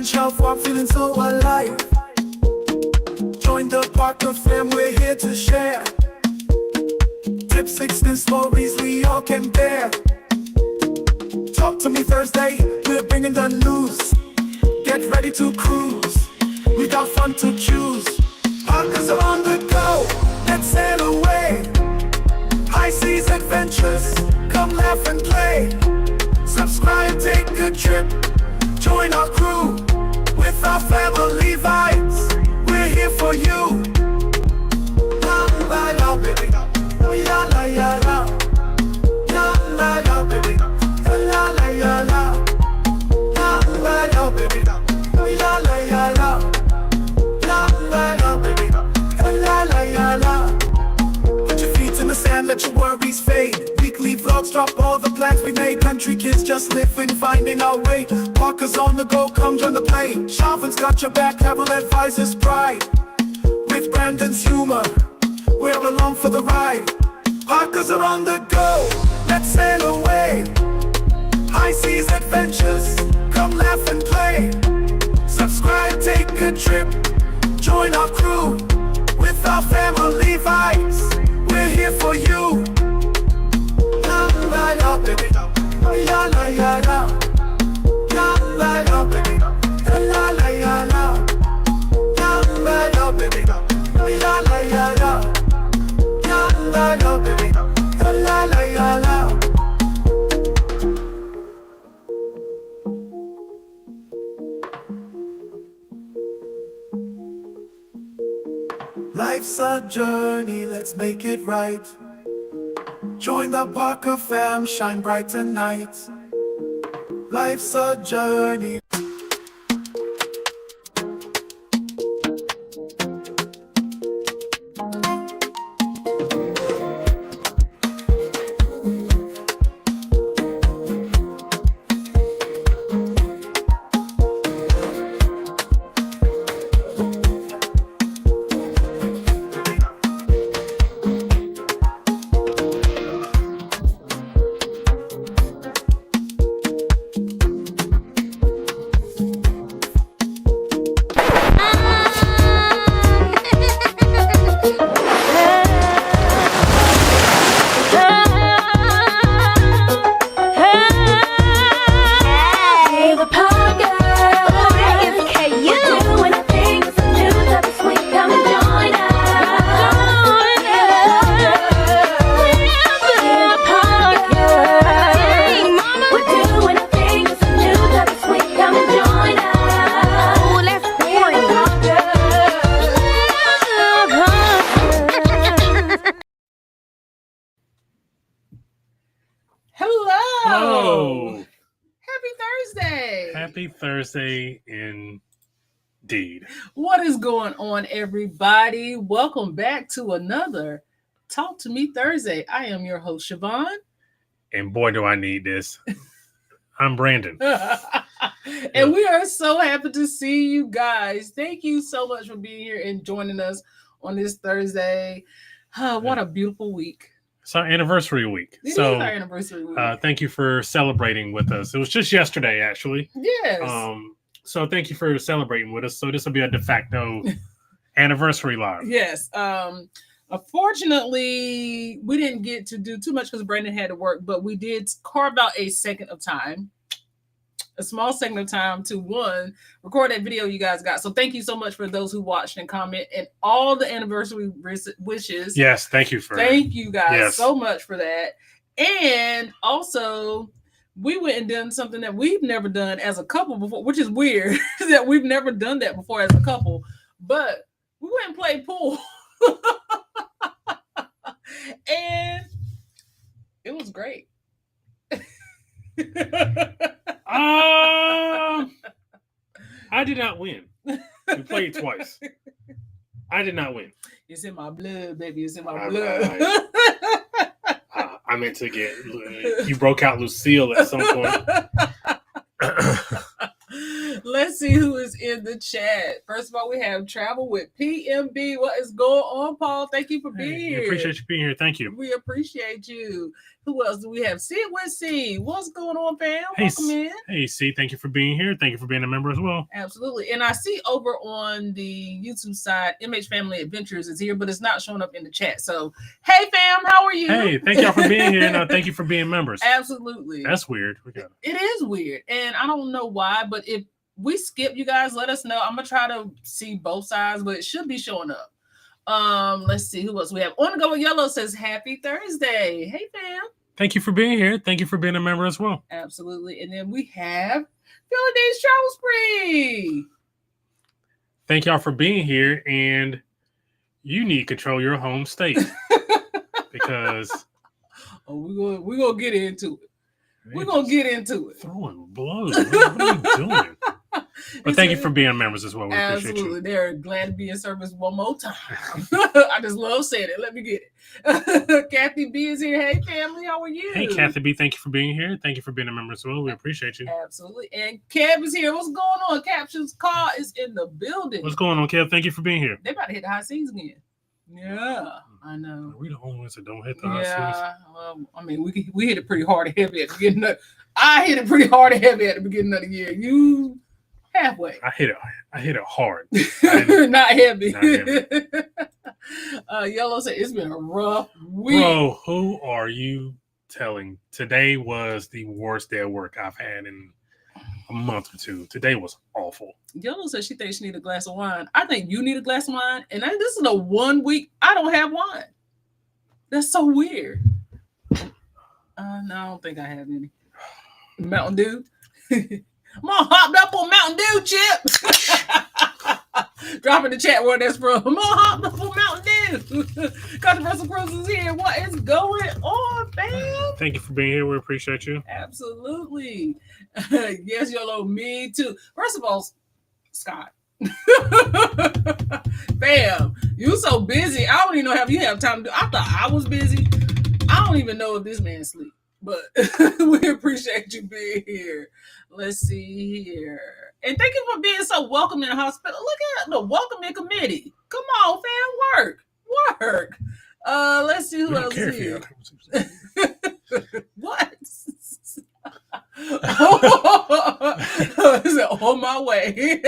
shelf while feeling so alive. Join the Parker fam, we're here to share tips, and stories we all can bear. Talk to me Thursday, we're bringing the news. Get ready to cruise, we got fun to choose. Parkers are on the go, let's sail away. High seas adventures, come laugh and play. Subscribe, take a trip, join our crew. With our family vibes, we're here for you. La la la baby, la la la la. La la la baby, la la la la. La la la baby, la la la la. La la la baby, la la la la. Put your feet in the sand, let your worries fade. Weekly vlogs drop all the plans we made. Country kids just living, finding our way. Parkers on the go, come join the play. Chauvin's got your back, travel advisors pride. With Brandon's humor, we're along for the ride. Parkers are on the go, let's sail away. High seas adventures, come laugh and play. Subscribe, take a trip, join our crew. With our family vibes, we're here for you. La la la baby, la la la la. La la la baby, la la la la. La la la baby, la la la la. La la la baby, la la la la. Life's a journey, let's make it right. Join the Parker fam, shine bright tonight. Life's a journey. Happy Thursday indeed. What is going on, everybody? Welcome back to another Talk to Me Thursday. I am your host, Siobhan. And boy, do I need this. I'm Brandon. And we are so happy to see you guys. Thank you so much for being here and joining us on this Thursday. What a beautiful week. It's our anniversary week. It is our anniversary week. Thank you for celebrating with us. It was just yesterday, actually. Yes. So thank you for celebrating with us. So this will be a de facto anniversary live. Yes. Unfortunately, we didn't get to do too much because Brandon had to work, but we did carve out a small segment of time to record that video you guys got. So thank you so much for those who watched and comment and all the anniversary wishes. Yes, thank you guys so much for that. And also, we went and done something that we've never done as a couple before, which is weird that we've never done that before as a couple. But we went and played pool. And it was great. I did not win. We played twice. I did not win. It's in my blood, baby. It's in my blood. I meant to get. You broke out Lucille at some point. Let's Let's see who is in the chat. First of all, we have Travel with PMB. What is going on, Paul? Thank you for being here. We appreciate you being here. Thank you. We appreciate you. Who else do we have? Sid with C. What's going on, fam? Hey, Welcome in. Hey, C. Thank you for being here. Thank you for being a member as well. Absolutely. And I see over on the YouTube side, MH Family Adventures is here, but it's not showing up in the chat. So, hey, fam, how are you? Hey, thank y'all for being here. No, thank you for being members. Absolutely. That's weird. It is weird. And I don't know why, but if we skip, you guys, let us know. I'm going to try to see both sides, but it should be showing up. Let's see who else we have. On the Go with Yellow says, happy Thursday. Hey, fam. Thank you for being here. Thank you for being a member as well. Absolutely. And then we have Philly Travel Spree. Thank y'all for being here. And you need to control your home state. Because we're gonna get into it. We're gonna get into it. Throwing blows. What are you doing? But thank you for being members as well. We appreciate you. They're glad to be in service one more time. I just love saying it. Let me get it. Kathy B is here. Hey, family, how are you? Hey, Kathy B, thank you for being here. Thank you for being a member as well. We appreciate you. Absolutely. And Kev is here. What's going on? Caption's car is in the building. What's going on, Kev? Thank you for being here. They about to hit the high seas again. Yeah, I know. Are we the only ones that don't hit the high seas? Well, I mean, we hit it pretty hard and heavy at the beginning. I hit it pretty hard and heavy at the beginning of the year. You halfway. I hit it hard. Not heavy. Not heavy. Yellow said it's been a rough week. Bro, who are you telling? Today was the worst day of work I've had in a month or two. Today was awful. Yellow says she thinks she need a glass of wine. I think you need a glass of wine. And this is the 1 week I don't have wine. That's so weird. No, I don't think I have any. Mountain Dew. I'm all hopped up on Mountain Dew, Chip. Drop in the chat where that's from. I'm all hopped up on Mountain Dew. Controversial Cruise is here. What is going on, fam? Thank you for being here. We appreciate you. Absolutely. Yes, YOLO, me too. First of all, Scott. Bam, you so busy. I don't even know if you have time to do. I thought I was busy. I don't even know if this man sleep. But we appreciate you being here. Let's see here. And thank you for being so welcome in the hospital. Look at the welcoming committee. Come on, fam. Work. Let's see who else is here. What? On my way.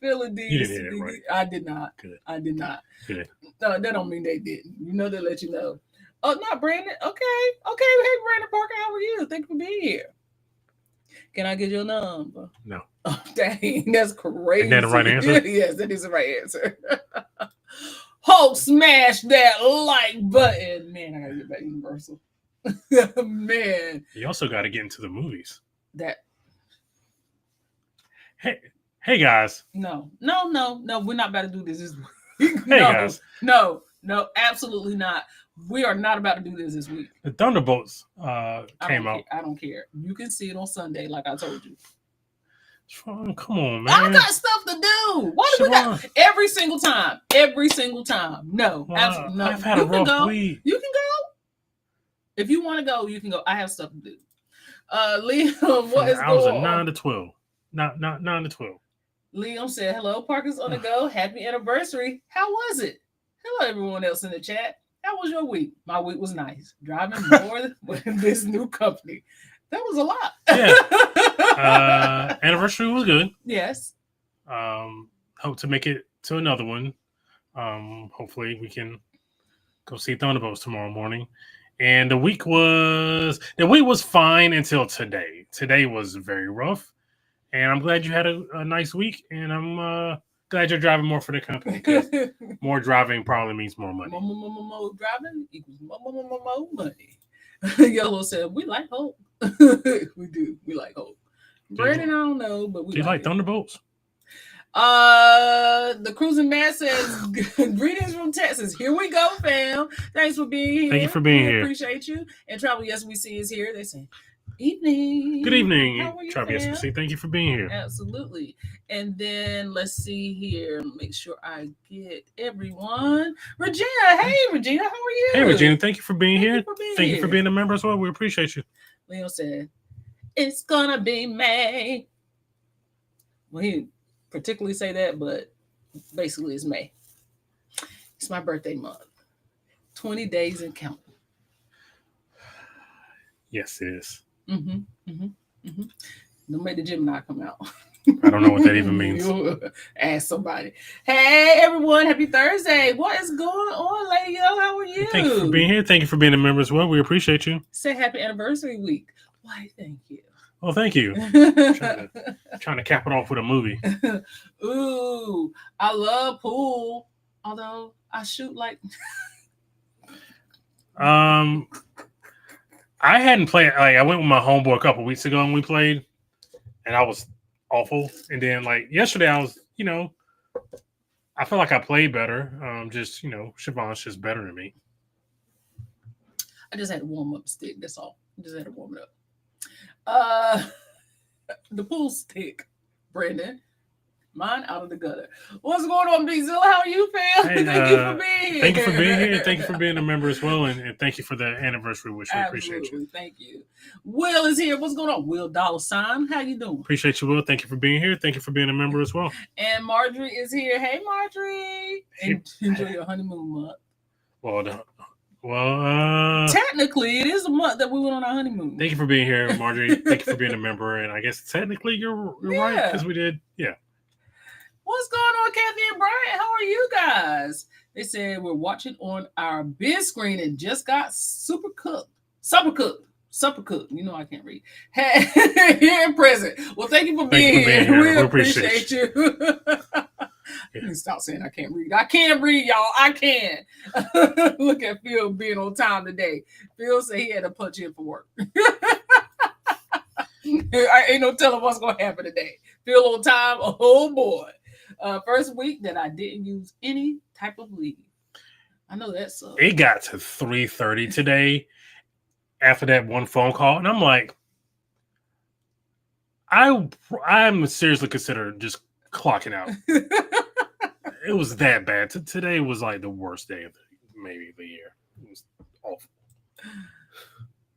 Philly D. You didn't hear it right. I did not. Good. I did not. Good. No, that don't mean they didn't. You know they let you know. Oh, not Brandon. Okay. Hey, Brandon Parker, how are you? Thank you for being here. Can I get your number? No. Oh, dang, that's crazy. Is that the right answer? Yes, that is the right answer. Hulk, smash that like button. Man, I gotta get back to Universal. Man. You also got to get into the movies. That. Hey guys. No. We're not about to do this week. Hey guys. No, absolutely not. We are not about to do this week. The Thunderbolts came out. I don't care. You can see it on Sunday, like I told you. Come on, man. I got stuff to do. Why do we got every single time? No, well, absolutely no. I've had a rough week. You can go. If you want to go, you can go. I have stuff to do. Liam, what is going on? I was a 9 to 12. Not 9 to 12. Liam said, hello, Parker's on the go. Happy anniversary. How was it? Hello, everyone else in the chat. How was your week? My week was nice. Driving more with this new company. That was a lot. Yeah. Anniversary was good. Yes. Hope to make it to another one. Hopefully we can go see Thunderbolts tomorrow morning. And the week was fine until today. Today was very rough. And I'm glad you had a nice week. And I'm glad you're driving more for the company. More driving probably means more money. More driving equals more money. Yellow said, we like hope. We do. We like hope. Brandon, I don't know, but we do you like Thunderbolts? The Cruising Man says, greetings from Texas. Here we go, fam. Thanks for being here. Thank you for being here. Appreciate you. And Travel Yes We See is here. They say, evening. Good evening, How are you, Travel Yes We See. Thank you for being here. Absolutely. And then let's see here. Make sure I get everyone. Regina. Hey, Regina. How are you? Hey, Regina. Thank you for being here. Thank you for being a member as well. We appreciate you. Leo said, it's gonna be May. Well, he didn't particularly say that, but basically it's May. It's my birthday month. 20 days and counting. Yes, it is. Mm-hmm. Mm-hmm. Mm-hmm. Don't make the Gemini come out. I don't know what that even means. You ask somebody. Hey, everyone. Happy Thursday. What is going on, Lady Yo? How are you? Thank you for being here. Thank you for being a member as well. We appreciate you. Say happy anniversary week. Why, thank you. Oh, thank you. Trying to cap it off with a movie. Ooh, I love pool. Although I shoot like... I hadn't played. Like, I went with my homeboy a couple weeks ago and we played, and I was awful. And then like yesterday, I was, I feel like I played better. Just Siobhan's just better than me. I just had to warm up the stick. That's all. I just had to warm it up. The pool stick, Brandon. Mine out of the gutter. What's going on, Big Zilla? How are you, fam? Hey, thank you for being here. Thank you for being here. Thank you for being a member as well, and thank you for the anniversary wish. We appreciate you. Thank you. Will is here. What's going on? Will $. How you doing? Appreciate you, Will. Thank you for being here. Thank you for being a member as well. And Marjorie is here. Hey, Marjorie. Enjoy your honeymoon month. Technically, it is a month that we went on our honeymoon. Thank you for being here, Marjorie. Thank you for being a member, and I guess technically you're right because we did. Yeah. What's going on, Kathy and Brian? How are you guys? They said we're watching on our big screen and just got supper cooked. You know I can't read. Hey, here in present. Well, thank you for being here. We appreciate you. Yeah. Stop saying I can't read. I can read, y'all. I can. Look at Phil being on time today. Phil said he had to punch in for work. I ain't no telling what's going to happen today. Phil on time. Oh, boy. First week that I didn't use any type of leave. I know that sucks. It got to 3:30 today after that one phone call, and I'm like, I'm seriously considering just clocking out. It was that bad. Today was like the worst day of maybe the year. It was awful.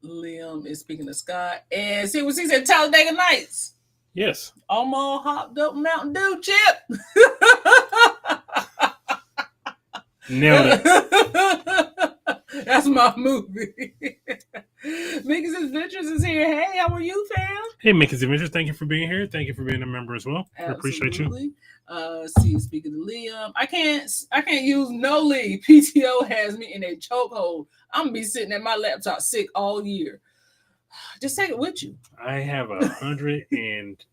Liam is speaking to Scott, and see what he said. Talladega Nights. Yes. I'm all hopped up Mountain Dew chip. Nailed it. That's my movie. Mickey's Adventures is here. Hey, how are you, fam? Hey, Mickey's Adventures. Thank you for being here. Thank you for being a member as well. Absolutely. I appreciate you. See, speaking to Liam, I can't use no leave. PTO has me in a chokehold. I'm gonna be sitting at my laptop sick all year. Just take it with you. I have 100 and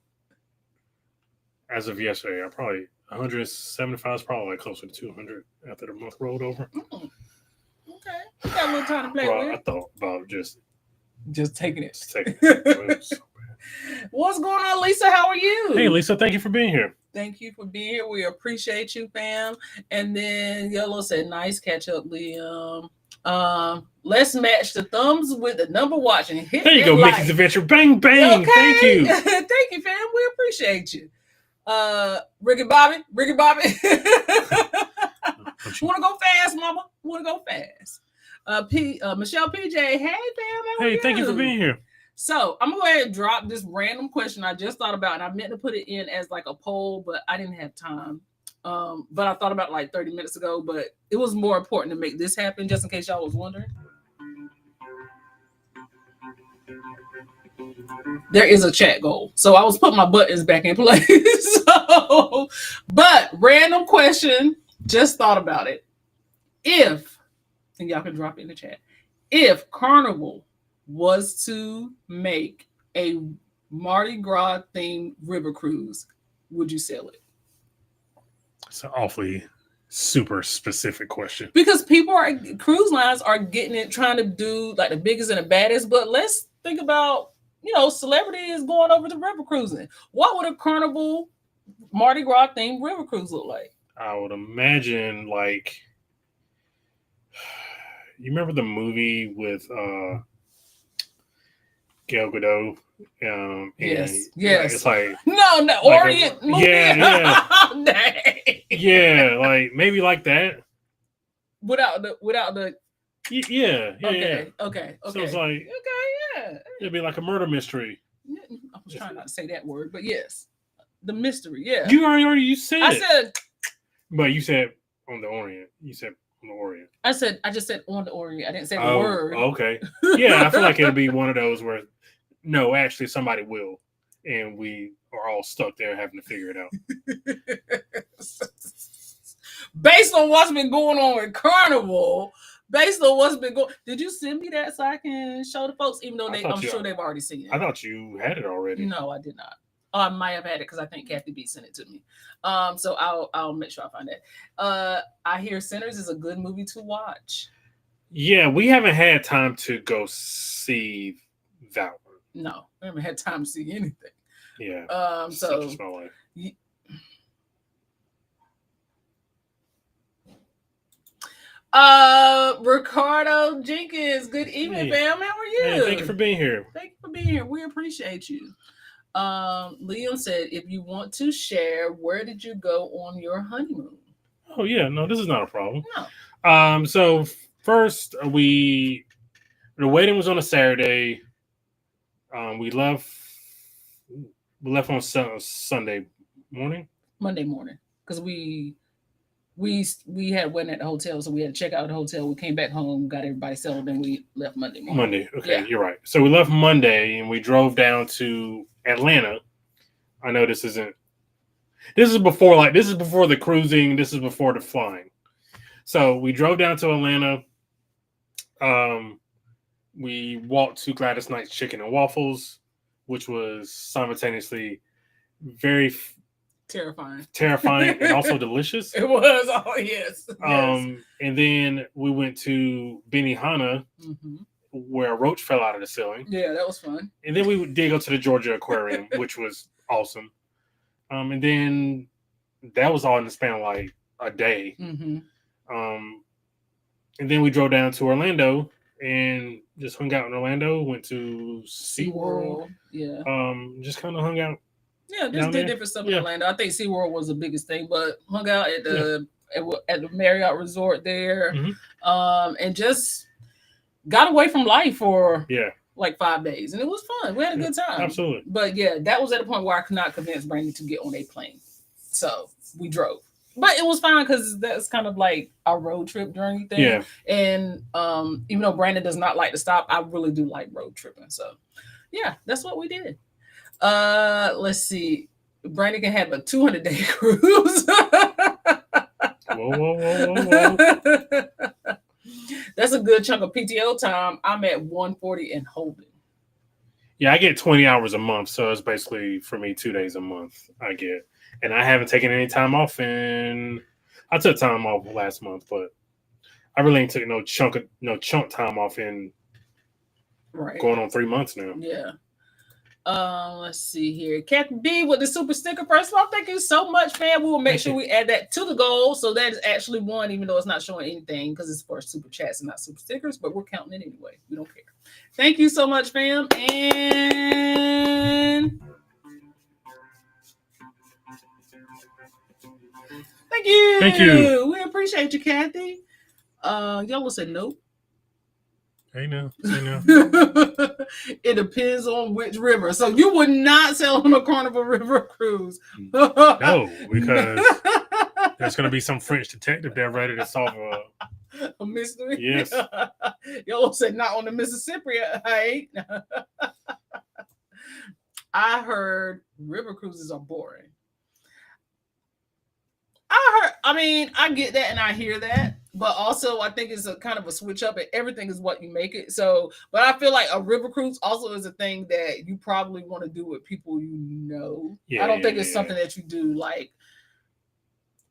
as of yesterday, I probably 175 is probably like closer to 200 after the month rolled over. Okay, you got a little time to play with. I thought about just taking it. Just taking it. So what's going on, Lisa? How are you? Hey, Lisa, thank you for being here. Thank you for being here. We appreciate you, fam. And then Yellow said, "Nice catch up, Liam." Let's match the thumbs with the number watching. Hit there you go, like. Mickey's Adventure. Bang, bang. Okay. Thank you. Thank you, fam. We appreciate you. Ricky Bobby. You want to go fast, mama? Want to go fast? Michelle PJ. Hey, fam. Hey, thank you for being here. So I'm going to go ahead and drop this random question I just thought about, and I meant to put it in as like a poll, but I didn't have time. But I thought about it like 30 minutes ago, but it was more important to make this happen, just in case y'all was wondering. There is a chat goal. So I was putting my buttons back in place. But random question, just thought about it. If, and y'all can drop it in the chat, if Carnival was to make a Mardi Gras themed river cruise, would you sell it? It's an awfully super specific question. Because cruise lines are getting it, trying to do like the biggest and the baddest, but let's think about, celebrities going over to river cruising. What would a Carnival Mardi Gras themed river cruise look like? I would imagine like, you remember the movie with Gal Gadot? Yes. It's like no Orient movie. Yeah. Yeah, like maybe like that. Without the. Yeah. Okay. So it's like yeah. It'd be like a murder mystery. I was trying not to say that word, but yes. The mystery, yeah. You said I it. said, But you said on the Orient. You said on the Orient. I just said on the Orient. I didn't say the Oh, word. okay. Yeah, I feel like it'll be one of those where no, actually somebody will, and we are all stuck there having to figure it out. Based on what's been going on with Carnival, based on what's been going, did you send me that so I can show the folks? Even though I'm sure they've already seen it. I thought you had it already. No, I did not. Oh, I might have had it because I think Kathy B sent it to me. So I'll make sure I find that. I hear Sinners is a good movie to watch. Yeah, we haven't had time to go see that one. No, we haven't had time to see anything. Yeah. So small life. Ricardo Jenkins, good evening, fam. How are you? Hey, thank you for being here. Thank you for being here. We appreciate you. Liam said, if you want to share, where did you go on your honeymoon? Oh yeah, no, this is not a problem. No. So first the wedding was on a Saturday. We left on Sunday morning. Monday morning, because we had went at the hotel, so we had to check out the hotel. We came back home, got everybody settled, and we left Monday morning. Monday, okay, yeah. You're right. So we left Monday, and we drove down to Atlanta. I know this is before the cruising. This is before the flying. So we drove down to Atlanta. We walked to Gladys Knight's Chicken and Waffles, which was simultaneously very terrifying and also delicious. It was. Oh yes. And then we went to Benihana, where a roach fell out of the ceiling. Yeah, that was fun. And then we did go to the Georgia Aquarium, which was awesome. And then that was all in the span of like a day. And then we drove down to Orlando and just hung out in Orlando. Went to SeaWorld. Yeah. Just kind of hung out. Yeah, just did different stuff in Orlando. I think SeaWorld was the biggest thing, but hung out at the Marriott Resort there, and just got away from life for like 5 days, and it was fun. We had a good time. Absolutely. But yeah, that was at a point where I could not convince Brandy to get on a plane, so we drove. But it was fine because that's kind of like our road trip journey thing. Yeah. And even though Brandon does not like to stop, I really do like road tripping. So yeah, that's what we did. Let's see. Brandon can have a 200-day cruise. Whoa. That's a good chunk of PTO time. I'm at 140 and holding. Yeah, I get 20 hours a month, so it's basically for me 2 days a month I get. And I haven't taken any time off I took time off last month, but I really ain't took no chunk time off in going on 3 months now. Yeah. Let's see here. Captain B with the super sticker. First of all, thank you so much, fam. We will make sure we add that to the goal. So that is actually one, even though it's not showing anything because it's for super chats and not super stickers, but we're counting it anyway. We don't care. Thank you so much, fam. And thank you. We appreciate you, Kathy. Yellow said nope. Hey now. It depends on which river. So you would not sail on a Carnival River cruise. No, because there's going to be some French detective there ready to solve a mystery. Yes. Yellow said not on the Mississippi. I heard river cruises are boring. I get that and I hear that, but also I think it's a kind of a switch up and everything is what you make it. So, but I feel like a river cruise also is a thing that you probably want to do with people you know. I don't think it's something that you do like,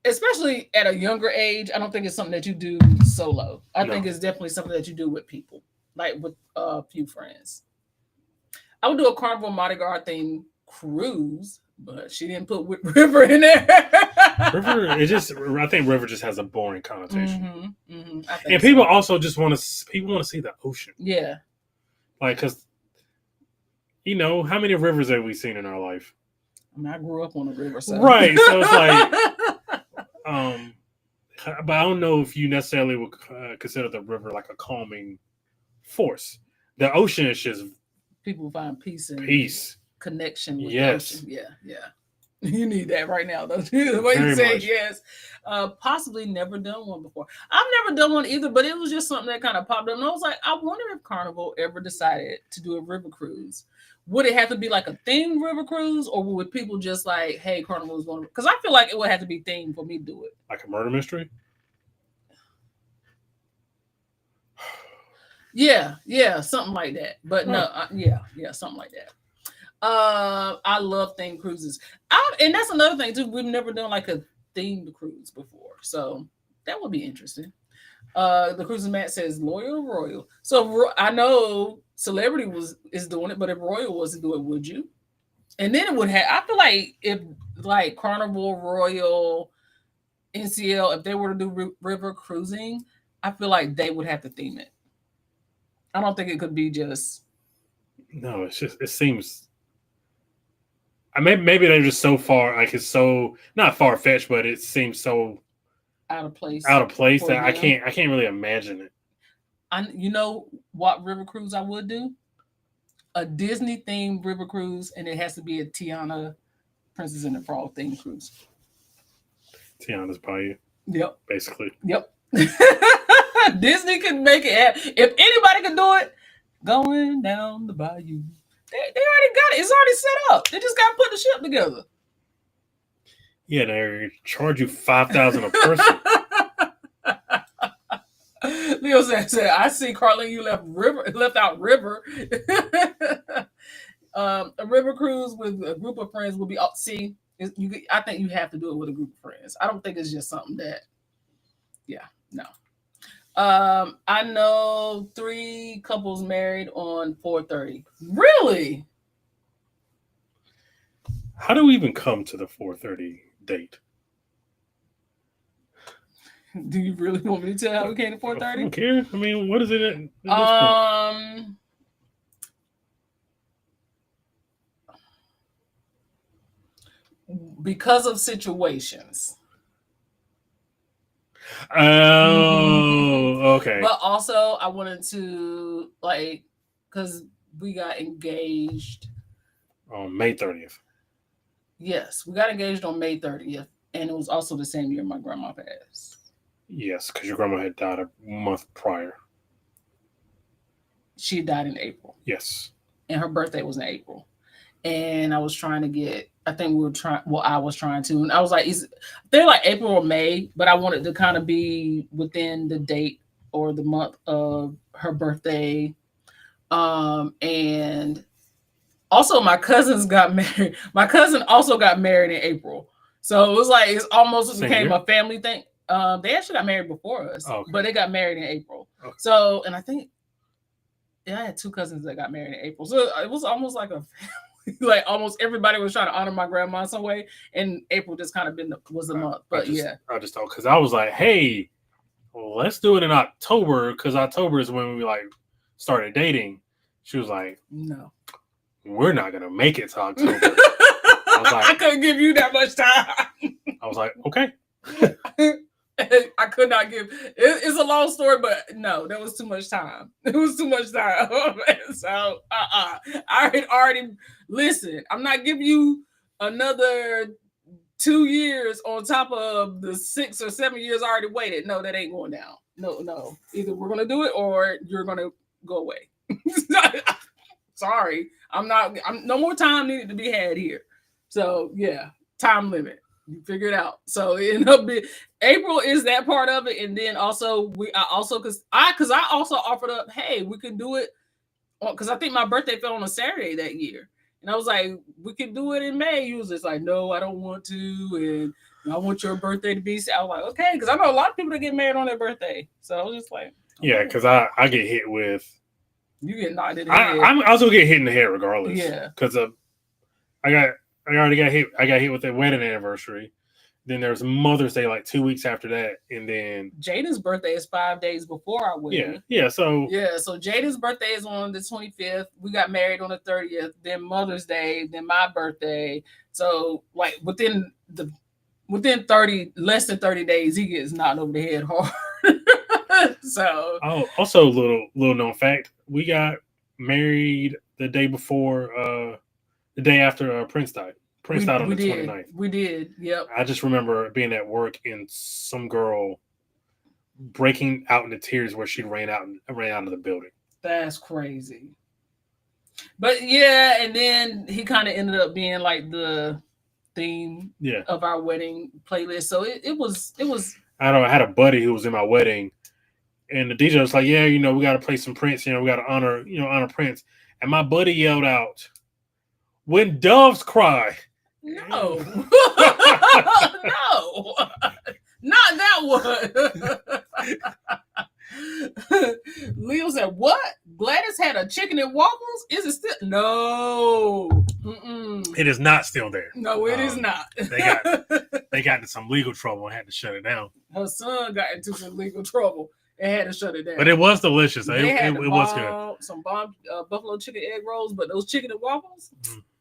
especially at a younger age. I don't think it's something that you do solo. I think it's definitely something that you do with people, like with a few friends. I would do a Carnival Mardi Gras themed cruise, but she didn't put river in there. River, I think river just has a boring connotation. And so. people also just want to see the ocean. Yeah. Like, because, how many rivers have we seen in our life? I mean, I grew up on a river. So. Right. So it's like, but I don't know if you necessarily would consider the river like a calming force. The ocean is just... People find peace and connection with the ocean. Yeah. You need that right now, though. The way you Very said much. yes. Possibly never done one before. I've never done one either, but it was just something that kind of popped up. And I was like, I wonder if Carnival ever decided to do a river cruise. Would it have to be like a themed river cruise, or would people just like, hey, Carnival is going to? Because I feel like it would have to be themed for me to do it. Like a murder mystery. Yeah, something like that. But no, yeah, something like that. I love themed cruises. And that's another thing too. We've never done like a themed cruise before, so that would be interesting. The cruising Matt says loyal or royal. So I know celebrity is doing it, but if royal was to do it, would you? And then it would have. I feel like if like Carnival, Royal, NCL, if they were to do river cruising, I feel like they would have to theme it. I don't think it could be just. No, it's just it seems. I maybe they're just so far like it's so not far fetched, but it seems so Out of place that I can't really imagine it. You know what river cruise I would do? A Disney themed river cruise, and it has to be a Tiana Princess and the Frog themed cruise. Tiana's Bayou. Yep. Basically. Yep. Disney can make it happen. If anybody can do it, going down the bayou. They already got it. It's already set up. They just got to put the ship together. Yeah, they charge you $5,000 a person. Leo said, "I see, Carlin, you left out river. A river cruise with a group of friends will be up. See, I think you have to do it with a group of friends. I don't think it's just something that. Yeah, no. I know 3 couples married on 4/30. Really? How do we even come to the 4:30 date? Do you really want me to tell how we came to 4:30? I don't care. I mean, what is it at this point? Because of situations. Oh, okay. But also, I wanted to because we got engaged on May 30th. Yes, we got engaged on May 30th, and it was also the same year my grandma passed. Yes, because your grandma had died a month prior. She died in April. Yes. And her birthday was in April. And I was trying to get, I think we were trying, well, I was trying to, and I was like, they're like April or May, but I wanted to kind of be within the date or the month of her birthday. And also my cousins got married. My cousin also got married in April. So it was like, it's almost became a family thing. They actually got married before us, but they got married in April. Okay. So, and I think, I had 2 cousins that got married in April. So it was almost like a family. Like almost everybody was trying to honor my grandma in some way. And April just kind of was the month. But I just thought, because I was like, hey, let's do it in October, because October is when we like started dating. She was like, no, we're not going to make it to October. I was like, I couldn't give you that much time. I was like, okay. I could not give. It's a long story, but no, that was too much time. It was too much time. So, I had already listen. I'm not giving you another 2 years on top of the 6 or 7 years I already waited. No, that ain't going down. No. Either we're gonna do it or you're gonna go away. Sorry, I'm no more time needed to be had here. So yeah, time limit. You figure it out. So it ended up being April is that part of it, and then also I also offered up, hey, we could do it because I think my birthday fell on a Saturday that year, and I was like, we could do it in May. You was just like, no, I don't want to, and I want your birthday to be. I was like, okay, because I know a lot of people that get married on their birthday, so I was just like, okay. Yeah, because I get hit with. You get knocked in the head. I also get hit in the head regardless. Yeah, because I already got hit. I got hit with the wedding anniversary. Then there was Mother's Day like 2 weeks after that, and then Jaden's birthday is 5 days before our wedding. Yeah. So Jaden's birthday is on the 25th. We got married on the 30th. Then Mother's Day. Then my birthday. So like within less than 30 days, he gets knocked over the head hard. So also little known fact, we got married the day before, the day after Prince died. Prince died on the 29th. We did. Yep. I just remember being at work and some girl breaking out into tears where she ran out of the building. That's crazy. But yeah, and then he kind of ended up being like the theme of our wedding playlist. So it was. I know I had a buddy who was in my wedding, and the DJ was like, "Yeah, we got to play some Prince. We got to honor Prince." And my buddy yelled out, "When doves cry." No, no, not that one. Leo said, "What? Gladys had a chicken and waffles? Is it still? No, it is not still there. No, it is not. They got into some legal trouble and had to shut it down. Her son got into some legal trouble and had to shut it down. But it was delicious. It was good. Some bomb buffalo chicken egg rolls, but those chicken and waffles,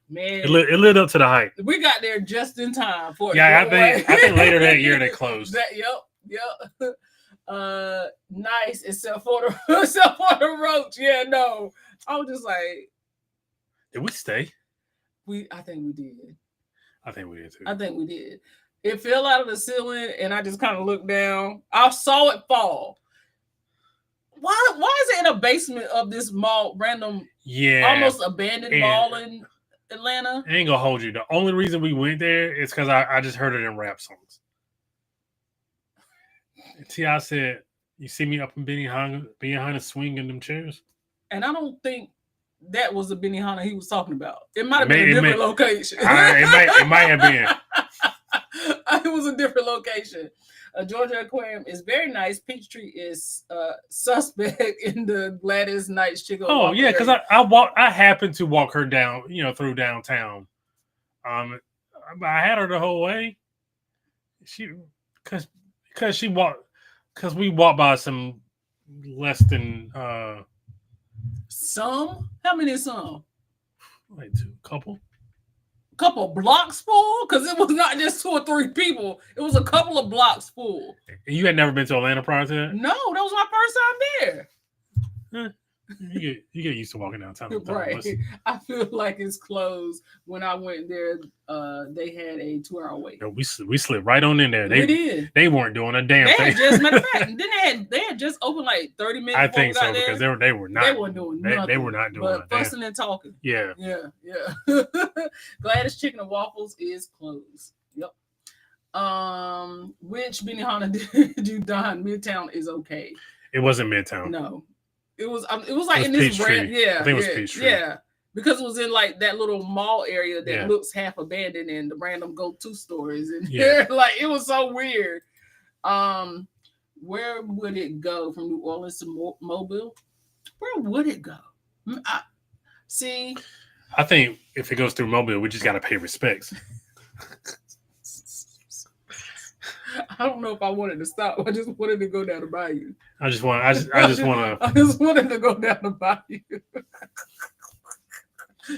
man, it lived up to the hype. We got there just in time for it. Yeah, I think later that year they closed. Yep. Nice, except for the roach. Yeah, no. I was just like, did we stay? I think we did. I think we did too. I think we did. It fell out of the ceiling, and I just kind of looked down. I saw it fall. Why is it in a basement of this mall, random, almost abandoned mall in Atlanta? I ain't gonna hold you. The only reason we went there is because I just heard it in rap songs. T.I. said, "You see me up in Benihana swinging them chairs?" And I don't think that was the Benihana he was talking about. It might have been a different location. It might have been. It was a different location. Georgia Aquarium is very nice. Peachtree is suspect in the Gladys Knight's chicken. Oh yeah, because I happened to walk her down, through downtown. I had her the whole way. Because we walked by some less than some. How many some? Like couple blocks full, because it was not just 2 or 3 people. It was a couple of blocks full. And you had never been to Atlanta prior to that? No, that was my first time there. You get used to walking downtown. Right. I feel like it's closed. When I went there, they had a 2-hour wait. No, we slid right on in there. We did. They weren't doing a damn thing. Matter of fact, then they had just opened like 30 minutes. I think so, because they were not. They weren't doing nothing. They were not doing but fussing and talking. Yeah. Gladys Chicken and Waffles is closed. Yep. Which Benihana did you dine? Midtown is okay. It wasn't Midtown. No. It was like in this brand. Yeah. I think it was Peachtree. Yeah. Because it was in like that little mall area that looks half abandoned and the random go-to stores in here. Like it was so weird. Where would it go from New Orleans to Mobile? Where would it go? See. I think if it goes through Mobile, we just got to pay respects. I don't know if I wanted to stop. I just wanted to go down to Bayou. I just wanted to go down to Bayou.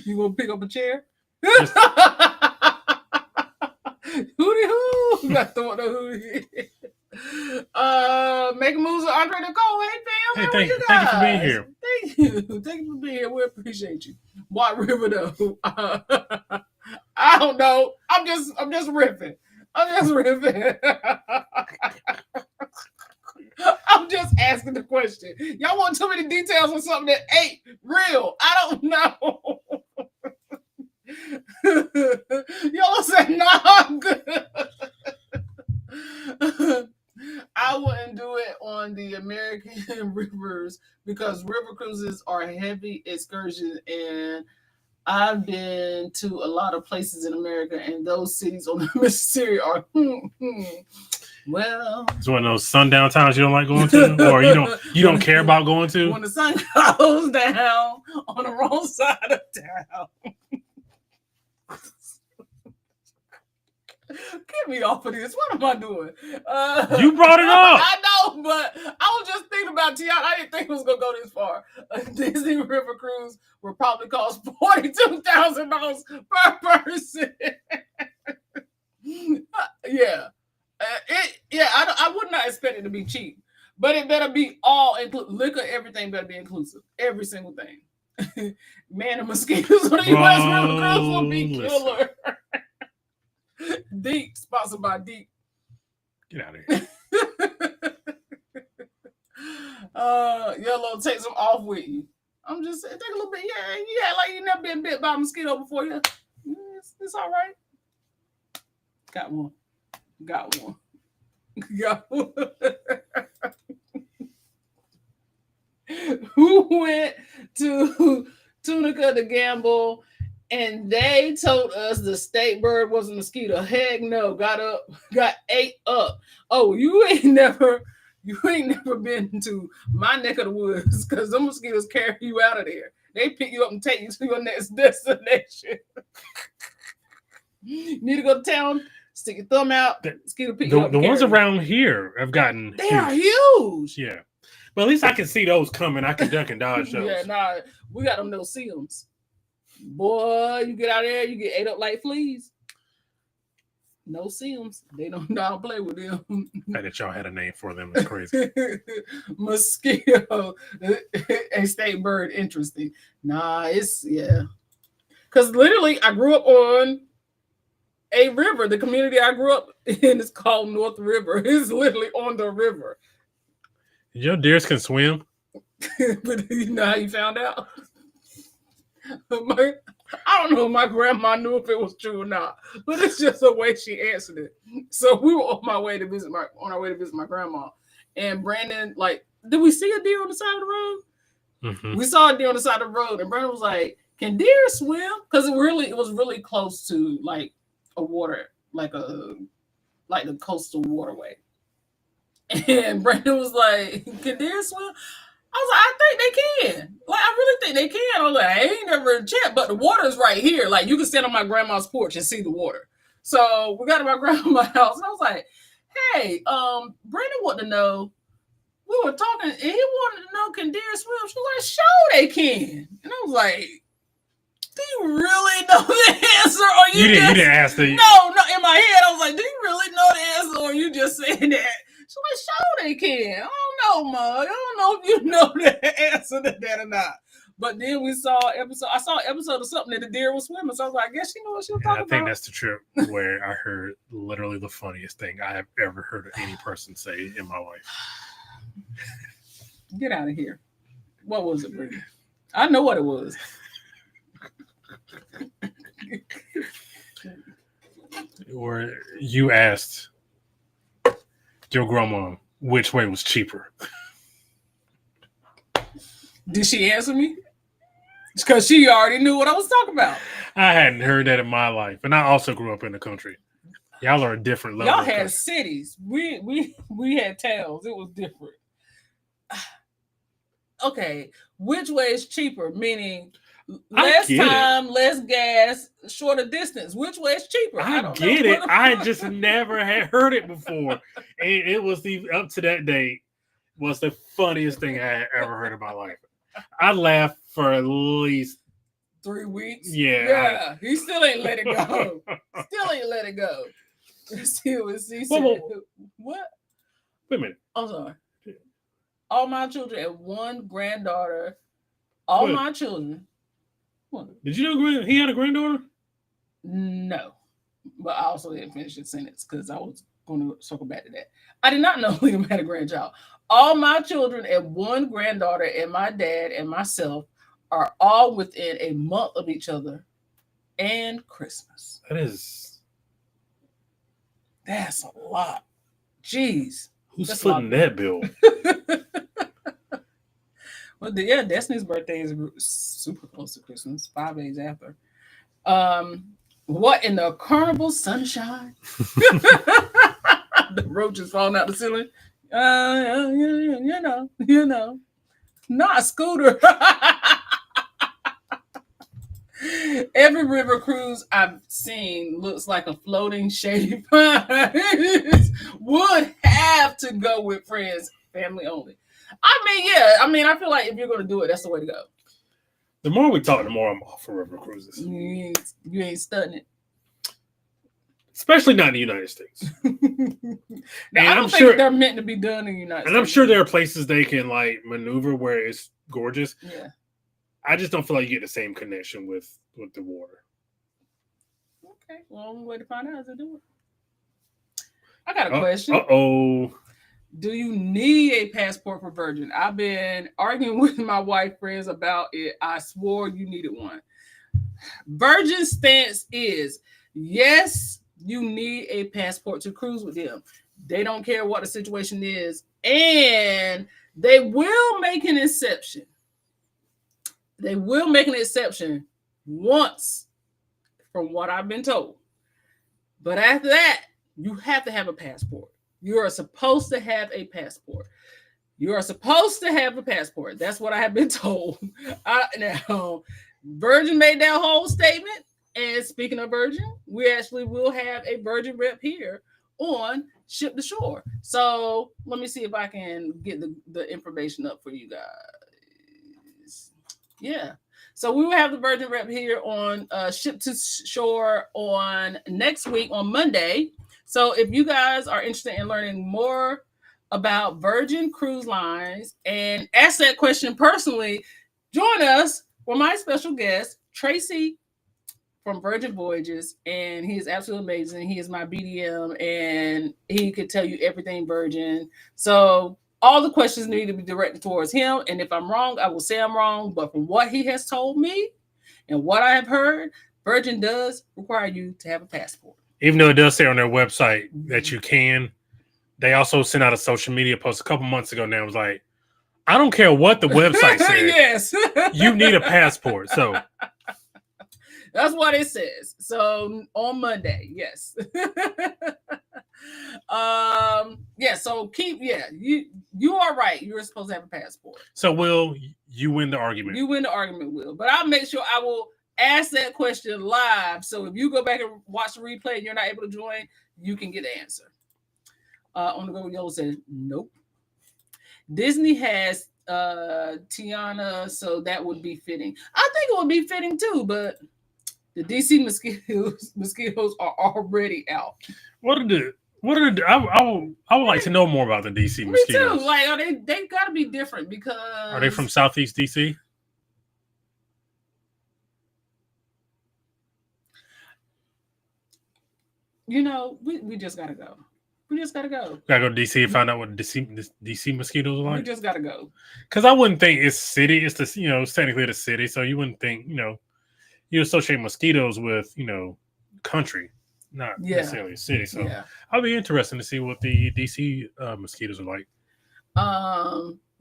You want to pick up a chair? Hootie hoo! Got the one hootie. Making moves with Andre Nicole. Hey fam, thank you for being here. Thank you for being here. We appreciate you. White River though. I don't know. I'm just riffing. I'm just asking the question. Y'all want too many details on something that ain't real. I don't know. Y'all say, no, I'm good. I wouldn't do it on the American rivers because river cruises are heavy excursions, and I've been to a lot of places in America, and those cities on the Mississippi are well. It's one of those sundown towns you don't like going to, or you don't care about going to. When the sun goes down on the wrong side of town. Get me off of this. What am I doing? You brought it up. I know, but I was just thinking about Tiana. I didn't think it was going to go this far. A Disney River cruise would probably cost $42,000 per person. I would not expect it to be cheap, but it better be all inclusive. Liquor, everything better be inclusive. Every single thing. Man, the mosquitoes on the U.S. River cruise will be killer. Deep, sponsored by Deep. Get out of here. Yellow, take some off with you. I'm just saying, take a little bit. Yeah, like you never been bit by a mosquito before. Yeah, it's all right. Got one. Got one. Who went to Tunica to gamble, and they told us the state bird was a mosquito. Heck no, got ate up. Oh, you ain't never been to my neck of the woods because the mosquitoes carry you out of there. They pick you up and take you to your next destination. Need to go to town, stick your thumb out, mosquito pick you up. The ones around here have gotten They are huge. Yeah. But at least I can see those coming. I can duck and dodge those. Yeah, nah, we got them little seals. Boy, you get out there, you get ate up like fleas. No seals. They don't know how to play with them. The fact that y'all had a name for them is crazy. Mosquito, a state bird, interesting. Nah, because literally I grew up on a river. The community I grew up in is called North River. It's literally on the river. Your deers can swim? But you know how you found out? I don't know if my grandma knew if it was true or not, but it's just the way she answered it. So we were on our way to visit my grandma, and Brandon, like, did we see a deer on the side of the road? Mm-hmm. We saw a deer on the side of the road, and Brandon was like, "Can deer swim?" Because it was really close to like a water, like the coastal waterway. And Brandon was like, "Can deer swim?" I was like, "I think they can. Like, I really think they can." I was like, "I ain't never checked, but the water is right here. Like, you can stand on my grandma's porch and see the water." So we got to my grandma's house, and I was like, "Hey, Brandon wanted to know." We were talking, and he wanted to know, can deer swim? She was like, "Sure they can." And I was like, "Do you really know the answer, or you didn't ask the? No. In my head, I was like, "Do you really know the answer, or you just saying that?" She's like, "Sure they can." I don't know, Ma. I don't know if you know the answer to that or not. But then I saw an episode of something that the deer was swimming. So I was like, I guess she knew what she was talking about. I think that's the trip where I heard literally the funniest thing I have ever heard any person say in my life. Get out of here. What was it, Brittany? I know what it was. Or you asked your grandma which way was cheaper. Did she answer me? Because she already knew what I was talking about. I hadn't heard that in my life, and I also grew up in the country. Y'all are a different level. Y'all had cities. We had towns. It was different. Okay, which way is cheaper? Meaning less time, less gas, shorter distance. Which way is cheaper? I get it. I just never had heard it before. And it was up to that date was the funniest thing I had ever heard in my life. I laughed for at least 3 weeks. Yeah. He still ain't let it go. What? Wait a minute. I'm sorry. All my children and one granddaughter. All my children. What? Did you know he had a granddaughter? No. But I also didn't finish the sentence because I was going to circle back to that. I did not know Liam had a grandchild. All my children and one granddaughter and my dad and myself are all within a month of each other and Christmas. That's a lot. Jeez. Who's footing that bill? Well, Destiny's birthday is super close to Christmas, 5 days after. What in the carnival sunshine? The roaches falling out the ceiling. You know. Not a scooter. Every river cruise I've seen looks like a floating shady pine. Would have to go with friends, family only. I feel like if you're going to do it, that's the way to go. The more we talk, the more I'm off for river cruises. You ain't studying it. Especially not in the United States. Now, I don't think they're meant to be done in the United States. And I'm sure there are places they can like maneuver where it's gorgeous. Yeah. I just don't feel like you get the same connection with the water. Okay. Well, only way to find out is to do it. I got a question. Uh-oh. Do you need a passport for Virgin? I've been arguing with my wife friends about it. I swore you needed one. Virgin's stance is yes, you need a passport to cruise with them. They don't care what the situation is, and they will make an exception. They will make an exception once, from what I've been told. But after that, you have to have a passport. You are supposed to have a passport. You are supposed to have a passport. That's what I have been told. Now, Virgin made that whole statement. And speaking of Virgin, we actually will have a Virgin rep here on Ship to Shore. So let me see if I can get the information up for you guys. Yeah. So we will have the Virgin rep here on Ship to Shore on next week on Monday. So if you guys are interested in learning more about Virgin Cruise Lines and ask that question personally, join us for my special guest, Tracy from Virgin Voyages, and he is absolutely amazing. He is my BDM, and he could tell you everything Virgin. So all the questions need to be directed towards him, and if I'm wrong, I will say I'm wrong. But from what he has told me and what I have heard, Virgin does require you to have a passport. Even though it does say on their website that you can, they also sent out a social media post a couple months ago now. It was like, I don't care what the website says. Yes. You need a passport. So that's what it says. So on Monday, yes. Yeah, so you are right. You're supposed to have a passport. So Will, you win the argument. You win the argument, Will. But I'll make sure I will ask that question live. So if you go back and watch the replay and you're not able to join, you can get the answer. On the go, Yolo said, nope. Disney has Tiana, so that would be fitting. I think it would be fitting too, but the DC mosquitoes are already out. What are the I would like to know more about the DC mosquitoes. Me too. Like, they got to be different because are they from Southeast DC? You know, we just gotta go. We just gotta go. Gotta go to DC and find out what DC mosquitoes are like. We just gotta go. Because I wouldn't think it's city. It's the it's technically the city, so you wouldn't think you associate mosquitoes with country, not necessarily a city. So I'll be interested to see what the DC mosquitoes are like.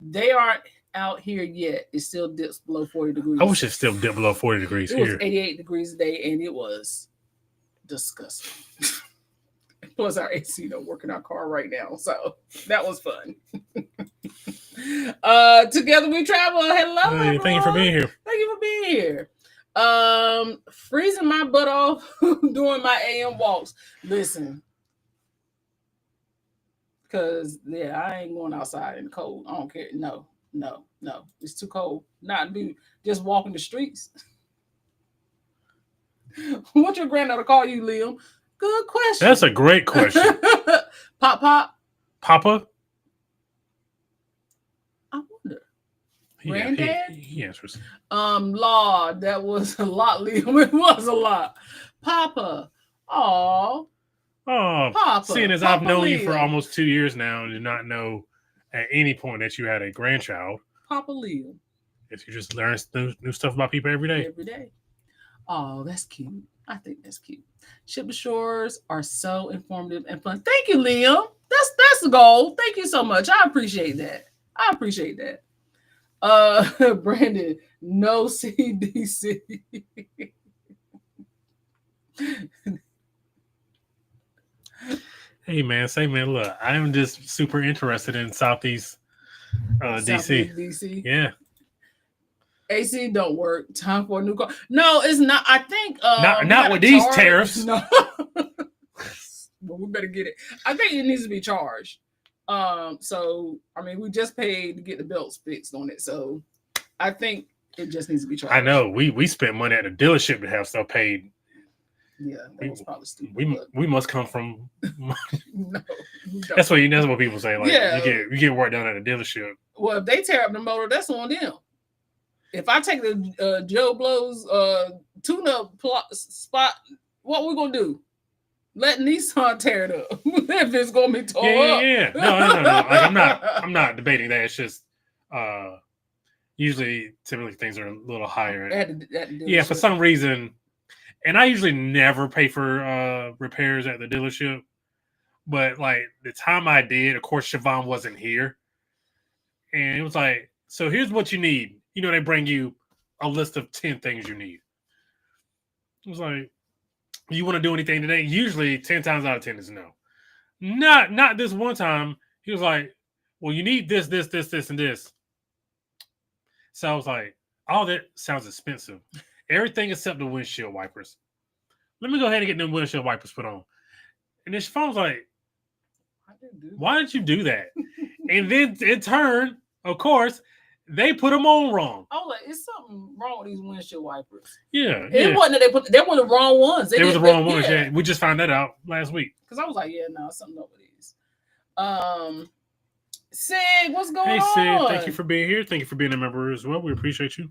They aren't out here yet. It still dips below 40 degrees. I wish it still dipped below 40 degrees here. It was 88 degrees a day, and it was disgusting. Plus, our AC don't work in our car right now, so that was fun. Together we travel. Hello, hey, thank you for being here. Thank you for being here. Freezing my butt off doing my AM walks. Listen, because I ain't going outside in the cold. I don't care. No, it's too cold. Not be just walking the streets. What's your granddaughter call you, Liam? Good question. That's a great question. Papa. I wonder. Granddad? He answers. Lord, that was a lot, Liam. It was a lot. Papa. Oh, Papa. Seeing as Papa I've known Liam. you for almost 2 years now and did not know at any point that you had a grandchild. Papa Liam. If you just learn new stuff about people every day. Every day. Oh, that's cute. I think that's cute. Ship to Shores are so informative and fun. Thank you, Liam. That's the goal. Thank you so much. I appreciate that. Brandon, no CDC. Hey man, look, I'm just super interested in Southeast DC. Yeah. AC don't work. Time for a new car. No, it's not. I think not with these tariffs. No. Well, we better get it. I think it needs to be charged. So I mean, we just paid to get the belts fixed on it. So I think it just needs to be charged. I know. We spent money at the dealership to have stuff paid. Yeah, that was probably stupid. We must come from. No, that's what people say. Like you get work done at the dealership. Well, if they tear up the motor, that's on them. If I take the Joe Blow's tune-up spot, what we gonna do? Let Nissan tear it up if it's gonna be torn up. Yeah. No. Like I'm not debating that. It's just usually typically things are a little higher. Yeah, for some reason, and I usually never pay for repairs at the dealership. But like the time I did, of course, Siobhan wasn't here, and it was like, so here's what you need. You know, they bring you a list of 10 things you need. It was like, you want to do anything today? Usually 10 times out of 10 is no. Not this one time. He was like, well, you need this, and this. So I was like, all that sounds expensive. Everything except the windshield wipers. Let me go ahead and get them windshield wipers put on. And then Siobhan was like, why did you do that? And then in turn, of course, they put them on wrong. I was like, it's something wrong with these windshield wipers. Yeah. It wasn't that they were the wrong ones. They were the wrong ones. Yeah. We just found that out last week. Because I was like, yeah, no, something up with these. Sig, what's going on? Hey, Sig, thank you for being here. Thank you for being a member as well. We appreciate you.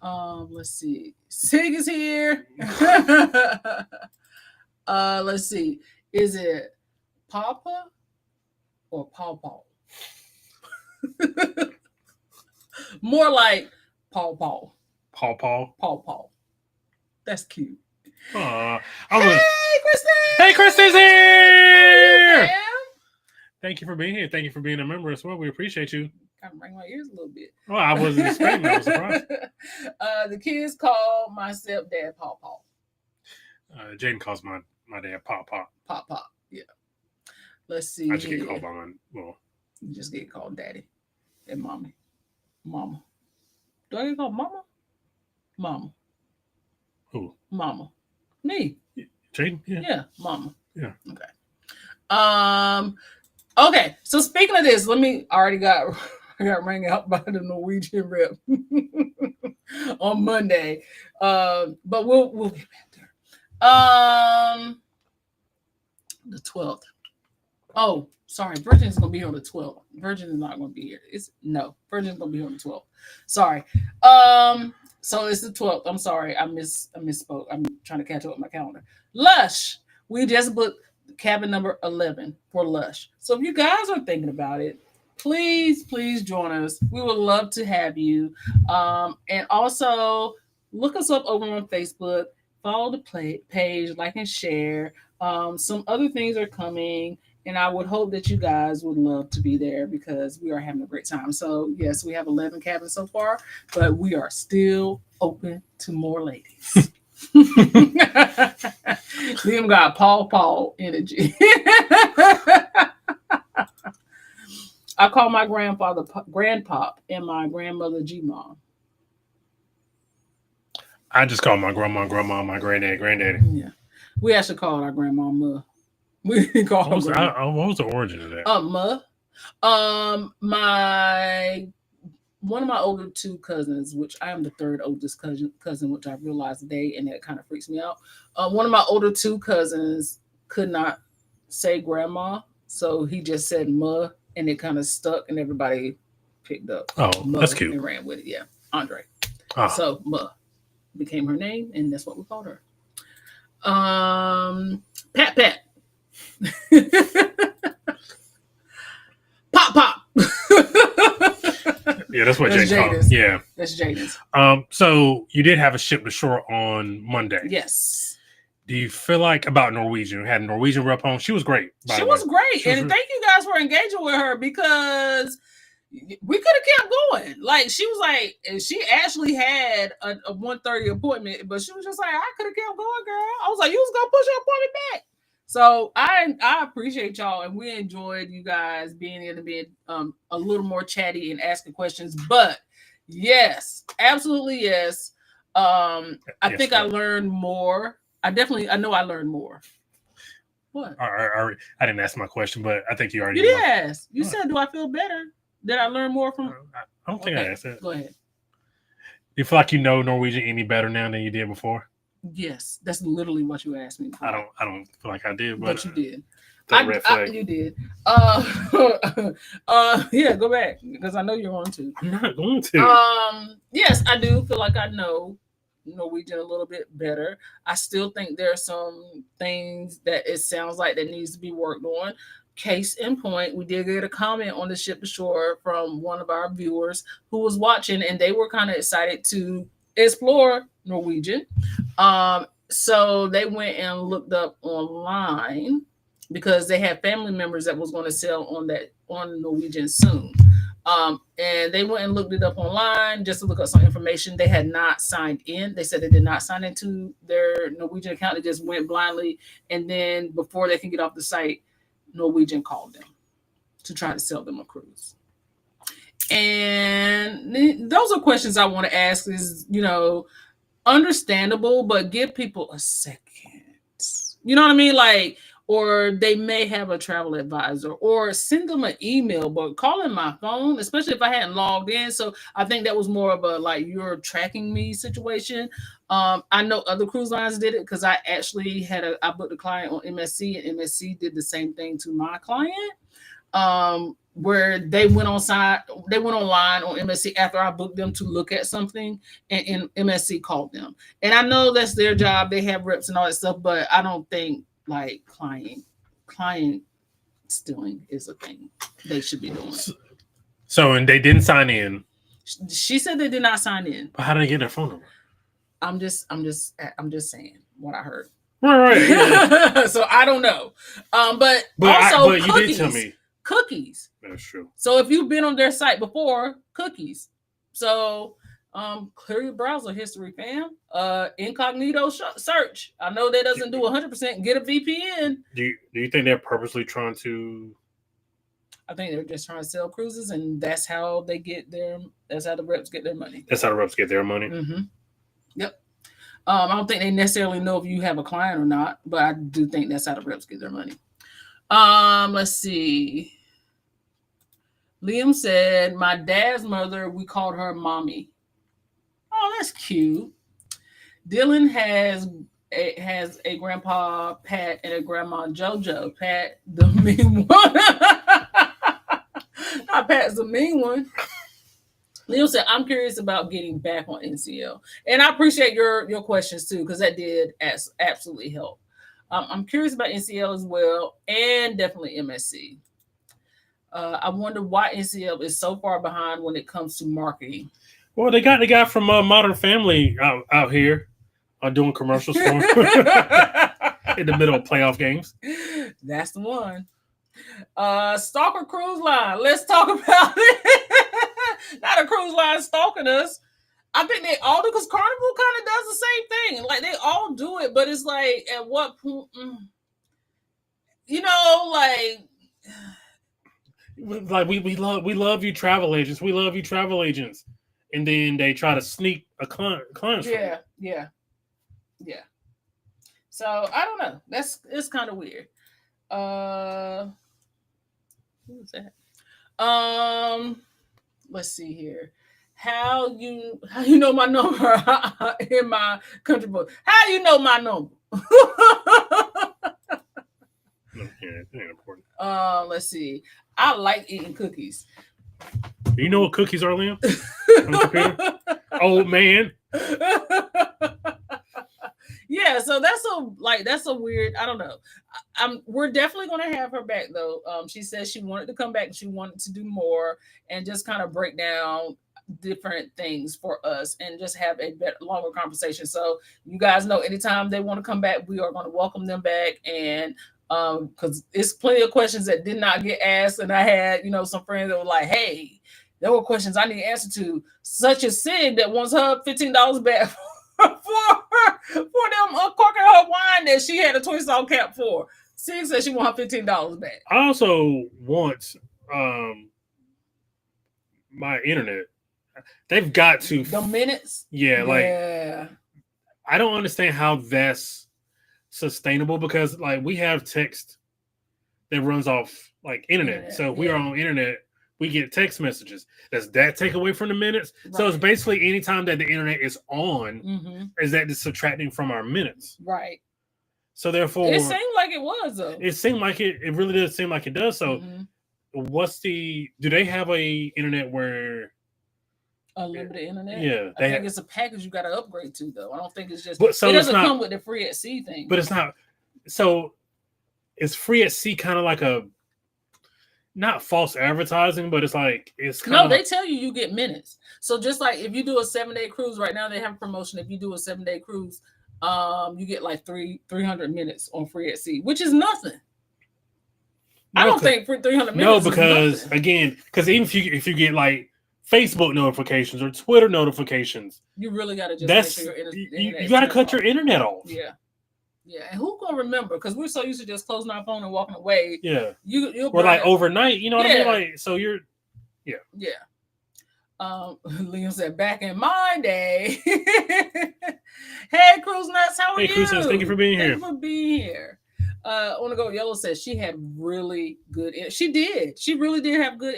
Let's see. Sig is here. Let's see. Is it Papa or Paw? More like Paw. Paw. That's cute. Hey, Kristen! Hey, Kristen's here! Hey, thank you for being here. Thank you for being a member as well. We appreciate you. Kind of ring my ears a little bit. Well, I wasn't expecting that. I was surprised. The kids call my stepdad Paw. Jaden calls my dad Pop. Pop. Yeah. Let's see. I just get called by my You just get called daddy and mommy. Mama. Do I get called mama? Mama. Who? Mama. Me. Jaden? Yeah, mama. Yeah. Okay. Okay. So speaking of this, I got rang out by the Norwegian rep on Monday. But we'll get back to her. The 12th. Oh, sorry. Virgin's gonna be here on the 12th. Virgin is not gonna be here. Virgin's gonna be here on the 12th. Sorry. So it's the 12th. I'm sorry. I misspoke. I'm trying to catch up with my calendar. Lush. We just booked cabin number 11 for Lush. So if you guys are thinking about it, please join us. We would love to have you. And also look us up over on Facebook. Follow the page, like and share. Some other things are coming. And I would hope that you guys would love to be there because we are having a great time. So, yes, we have 11 cabins so far, but we are still open to more ladies. Liam got Paw energy. I call my grandfather Grandpop and my grandmother G-Mom. I just call my grandma, my granddaddy. Yeah. We actually call our grandma Ma. We didn't call her grandma. What was the origin of that? Ma. One of my older two cousins, which I am the third oldest cousin, which I realized today, and that kind of freaks me out. One of my older two cousins could not say grandma, so he just said Ma, and it kind of stuck, and everybody picked up. Oh, Ma that's cute. And ran with it. Yeah, Andre. Ah. So Ma became her name, and that's what we called her. Pat. Pop. Yeah, that's what Jaden called. Yeah, that's Jaden's. So you did have a ship to shore on Monday. Yes. Do you feel like about Norwegian? We had a Norwegian rep on. She was great. She was great, and thank you guys for engaging with her because we could have kept going. Like she was like, and she actually had a 1:30 appointment, but she was just like, I could have kept going, girl. I was like, you was gonna push your appointment back. So I appreciate y'all, and we enjoyed you guys being in and being a little more chatty and asking questions. But yes, absolutely yes. I think I learned more. I know I learned more. What? I didn't ask my question, but I think you already. You did ask. You said, "Do I feel better? Did I learn more from?" I don't think I asked that. Go ahead. You feel like you know Norwegian any better now than you did before? Yes, that's literally what you asked me before. I don't feel like I did, but you did. Red flag. You did. Yeah, go back because I know you're going to. I'm not going to. Yes, I do feel like I know Norwegian a little bit better. I still think there are some things that it sounds like that needs to be worked on. Case in point, we did get a comment on the ship to shore from one of our viewers who was watching, and they were kind of excited to explore Norwegian. So they went and looked up online because they had family members that was going to sell on Norwegian soon. And they went and looked it up online just to look up some information. They had not signed in. They said they did not sign into their Norwegian account. They just went blindly. And then before they can get off the site, Norwegian called them to try to sell them a cruise. And those are questions I want to ask is, understandable, but give people a second. You know what I mean? Like, or they may have a travel advisor, or send them an email, but calling my phone, especially if I hadn't logged in. So I think that was more of a like you're tracking me situation. I know other cruise lines did it because I actually I booked a client on MSC, and MSC did the same thing to my client. Where they went online on MSC after I booked them to look at something, and MSC called them. And I know that's their job; they have reps and all that stuff, but I don't think like client stealing is a thing they should be doing. So, and they didn't sign in. She said they did not sign in. But how did they get their phone number? I'm just saying what I heard. Right. Yeah. So I don't know. But also you did tell me. Cookies. That's true. So if you've been on their site before, cookies. So clear your browser history, fam. Incognito search. I know that doesn't do 100%. Get a VPN. Do you think they're purposely trying to? I think they're just trying to sell cruises, and that's how they get their. That's how the reps get their money. That's how the reps get their money. Mm-hmm. Yep. I don't think they necessarily know if you have a client or not, but I do think that's how the reps get their money. Let's see. Liam said, my dad's mother, we called her mommy. Oh, that's cute. Dylan has a grandpa, Pat, and a grandma, JoJo. Pat, the mean one. Not Pat's the mean one. Liam said, I'm curious about getting back on NCL. And I appreciate your questions, too, because that did absolutely help. I'm curious about NCL as well, and definitely MSC. I wonder why NCL is so far behind when it comes to marketing. Well, they got the guy from Modern Family out here doing commercials for him in the middle of playoff games. That's the one. Stalker Cruise Line. Let's talk about it. Not a cruise line stalking us. I think they all do because Carnival kind of does the same thing. Like they all do it, but it's like at what point, like we love you travel agents. We love you travel agents, and then they try to sneak a client. Yeah. So I don't know. It's kind of weird. Who was that? Let's see here. How you know my number in my country book? How you know my number? Yeah, it ain't important. Let's see. I like eating cookies. Do you know what cookies are, Liam? Old man. Yeah, so that's a weird. I don't know. We're definitely going to have her back though. She says she wanted to come back and she wanted to do more and just kind of break down different things for us and just have a better, longer conversation. So you guys know, anytime they want to come back, we are going to welcome them back. And because it's plenty of questions that did not get asked, and I had some friends that were like, "Hey, there were questions I need answer to," such as Sid that wants her $15 back for them uncorking her wine that she had a twist on cap for. Sid said she want her $15 back. I also want my internet. They've got to the minutes. Yeah, like I don't understand how that's sustainable because like we have text that runs off like internet. So if we are on internet, we get text messages. Does that take away from the minutes? Right. So it's basically anytime that the internet is on, is that it's subtracting from our minutes. Right. So therefore it seemed like it was though. It seemed like it really does seem like it does. So do they have a internet where Unlimited internet. Yeah, I think it's a package you got to upgrade to though. I don't think it's just. But so it it's doesn't not, come with the free at sea thing. but it's not. So is free at sea kind of like a not false advertising, but it's like it's kind No, of they tell you get minutes. So just like if you do a 7-day cruise right now, they have a promotion. If you do a 7-day cruise, you get like 300 minutes on free at sea, which is nothing. I don't think for 300 minutes. No, because again, because even if you get like Facebook notifications or Twitter notifications, you really got to just that's make sure you got to cut your internet off. Yeah. Yeah, and who gonna remember? Because we're so used to just closing our phone and walking away. Yeah, you'll or like overnight. You know what I mean? Like so you're. Yeah. Yeah. Liam said, "Back in my day." Hey, Cruise Nuts, how are you? Hey, Cruise Nuts, thank you for being here. Thank you for being here. I want to go. Yellow says she had really good. She did. She really did have good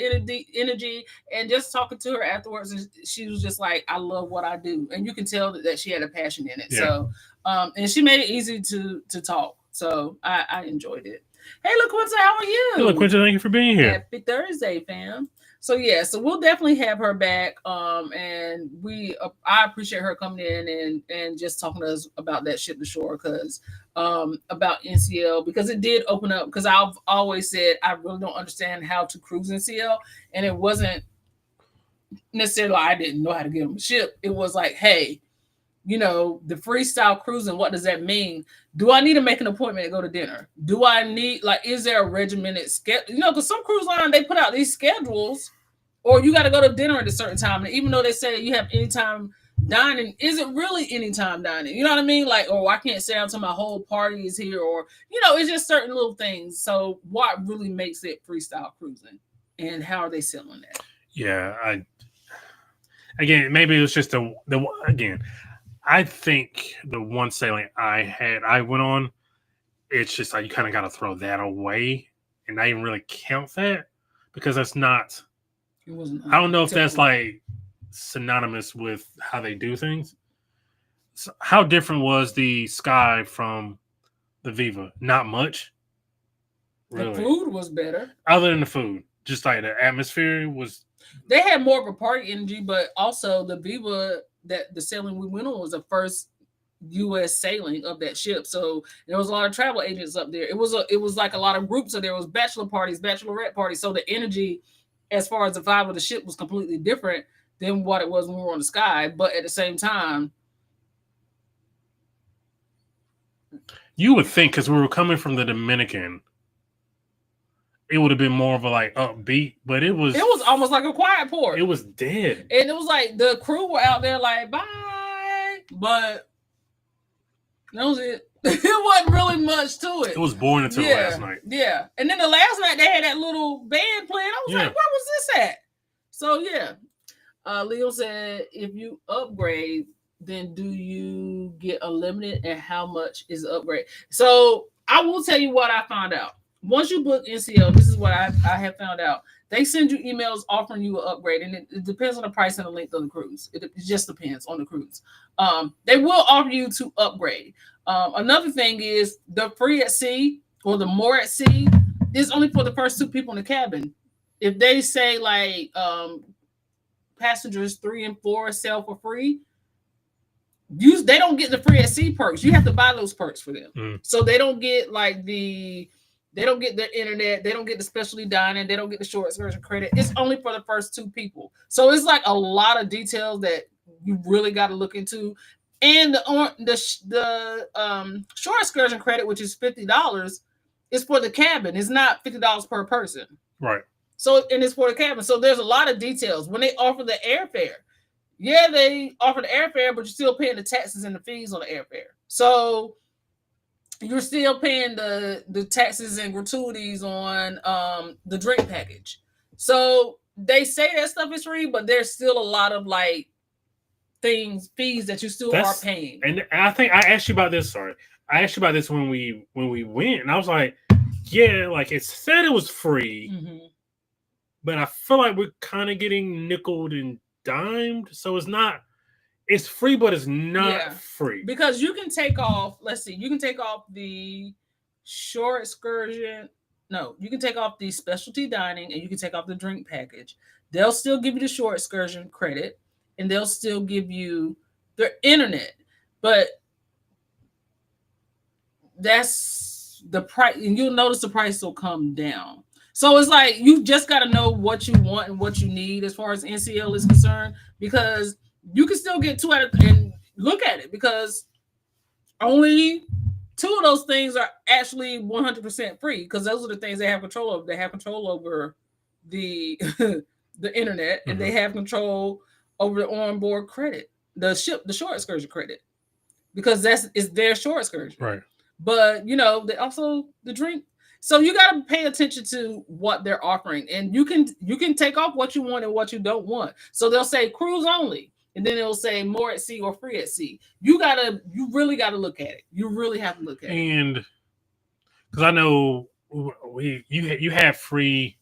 energy. And just talking to her afterwards, she was just like, "I love what I do," and you can tell that she had a passion in it. Yeah. So, and she made it easy to talk. So I enjoyed it. Hey, LaQuinta, how are you? Hey, LaQuinta, thank you for being here. Happy Thursday, fam. So yeah, so we'll definitely have her back. And I appreciate her coming in and just talking to us about that ship to shore, because about NCL, because it did open up, because I've always said I really don't understand how to cruise NCL, and it wasn't necessarily I didn't know how to get on the ship. It was like, hey, the freestyle cruising, what does that mean? Do I need to make an appointment to go to dinner? Do I need, like, is there a regimented schedule? Because some cruise line, they put out these schedules, or you got to go to dinner at a certain time. And even though they say you have anytime dining, is it really anytime dining? You know what I mean? Like, I can't stay until my whole party is here, or, it's just certain little things. So what really makes it freestyle cruising, and how are they selling that? Yeah. Again, maybe it was just again, I think the one sailing I went on, it's just like you kind of got to throw that away and not even really count that, because that's not. It wasn't. I don't know if that's like synonymous with how they do things. So how different was the Sky from the Viva? Not much. Really. The food was better. Other than the food, just like the atmosphere was. They had more of a party energy, but also the Viva, that the sailing we went on was the first U.S. sailing of that ship. So there was a lot of travel agents up there. It was like a lot of groups. So there was bachelor parties, bachelorette parties. So the energy, as far as the vibe of the ship, was completely different than what it was when we were on the Sky. But at the same time, you would think, because we were coming from the Dominican, it would have been more of a like upbeat, but it was almost like a quiet port. It was dead. And it was like the crew were out there like, bye. But that was it. It wasn't really much to it. It was boring until last night. Yeah. And then the last night they had that little band playing. I was like, where was this at? So yeah. Leo said, if you upgrade, then do you get unlimited, and how much is the upgrade? So I will tell you what I found out. Once you book NCL, this is what I have found out. They send you emails offering you an upgrade, and it depends on the price and the length of the cruise. It just depends on the cruise. They will offer you to upgrade. Another thing is the free at sea, or the more at sea, is only for the first 2 people in the cabin. If they say like passengers 3 and 4 sail for free, they don't get the free at sea perks. You have to buy those perks for them. So they don't get like they don't get the internet. They don't get the specialty dining. They don't get the short excursion credit. It's only for the first 2 people. So it's like a lot of details that you really got to look into. And the short excursion credit, which is $50, is for the cabin. It's not $50 per person. Right. So, and it's for the cabin. So there's a lot of details. When they offer the airfare, they offer the airfare, but you're still paying the taxes and the fees on the airfare. So you're still paying the taxes and gratuities on the drink package. So they say that stuff is free, but there's still a lot of like fees that you still are paying. And I think I asked you about this. Sorry, I asked you about this when we went, and I was like, yeah, like it said it was free, but I feel like we're kind of getting nickeled and dimed. So it's not. It's free, but it's not free. Because you can take off, you can take off the short excursion. No, you can take off the specialty dining, and you can take off the drink package. They'll still give you the short excursion credit. and they'll still give you their internet. But that's the price, and you'll notice the price will come down. So it's like you just got to know what you want and what you need as far as NCL is concerned, because you can still get two out of, and look at it, because only two of those things are actually 100% free, because those are the things they have control over. They have control over the the internet, and they have control over the onboard credit, the short excursion credit, because that's is their short excursion. Right. But they also the drink. So you got to pay attention to what they're offering, and you can take off what you want and what you don't want. So they'll say cruise only, and then it'll say more at sea or free at sea. You really gotta look at it. You really have to look at it. And because I know you have free,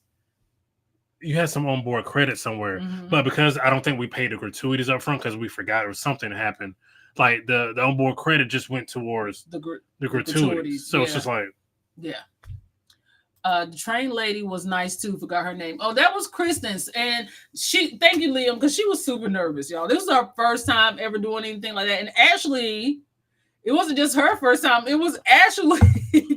you had some onboard credit somewhere, but because I don't think we paid the gratuities up front because we forgot or something happened. Like the onboard credit just went towards the gratuities. So it's just like, yeah. The train lady was nice too. Forgot her name. Oh, that was Kristen's, and thank you, Liam, because she was super nervous, y'all. This was her first time ever doing anything like that, and actually, it wasn't just her first time. It was actually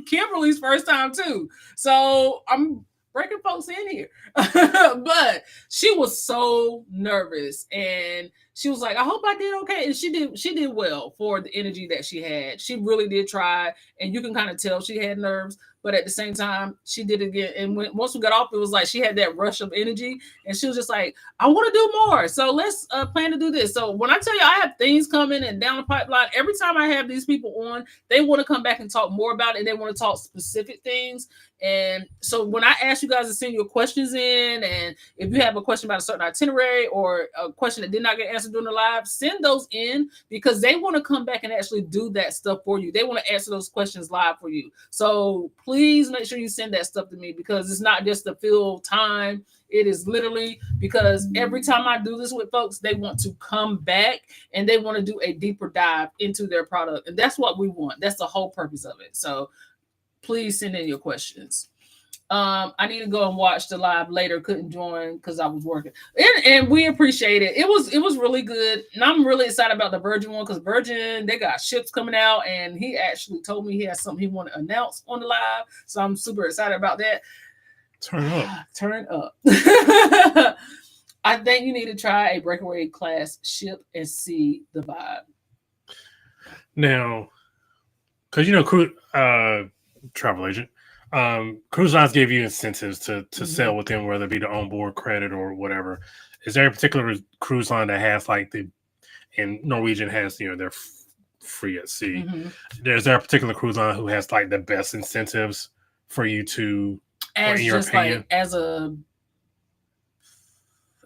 Kimberly's first time too. So I'm breaking folks in here, but she was so nervous, and she was like, "I hope I did okay," and she did. She did well for the energy that she had. She really did try, and you can kind of tell she had nerves. But at the same time, she did it again. And once we got off, it was like she had that rush of energy. And she was just like, I want to do more. So let's plan to do this. So when I tell you I have things coming and down the pipeline, every time I have these people on, they want to come back and talk more about it. And they want to talk specific things. And so when I ask you guys to send your questions in, and if you have a question about a certain itinerary or a question that did not get answered during the live, send those in, because they want to come back and actually do that stuff for you. They want to answer those questions live for you. So please make sure you send that stuff to me, because it's not just to fill time. It is literally because every time I do this with folks, they want to come back and they want to do a deeper dive into their product. And that's what we want. That's the whole purpose of it. So please send in your questions. I need to go and watch the live later. Couldn't join because I was working. And we appreciate it. It was really good. And I'm really excited about the Virgin one, because Virgin, they got ships coming out, and he actually told me he has something he want to announce on the live. So I'm super excited about that. Turn up. Turn up. I think you need to try a breakaway class ship and see the vibe. Now, because travel agent, cruise lines gave you incentives to sell with them, whether it be the onboard credit or whatever. Is there a particular cruise line that has and Norwegian has, they're free at sea. Is there a particular cruise line who has like the best incentives for you to, as in your opinion? Like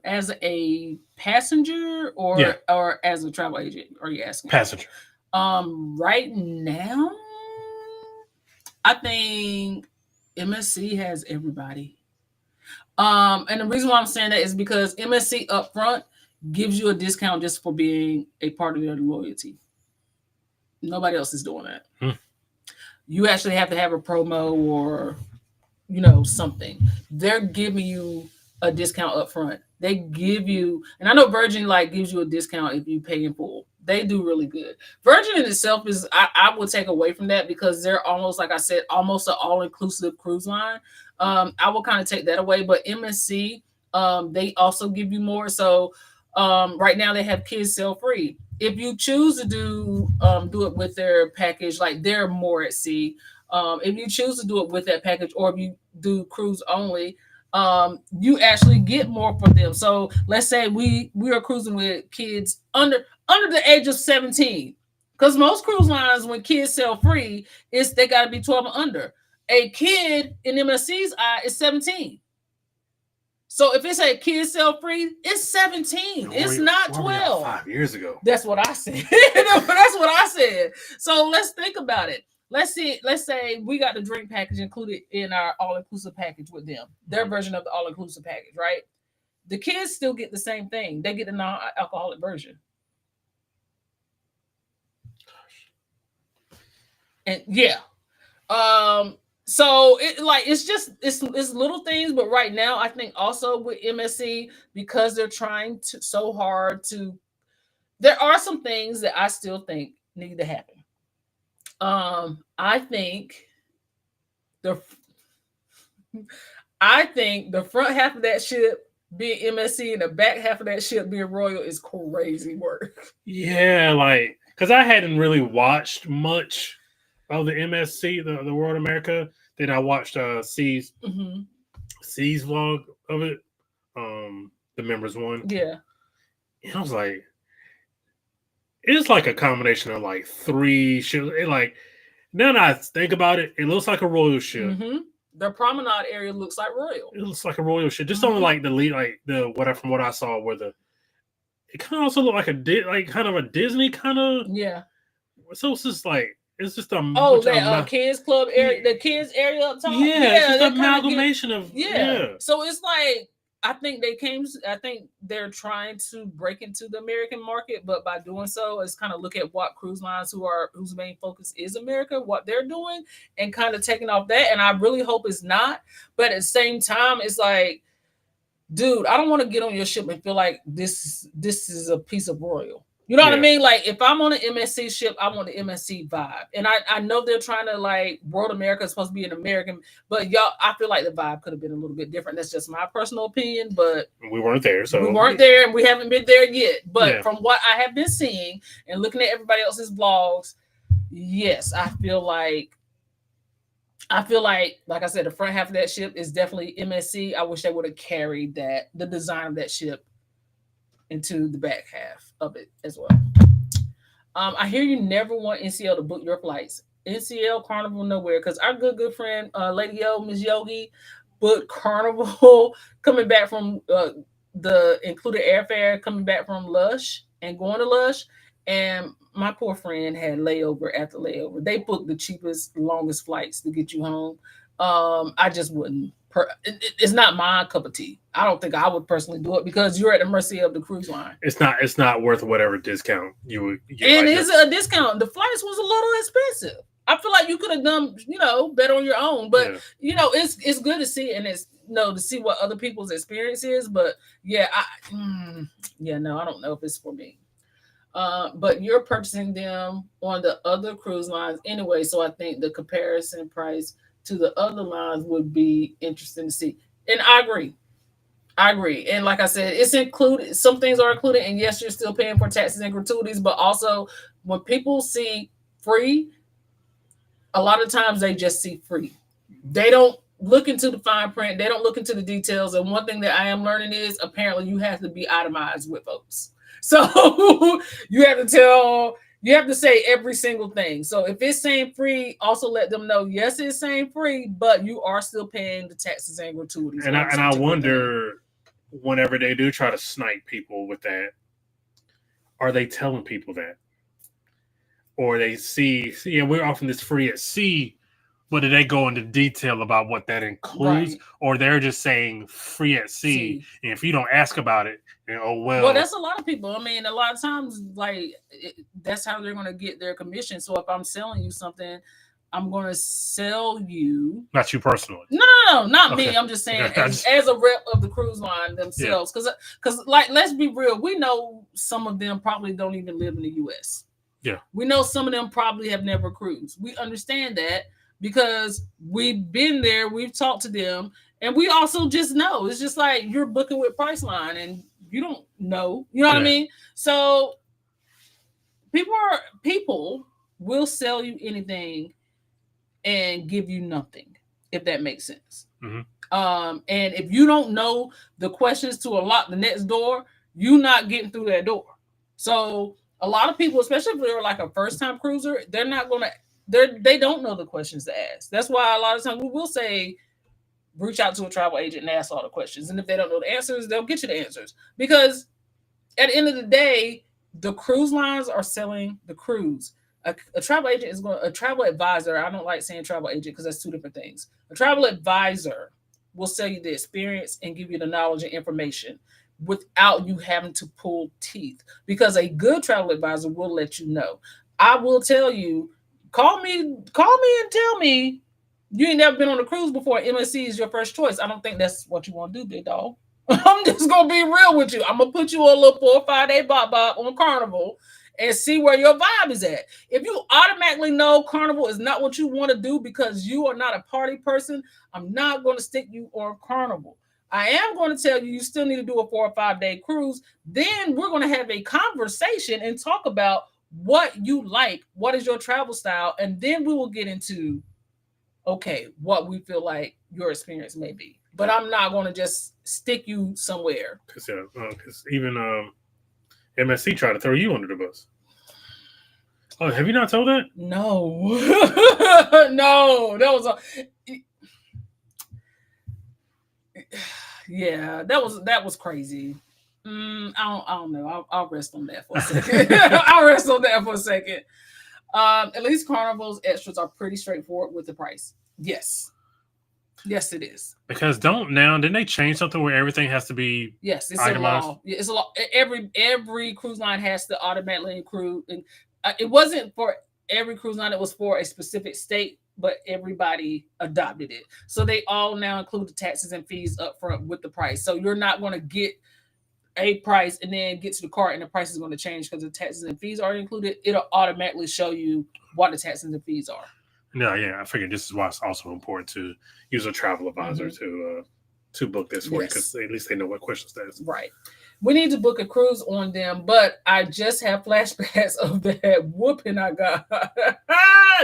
as a passenger or as a travel agent? Are you asking? Passenger. Right now, I think MSC has everybody. And the reason why I'm saying that is because MSC upfront gives you a discount just for being a part of their loyalty. Nobody else is doing that. You actually have to have a promo or something. They're giving you a discount upfront. They give you, and I know Virgin gives you a discount if you pay in full. They do really good. Virgin in itself is, I would take away from that, because they're almost, like I said, almost an all-inclusive cruise line. I will kind of take that away. But MSC, they also give you more. So right now they have kids sale free. If you choose to do it with their package, like they're more at sea. If you choose to do it with that package, or if you do cruise only, you actually get more from them. So let's say we are cruising with kids under the age of 17, because most cruise lines, when kids sell free, they got to be 12 or under. A kid in MSC's eye is 17. So if it's a kid sell free, it's 17. It's not 12. 5 years ago. That's what I said. That's what I said. So let's think about it. Let's say we got the drink package included in our all-inclusive package with them. Their version of the all-inclusive package, right? The kids still get the same thing. They get the non-alcoholic version. And yeah. So it's little things, but right now I think also with MSC, because they're trying so hard to there are some things that I still think need to happen. I think the front half of that ship being MSC and the back half of that ship being Royal is crazy work. Yeah, like because I hadn't really watched much of the MSC, the World America. Then I watched Mm-hmm. C's vlog of it, the members one, Yeah. and I was like, it's like a combination of like three ships. It like now that I think about it, it looks like a royal ship. Mm-hmm. The promenade area looks like Royal. It looks like a royal ship. Just on like the lead, like the whatever from what I saw, where the it kind of also looked like like kind of a Disney kind of. Yeah. So it's just like it's just a that kids club area, the kids area up top. Yeah, it's just an amalgamation of So it's like I think they're trying to break into the American market, but by doing so, it's kind of look at what cruise lines whose main focus is America, what they're doing, and kind of taking off that. And I really hope it's not. But at the same time, it's like, dude, I don't want to get on your ship and feel like this is a piece of Royal. You know what I mean? Like, if I'm on an MSC ship, I want the MSC vibe. And I know they're trying to, like, World America is supposed to be an American, but y'all, I feel like the vibe could have been a little bit different. That's just my personal opinion, but we weren't there. So we weren't there, and we haven't been there yet. But from what I have been seeing and looking at everybody else's vlogs, yes, I feel like, like I said, the front half of that ship is definitely MSC. I wish they would have carried the design of that ship into the back half of it as well. I hear you never want NCL to book your flights. NCL Carnival nowhere, because our good friend Lady O, Miss Yogi, booked Carnival coming back from the included airfare coming back from Lush and going to Lush, and my poor friend had layover after layover. They booked the cheapest, longest flights to get you home. I just wouldn't. It's not my cup of tea. I don't think I would personally do it because you're at the mercy of the cruise line. It's not worth whatever discount you would get. And it's a discount. The flights was a little expensive. I feel like you could have done, better on your own. But it's good to see, and it's to see what other people's experience is. But I don't know if it's for me. But you're purchasing them on the other cruise lines anyway, so I think the comparison price to the other lines would be interesting to see. And I agree. And like I said, it's included. Some things are included, and yes, you're still paying for taxes and gratuities, but also when people see free, a lot of times they just see free. They don't look into the fine print. They don't look into the details. And one thing that I am learning is apparently you have to be itemized with folks. So you have to say every single thing. So if it's saying free, also let them know, yes, it's saying free, but you are still paying the taxes and gratuities. And I wonder, whenever they do try to snipe people with that, are they telling people that? Or they see, we're offering this free at sea, but do they go into detail about what that includes? Right. Or they're just saying free at sea, and if you don't ask about it, well, that's a lot of people. I mean, a lot of times, that's how they're going to get their commission. So if I'm selling you something, I'm going to sell you. Not you personally. No, not me. I'm just saying as a rep of the cruise line themselves. Because let's be real. We know some of them probably don't even live in the U.S. Yeah. We know some of them probably have never cruised. We understand that because we've been there. We've talked to them. And we also just know. It's just like you're booking with Priceline and you don't know. You know what I mean? So people will sell you anything and give you nothing, if that makes sense. Mm-hmm. And if you don't know the questions to unlock the next door, you're not getting through that door. So a lot of people, especially if they're like a first-time cruiser, they don't know the questions to ask. That's why a lot of times we will say, reach out to a travel agent and ask all the questions. And if they don't know the answers, they'll get you the answers. Because at the end of the day, the cruise lines are selling the cruise. A travel agent a travel advisor. I don't like saying travel agent because that's two different things. A travel advisor will sell you the experience and give you the knowledge and information without you having to pull teeth, because a good travel advisor will let you know. I will tell you, call me and tell me you ain't never been on a cruise before. MSC is your first choice. I don't think that's what you want to do, big dog. I'm just gonna be real with you. I'm gonna put you on a little 4 or 5 day bop on Carnival and see where your vibe is at. If you automatically know Carnival is not what you want to do because you are not a party person, I'm not going to stick you on Carnival. I am going to tell you you still need to do a 4 or 5 day cruise. Then we're going to have a conversation and talk about what you like, what is your travel style, and then we will get into okay, what we feel like your experience may be. But I'm not going to just stick you somewhere. Because even MSC tried to throw you under the bus. Oh, have you not told that? No. No, that was yeah, that was crazy. I don't know. I'll rest on that for a second. I'll rest on that for a second. At least Carnival's extras are pretty straightforward with the price. Yes, it is. Because didn't they change something where everything has to be yes, it's itemized? a law. It's a law. Every cruise line has to automatically include. And it wasn't for every cruise line; it was for a specific state. But everybody adopted it, so they all now include the taxes and fees up front with the price. So you're not going to get a price and then get to the cart and the price is going to change because the taxes and fees are included. It'll automatically show you what the taxes and fees are. Yeah, I figured this is why it's also important to use a travel advisor to book this for you because at least they know what questions to ask. Right. We need to book a cruise on them, but I just have flashbacks of that whooping I got.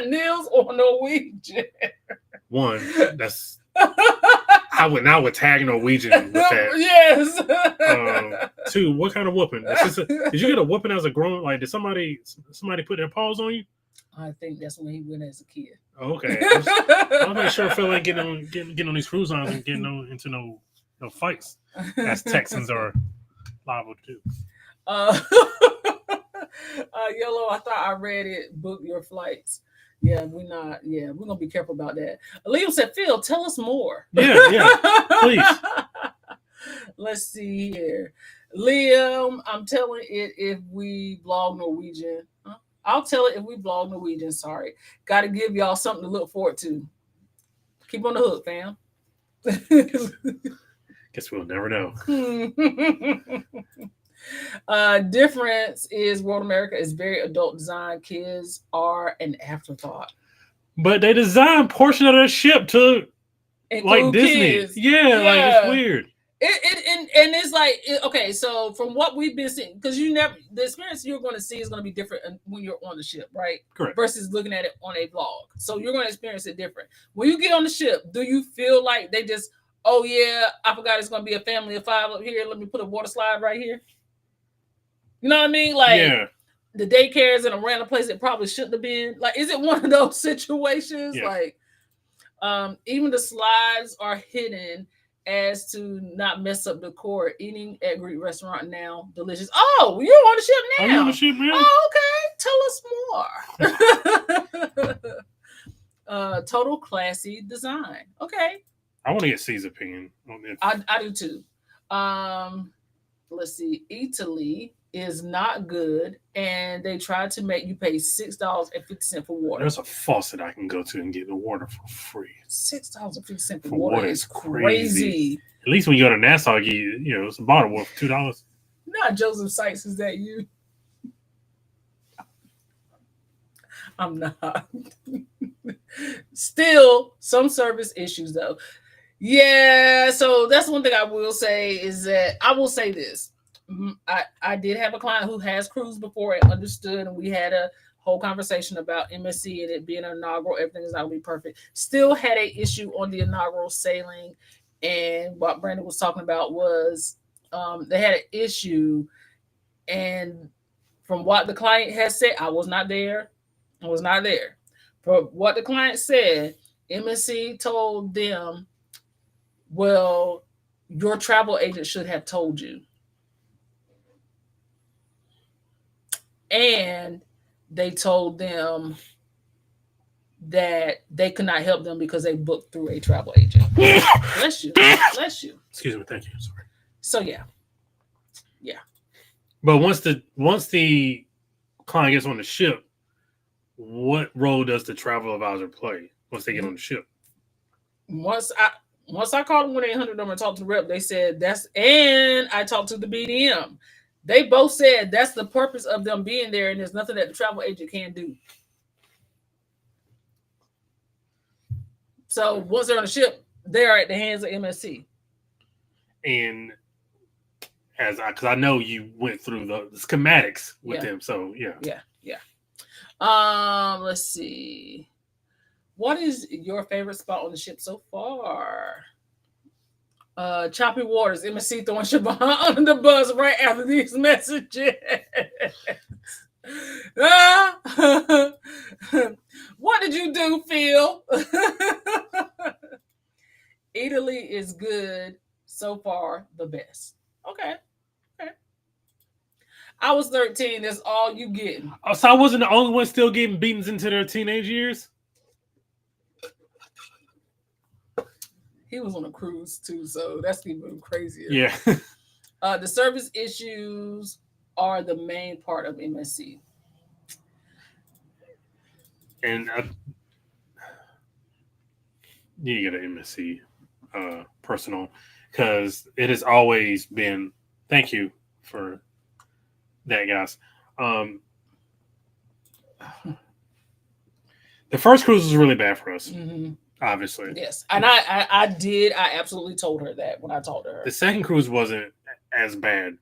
Nils on Norwegian. One, that's I would tag Norwegian with that. Yes. Two, what kind of whooping? Did you get a whooping as a grown? Like, did somebody put their paws on you? I think that's when he went as a kid. Okay, I'm not sure. Feel like getting on these cruise lines and getting into no fights, as Texans are liable to do. Yellow, I thought I read it. Book your flights. Yeah, we're not. Yeah, we're gonna be careful about that. Liam said, "Phil, tell us more." Yeah, please. Let's see here, Liam. I'm telling it if we blog Norwegian. I'll tell it if we blog Norwegian. Sorry, got to give y'all something to look forward to. Keep on the hook, fam. Guess we'll never know. Difference is World America is very adult design. Kids are an afterthought. But they designed portion of their ship to like Disney. Kids. Yeah, like it's weird. And it's like okay, so from what we've been seeing, because the experience you're going to see is going to be different when you're on the ship, right? Correct. Versus looking at it on a vlog. So you're going to experience it different. When you get on the ship, do you feel like they just, oh yeah, I forgot it's going to be a family of 5 up here. Let me put a water slide right here. You know what I mean? Like the daycare is in a random place it probably shouldn't have been. Like, is it one of those situations? Yeah. Like, even the slides are hidden as to not mess up the decor. Eating at Greek restaurant now, delicious. Oh, you're on the ship now. Are you on the ship now? Oh, okay. Tell us more. Total classy design. Okay. I want to get C's opinion on it. I do too. Let's see. Italy is not good, and they tried to make you pay $6.50 for water. There's a faucet I can go to and get the water for free. $6.50 for water is crazy. At least when you go to Nassau, it's a bottle worth $2. Not Joseph Sykes, is that you? I'm not. Still, some service issues though. Yeah, so that's one thing I will say is that I will say this. I did have a client who has cruised before and understood, and we had a whole conversation about MSC and it being an inaugural. Everything is not going to be perfect. Still had an issue on the inaugural sailing, and what Brandon was talking about was they had an issue, and from what the client has said, I was not there. From what the client said, MSC told them, well, your travel agent should have told you. And they told them that they could not help them because they booked through a travel agent. Bless you. Excuse me. Thank you. Sorry. So yeah. But once the client gets on the ship, what role does the travel advisor play once they get on the ship? Once Once I called the 1-800 number and talked to the rep, they said and I talked to the BDM. They both said that's the purpose of them being there, and there's nothing that the travel agent can do. So once they're on the ship, they're at the hands of MSC. And because I know you went through the schematics with them, so yeah. Let's see. What is your favorite spot on the ship so far? Choppy waters, MSC throwing Siobhan under the bus right after these messages. What did you do, Phil? Italy is good so far, the best. Okay. I was 13. That's all you get. Oh, so I wasn't the only one still getting beatings into their teenage years? He was on a cruise too, so that's even crazier. Yeah. The service issues are the main part of MSC. And you get an MSC personal, because it has always been. Thank you for that, guys. The first cruise was really bad for us. Mm-hmm. Obviously. Yes. And I absolutely told her that when I talked to her. The second cruise wasn't as bad.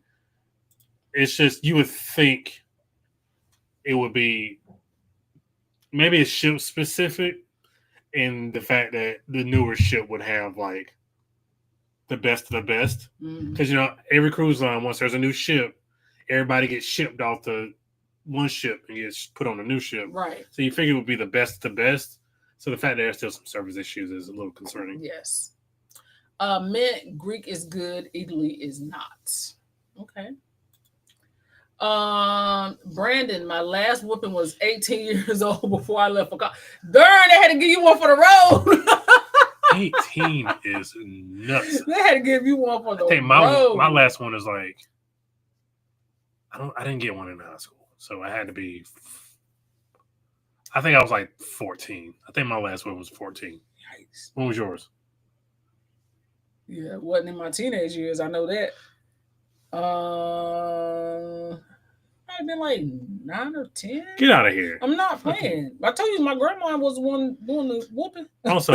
It's just, you would think it would be, maybe it's ship specific, in the fact that the newer ship would have like the best of the best. Because, every cruise line, once there's a new ship, everybody gets shipped off the one ship and gets put on a new ship. Right. So you figure it would be the best of the best. So the fact that there's still some service issues is a little concerning. Yes. Mint, Greek is good. Italy is not. Okay. Brandon, my last whooping was 18 years old before I left for college. Darn, they had to give you one for the road. 18 is nuts. They had to give you one for the road. My last one is like, I didn't get one in high school, so I had to be. I think I was like 14. I think my last one was 14. Yikes. When was yours? Yeah, it wasn't in my teenage years. I know that. I've been like 9 or 10. Get out of here. I'm not playing. I told you my grandma was the one doing the whooping. Also,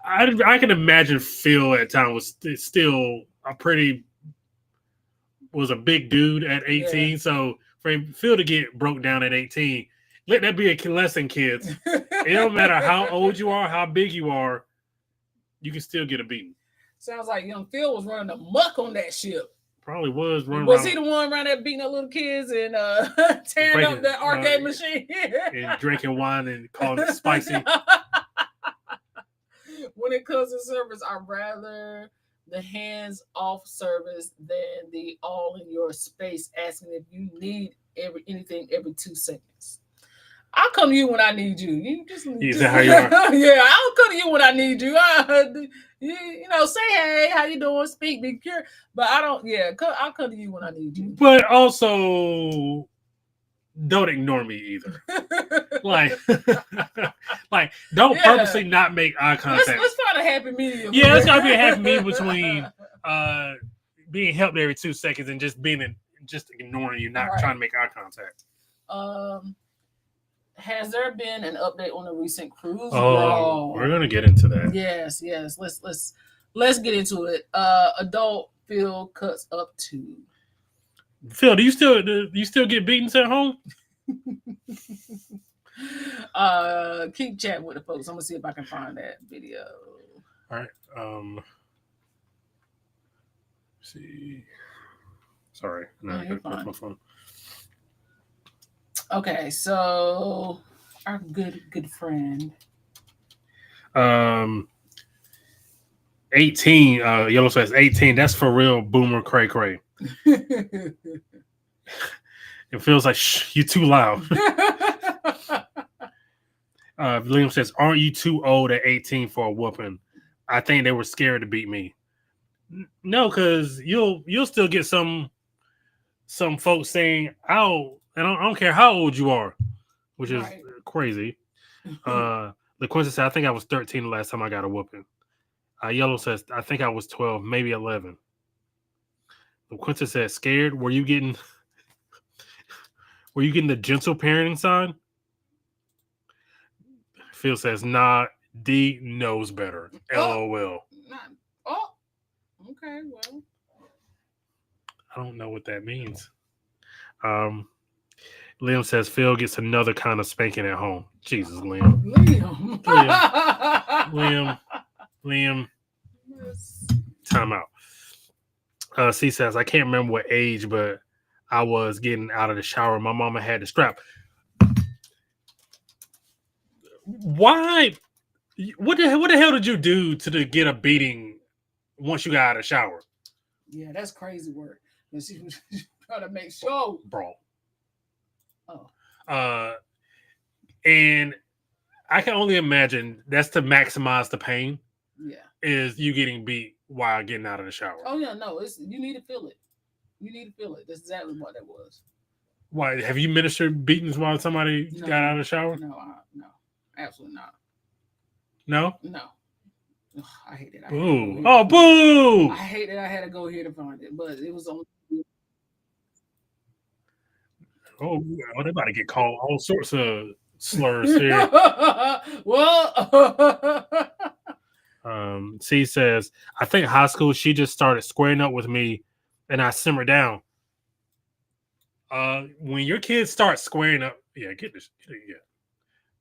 I can imagine Phil at time was still was a big dude at 18. Yeah. So for Phil to get broke down at 18, let that be a lesson, kids. It don't matter how old you are, how big you are, you can still get a beating. Sounds like young Phil was running amok on that ship. Probably was running. Was he the one around there beating up little kids and tearing up the arcade machine? And drinking wine and calling it spicy. When it comes to service, I'd rather the hands-off service than the all-in-your-space asking if you need anything every 2 seconds. I'll come to you when I need you. Is that how you are? Yeah, I'll come to you when I need you. Say hey, how you doing? Speak, be curious. But I don't. Yeah, I'll come to you when I need you. But also, don't ignore me either. like, don't purposely not make eye contact. Let's find a happy medium. Yeah, it's gotta be a happy medium between being helped every 2 seconds and just ignoring you, not trying to make eye contact. Has there been an update on the recent cruise? Oh, we're gonna get into that. Yes. Let's get into it. Adult Phil cuts up to. Phil, do you still get beatings at home? Keep chatting with the folks. I'm gonna see if I can find that video. All right. See. Sorry, no, I gotta close my phone. Okay, so our good friend. 18. Yellow says 18. That's for real, boomer cray cray. It feels like you too loud. Liam says, "Aren't you too old at 18 for a whooping?" I think they were scared to beat me. No, because you'll still get some folks saying, "Oh." And I don't care how old you are, which is crazy. Liam LaQuinta said, I think I was 13 the last time I got a whooping. Yellow says, I think I was 12, maybe 11. LaQuinta said, scared? Were you getting the gentle parenting sign? Phil says, nah, D knows better. LOL. Oh, okay, well. I don't know what that means. Liam says Phil gets another kind of spanking at home. Jesus, Liam. Liam. Yes. Time out. C says, I can't remember what age, but I was getting out of the shower. My mama had the strap. Why? What the hell did you do to get a beating once you got out of the shower? Yeah, that's crazy work. But she was trying to make sure. Bro. Oh. And I can only imagine that's to maximize the pain. Yeah. Is you getting beat while getting out of the shower. Oh, yeah, no. You need to feel it. You need to feel it. That's exactly what that was. Why? Have you ministered beatings while somebody got out of the shower? No, absolutely not. No? No. Ugh, I hate it. Boo. Oh, boo! I hate that I had to go here to find it, but it was on. Oh, they about to get called all sorts of slurs here. Well, C says, I think high school, she just started squaring up with me and I simmered down. When your kids start squaring up, get this. Yeah.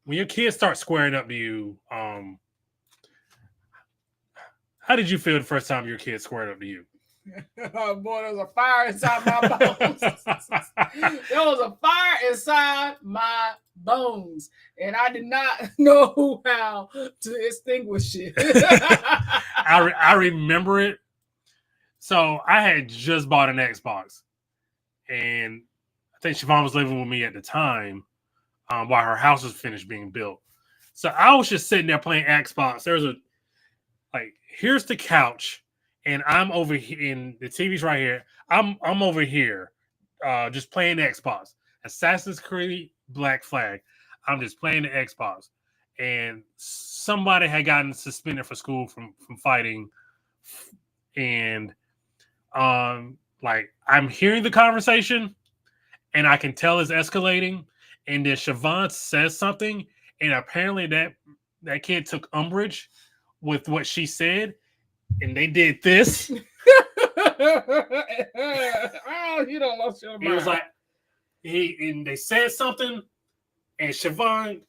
When your kids start squaring up to you, how did you feel the first time your kids squared up to you? Oh boy, there was a fire inside my bones. There was a fire inside my bones, and I did not know how to extinguish it. I remember it. So I had just bought an Xbox, and I think Siobhan was living with me at the time while her house was finished being built. So I was just sitting there playing Xbox. Here's the couch, and I'm over here, and the TV's right here. I'm over here, just playing the Xbox. Assassin's Creed Black Flag. I'm just playing the Xbox, and somebody had gotten suspended for school from fighting, and I'm hearing the conversation, and I can tell it's escalating, and then Siobhan says something, and apparently that kid took umbrage with what she said, and they did this. Oh, you don't lost your mind. He was like, and they said something, and Siobhan,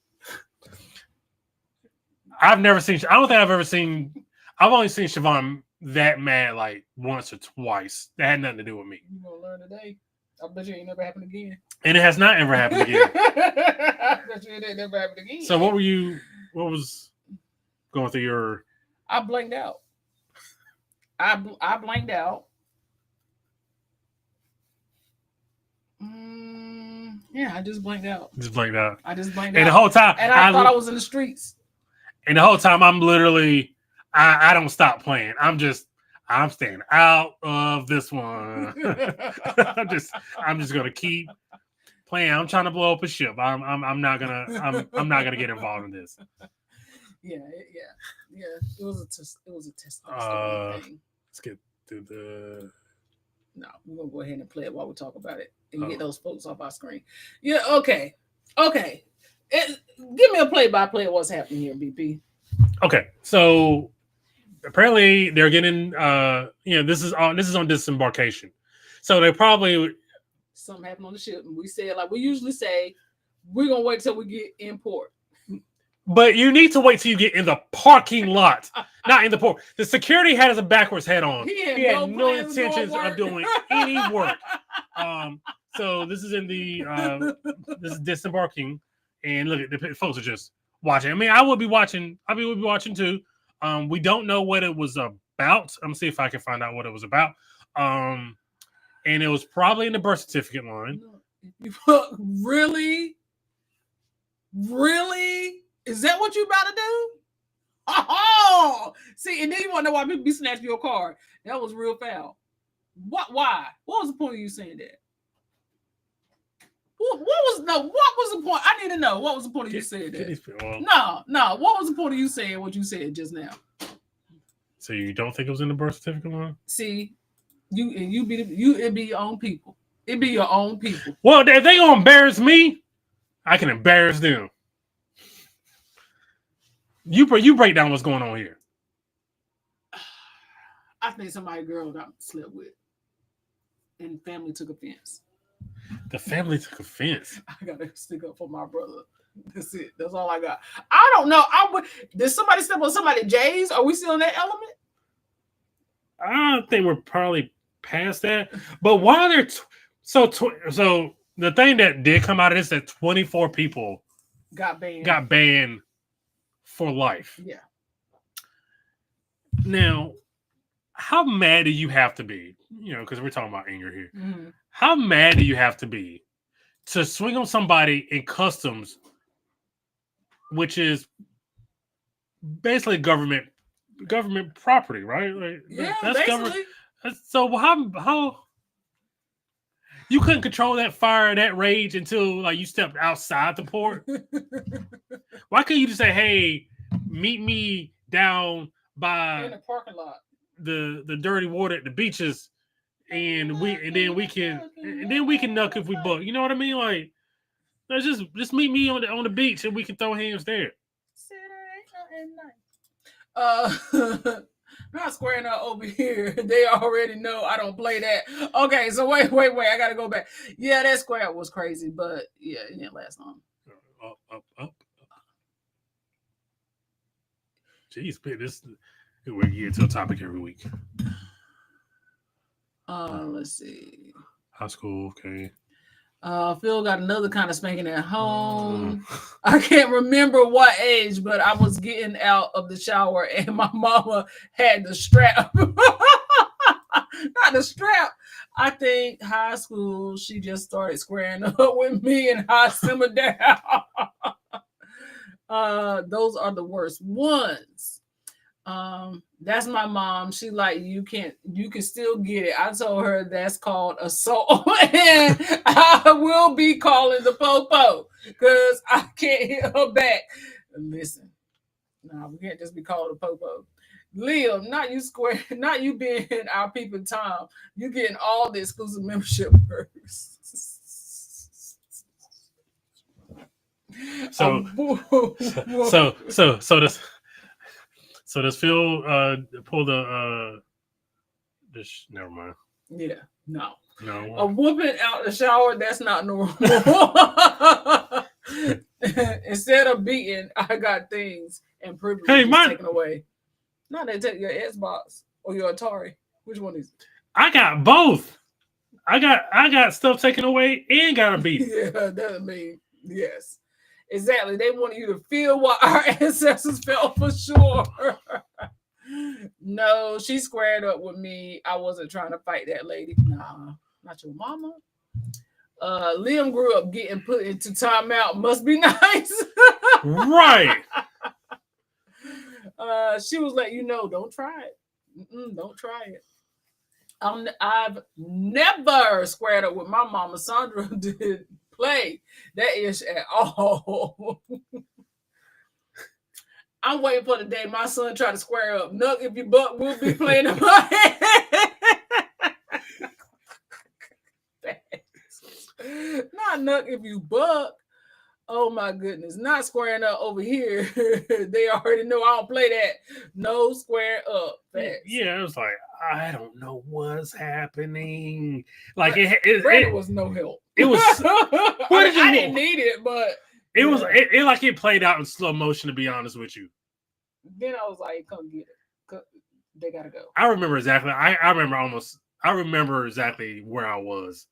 I don't think I've ever seen, I've only seen Siobhan that mad like once or twice. That had nothing to do with me. You're going to learn today. I bet you it ain't never happened again. And it has not ever happened again. I bet you it ain't never happened again. So what was going through your... I blanked out. I blanked out. Yeah, I just blanked out. I just blanked out. And the whole time... And I thought I was in the streets. And the whole time I'm literally... I don't stop playing. I'm staying out of this one. I'm just gonna keep playing. I'm trying to blow up a ship. I'm not gonna get involved in this. Yeah. It was a test thing. Let's get through the. No, we're gonna go ahead and play it while we talk about it and get those folks off our screen. Yeah. Okay. Give me a play-by-play of what's happening here, BP. Okay, so apparently they're getting this is on disembarkation, so they probably something happened on the ship, and we said, like we usually say, we're gonna wait till we get in port. But you need to wait till you get in the parking lot, not in the port. The security had a backwards head on. He had no intentions of doing any work. So this is this is disembarking, and look at the folks are just watching. I mean, I would be watching. We'll be watching too. We don't know what it was about. I'm gonna see if I can find out what it was about. And it was probably in the birth certificate line. Really? Is that what you about to do? Oh, see, and then you want to know why people be snatching your card. That was real foul. What? Why? What was the point of you saying that? What was the point? I need to know. What was the point of you saying that? No. What was the point of you saying what you said just now? So you don't think it was in the birth certificate line? See, it'd be your own people. It'd be your own people. Well, if they gonna embarrass me, I can embarrass them. You break down what's going on here. I think somebody's girl got slept with, and family took offense. The family took offense. I gotta stick up for my brother. That's it. That's all I got. I don't know. Did somebody step on somebody J's? Are we still in that element? I think we're probably past that. But why are there so the thing that did come out of this that 24 people got banned for life. Yeah. Now, how mad do you have to be? You know, because we're talking about anger here. Mm-hmm. How mad do you have to be to swing on somebody in customs, which is basically government property, right? Like, yeah, that's basically. government. So how you couldn't control that fire, that rage until like you stepped outside the port? Why couldn't you just say, "Hey, meet me down by in the parking lot, the dirty water at the beaches, and then we can knuck if we buck." You know what I mean? Like, let's just meet me on the beach and we can throw hands there. Not squaring up over here. They already know I don't play that. Okay, so wait. I gotta go back. Yeah, that square up was crazy, but yeah, it didn't last long. Up. Jeez, we get to a topic every week. Let's see. High school, okay. Phil got another kind of spanking at home. I can't remember what age, but I was getting out of the shower and my mama had the strap. Not the strap. I think high school, she just started squaring up with me and I simmered down. Those are the worst ones. That's my mom. She like, you can still get it. I told her that's called assault, and I will be calling the popo because I can't hit her back. Listen, no, we can't just be called a popo. Liam, not you being our people Tom. You getting all the exclusive membership perks. So does Phil pull the never mind. Yeah, no. No. A whooping out the shower, that's not normal. Instead of beating, I got things and privileges taken away. No, they take your Xbox or your Atari. Which one is it? I got both. I got stuff taken away and got a beat. Yeah, that mean yes. Exactly. They want you to feel what our ancestors felt for sure. No, she squared up with me. I wasn't trying to fight that lady. Nah, not your mama. Liam grew up getting put into timeout. Must be nice. Right. She was like, don't try it. Don't try it. I've never squared up with my mama. Sandra did play that ish at all. I'm waiting for the day my son try to square up. Nuck if you buck, we'll be playing in my head. Not nuck if you buck. Oh my goodness. Not squaring up over here. They already know I don't play that. No square up. Facts. Yeah, it was like, I don't know what's happening. Like it was no help. It was I didn't need it, but it was it like it played out in slow motion, to be honest with you. Then I was like, come get it. They gotta go. I remember exactly. I remember exactly where I was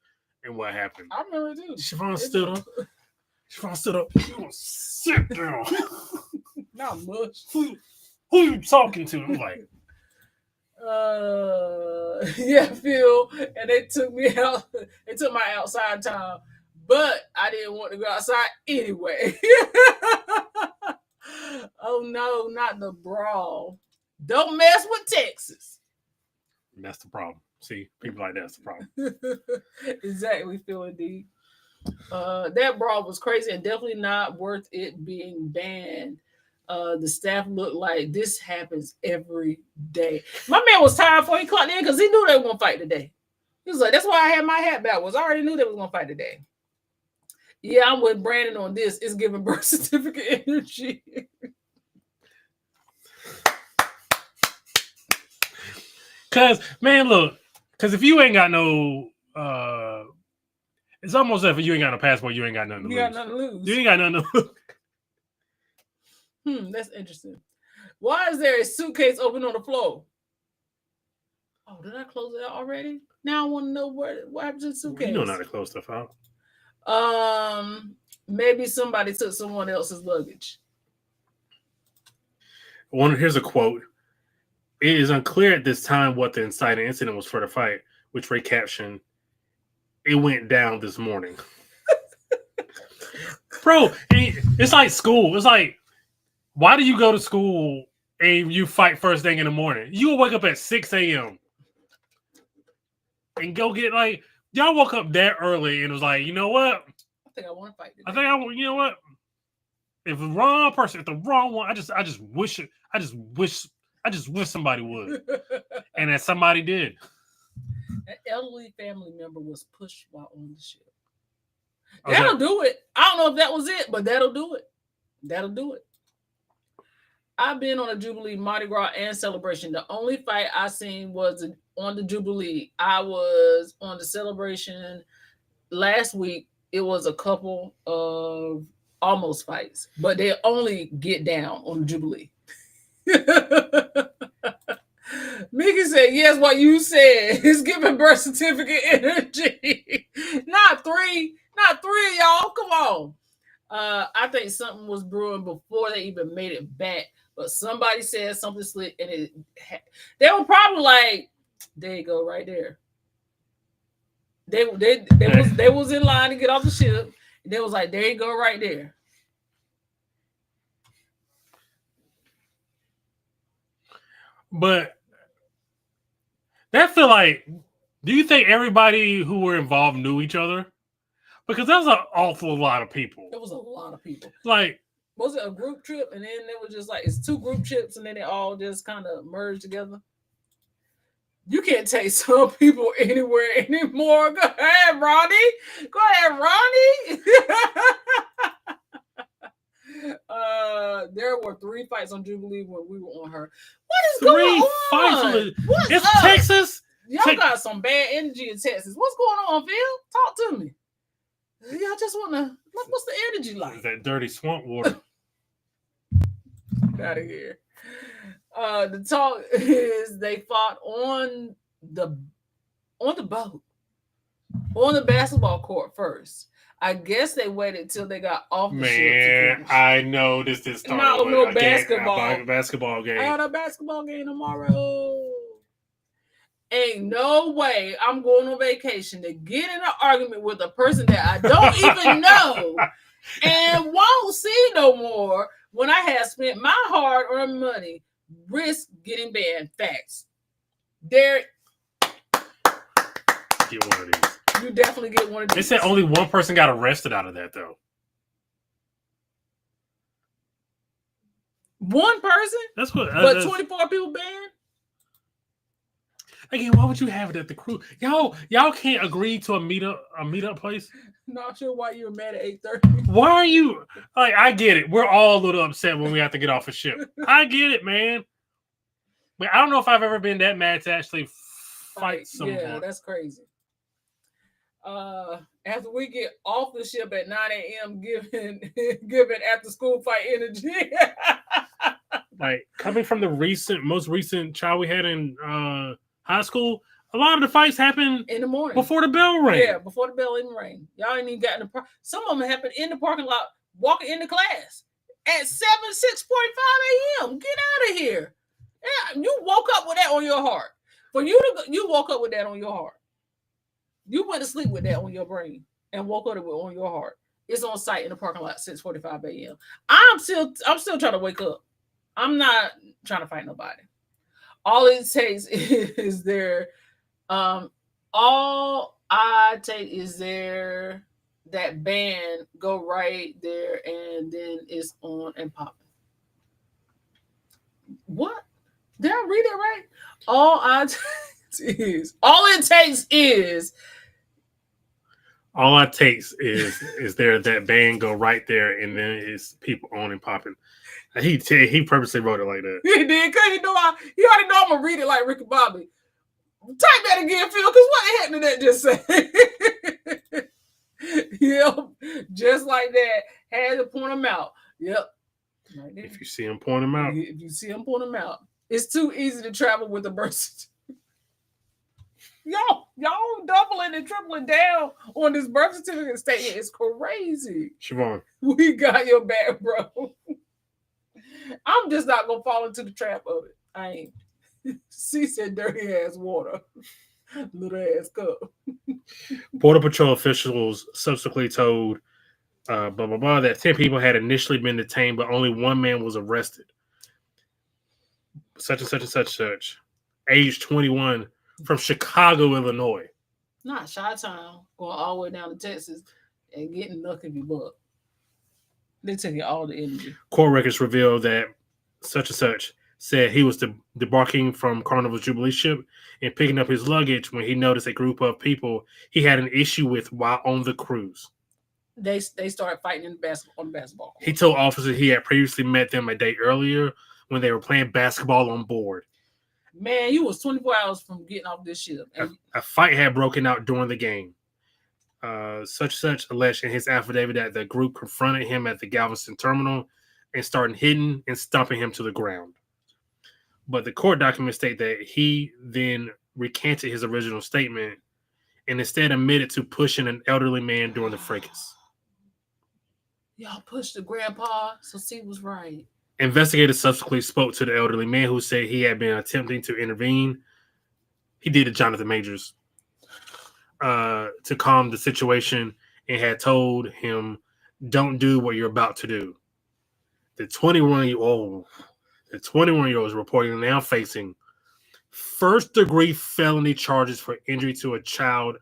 and what happened. I remember it too. Siobhan stood up. You gonna sit down. Not much. Who you talking to? I'm like, yeah, Phil. And they took me out. They took my outside time, but I didn't want to go outside anyway. Oh no, not the brawl. Don't mess with Texas. That's the problem. See, people like that's the problem. Exactly, Phil, indeed. That brawl was crazy and definitely not worth it being banned. The staff looked like this happens every day. My man was tired before he clocked in because he knew they were gonna fight today. He was like, "That's why I had my hat backwards. I already knew they were gonna fight today." Yeah, I'm with Brandon on this. It's giving birth certificate energy. Cause man, look, cause if you ain't got no, it's almost as if you ain't got no passport, you ain't got nothing to You lose. got nothing to lose. You ain't got nothing to lose. That's interesting. Why is there a suitcase open on the floor? Oh, did I close it out already? Now I want to know what happened to the suitcase. You know not to close stuff out. Maybe somebody took someone else's luggage. Here's a quote. It is unclear at this time what the inciting incident was for the fight, which Ray captioned, "It went down this morning." Bro, it's like school. It's like, why do you go to school and you fight first thing in the morning? You will wake up at 6 a.m. and go get like, y'all woke up that early and was like, you know what? I think I want to fight today. I think I want, you know what? If the wrong person, if the wrong one, I just wish somebody would. And that somebody did. An elderly family member was pushed while on the ship. Okay. That'll do it. I don't know if that was it, but that'll do it. That'll do it. I've been on a Jubilee, Mardi Gras, and Celebration. The only fight I seen was on the Jubilee. I was on the Celebration last week. It was a couple of almost fights, but they only get down on the Jubilee. Mickey said, yes, what you said is giving birth certificate energy. Not three, y'all. Come on. I think something was brewing before they even made it back, but somebody said something slick, and they were probably like, there you go, right there. They was in line to get off the ship. They was like, there you go, right there. But that feel like, do you think everybody who were involved knew each other? Because that was an awful lot of people. There was a lot of people. Like, was it a group trip? And then it was just like, it's two group trips, and then they all just kind of merged together. You can't take some people anywhere anymore. Go ahead, Ronnie. There were 3 fights on Jubilee when we were on her. What is going on? It's up? Texas. Y'all got some bad energy in Texas. What's going on, Phil? Talk to me. Y'all just want to, what's the energy like? That dirty swamp water. Get out of here. The talk is they fought on the boat, on the basketball court first. I guess they waited till they got off the ship. Man, I know this started with no basketball. Basketball game. I got a basketball game tomorrow. Ain't no way I'm going on vacation to get in an argument with a person that I don't even know and won't see no more when I have spent my hard-earned money, risk getting banned. Facts. There. Get one of these. You definitely get one of these. They said only one person got arrested out of that, though. One person? That's what. But 24 people banned? Again, why would you have it at the cruise? Y'all can't agree to a meetup place? Not sure why you were mad at 8:30. Why are you like? I get it. We're all a little upset when we have to get off a ship. I get it, man. But I don't know if I've ever been that mad to actually fight someone. Yeah, that's crazy. After we get off the ship at 9 a.m., giving after school fight energy. Like coming from the most recent trial we had in high school, a lot of the fights happen in the morning before the bell rang. Yeah, before the bell even rang. Y'all ain't even got in the some of them happened in the parking lot, walking into class at 6:45 a.m. Get out of here. Yeah, you woke up with that on your heart. For you woke up with that on your heart. You went to sleep with that on your brain and woke up with it on your heart. It's on site in the parking lot, 6:45 a.m. I'm still trying to wake up. I'm not trying to fight nobody. All it takes is their that band go right there and then it's on and popping. What? Did I read it right? All it takes is All I takes is there that band go right there, and then it's people on and popping. He purposely wrote it like that. he did because he already know I'm gonna read it like Ricky Bobby. Type that again, Phil, because what the heck did that just say? Yep, just like that. Had to point them out. Yep. Right there. If you see him, point him out. If you see him, point them out. It's too easy to travel with a birth certificate. Y'all doubling and tripling down on this birth certificate statement. It's crazy. Siobhan, We got your back, bro. I'm just not gonna fall into the trap of it. I ain't. She said dirty ass water. Little ass cup. Border Patrol officials subsequently told that 10 people had initially been detained, but only one man was arrested. Such and such and such. Age 21 from Chicago, Illinois. Not Chi-Town, going all the way down to Texas and getting lucky if you buck. They take you all the energy. Court records reveal that such and such said he was debarking from Carnival's Jubilee ship and picking up his luggage when he noticed a group of people he had an issue with while on the cruise. They started fighting on the basketball court. He told officers he had previously met them a day earlier when they were playing basketball on board. Man, you was 24 hours from getting off this ship. A fight had broken out during the game. Such alleged in his affidavit that the group confronted him at the Galveston terminal and started hitting and stomping him to the ground. But the court documents state that he then recanted his original statement and instead admitted to pushing an elderly man during the fracas. Y'all pushed the grandpa, so C was right. Investigators subsequently spoke to the elderly man who said he had been attempting to intervene. He did it, Jonathan Majors, to calm the situation and had told him, "Don't do what you're about to do." The 21-year-old is reporting now facing first-degree felony charges for injury to a child,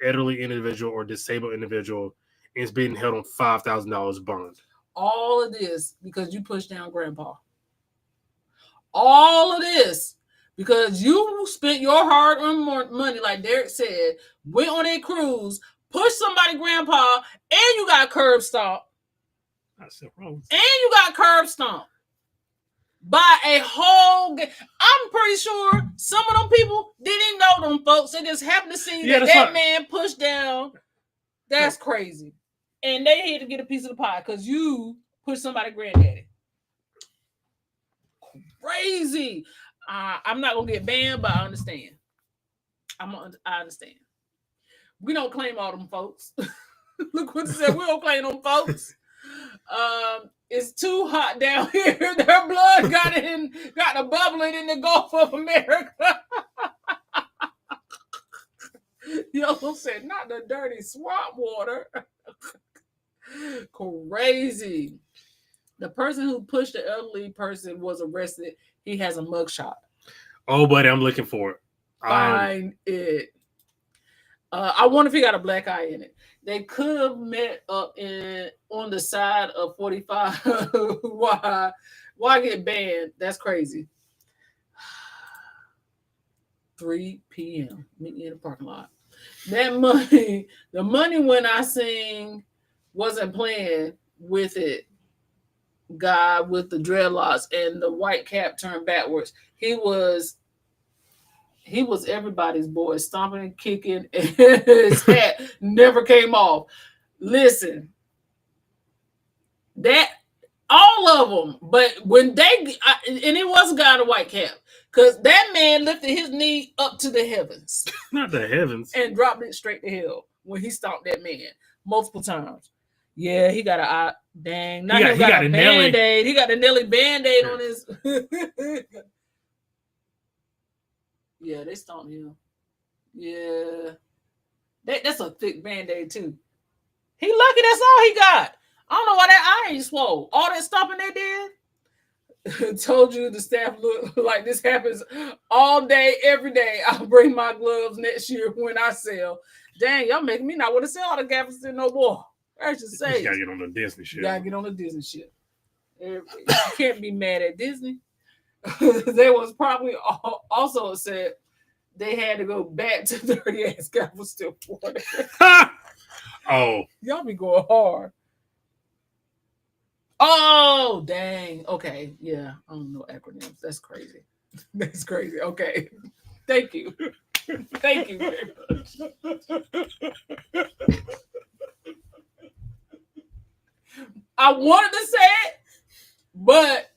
elderly individual, or disabled individual, and is being held on $5,000 bond. All of this because you pushed down grandpa. All of this because you spent your hard-earned money, like Derek said, went on a cruise, pushed somebody grandpa, and you got curb stomped. And you got curb stomped by a whole game. I'm pretty sure some of them people didn't know them folks. They just happened to see that man pushed down. That's crazy. And they here to get a piece of the pie because you pushed somebody granddaddy. Crazy. I'm not going to get banned, but I understand. I understand. We don't claim all them folks. Look what it said. We don't claim them folks. It's too hot down here. Their blood got the bubbling in the Gulf of America. Yellow said, not the dirty swamp water. Crazy. The person who pushed the elderly person was arrested. He has a mugshot. Oh, buddy, I'm looking for it. Find it. I wonder if he got a black eye in it. They could have met up on the side of 45. Why get banned? That's crazy. 3 p.m. Meet me in the parking lot. That money, the money when I sing wasn't playing with it. Guy with the dreadlocks and the white cap turned backwards. He was everybody's boy, stomping and kicking, and his hat never came off. Listen, that all of them, but when and it was a guy in a white cap, because that man lifted his knee up to the heavens, not the heavens, and dropped it straight to hell when he stomped that man multiple times. Yeah, he got a dang. Now he got a Band-Aid. He got a Nelly Band-Aid on his. Yeah, they stomped him. Yeah. That's a thick Band-Aid, too. He lucky that's all he got. I don't know why that eye ain't swole. All that stomping they did. Told you the staff look like this happens all day, every day. I'll bring my gloves next year when I sell. Dang, y'all making me not want to sell all the Galveston no more. I should say. You gotta get on the Disney ship. You gotta get on the Disney ship. You can't be mad at Disney. They was probably also said they had to go back to Dirty Ass Galveston, Florida. Oh. Y'all be going hard. Oh, dang. Okay. Yeah. I don't know acronyms. That's crazy. That's crazy. Okay. Thank you. Thank you very much. I wanted to say it, but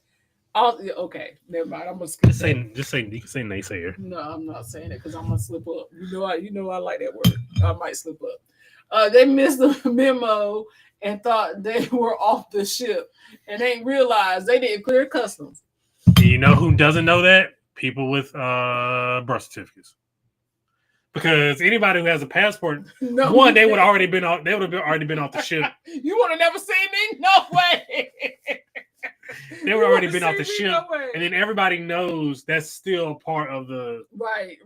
okay, never mind. I'm gonna skip just say you can say naysayer. No, I'm not saying it because I'm gonna slip up. You know I like that word. I might slip up. They missed the memo and thought they were off the ship and ain't realized they didn't clear customs. You know who doesn't know that? People with birth certificates. Because anybody who has a passport, they would have already been off. They would have already been off the ship. You would have never seen me? No way. They would already been off the ship, and then everybody knows that's still part of the. Right.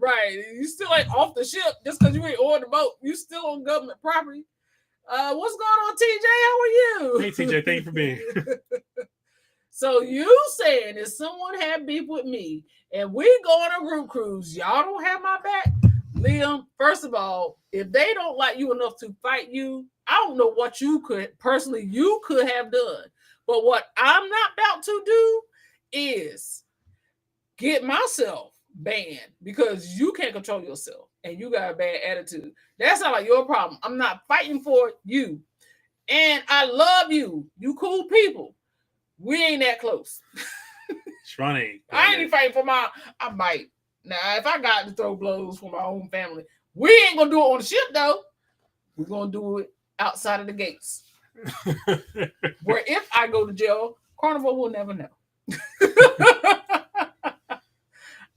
You still ain't off the ship just because you ain't on the boat. You still on government property. What's going on, TJ? How are you? Hey, TJ, thank you for being. So you saying if someone had beef with me and we go on a group cruise, y'all don't have my back? Liam, first of all, if they don't like you enough to fight you, I don't know what you could have done. But what I'm not about to do is get myself banned because you can't control yourself and you got a bad attitude. That's not like your problem. I'm not fighting for you. And I love you. You cool people. We ain't that close. I ain't fighting for I might. Now, if I got to throw blows for my own family, we ain't going to do it on the ship, though. We're going to do it outside of the gates. Where if I go to jail, Carnival will never know.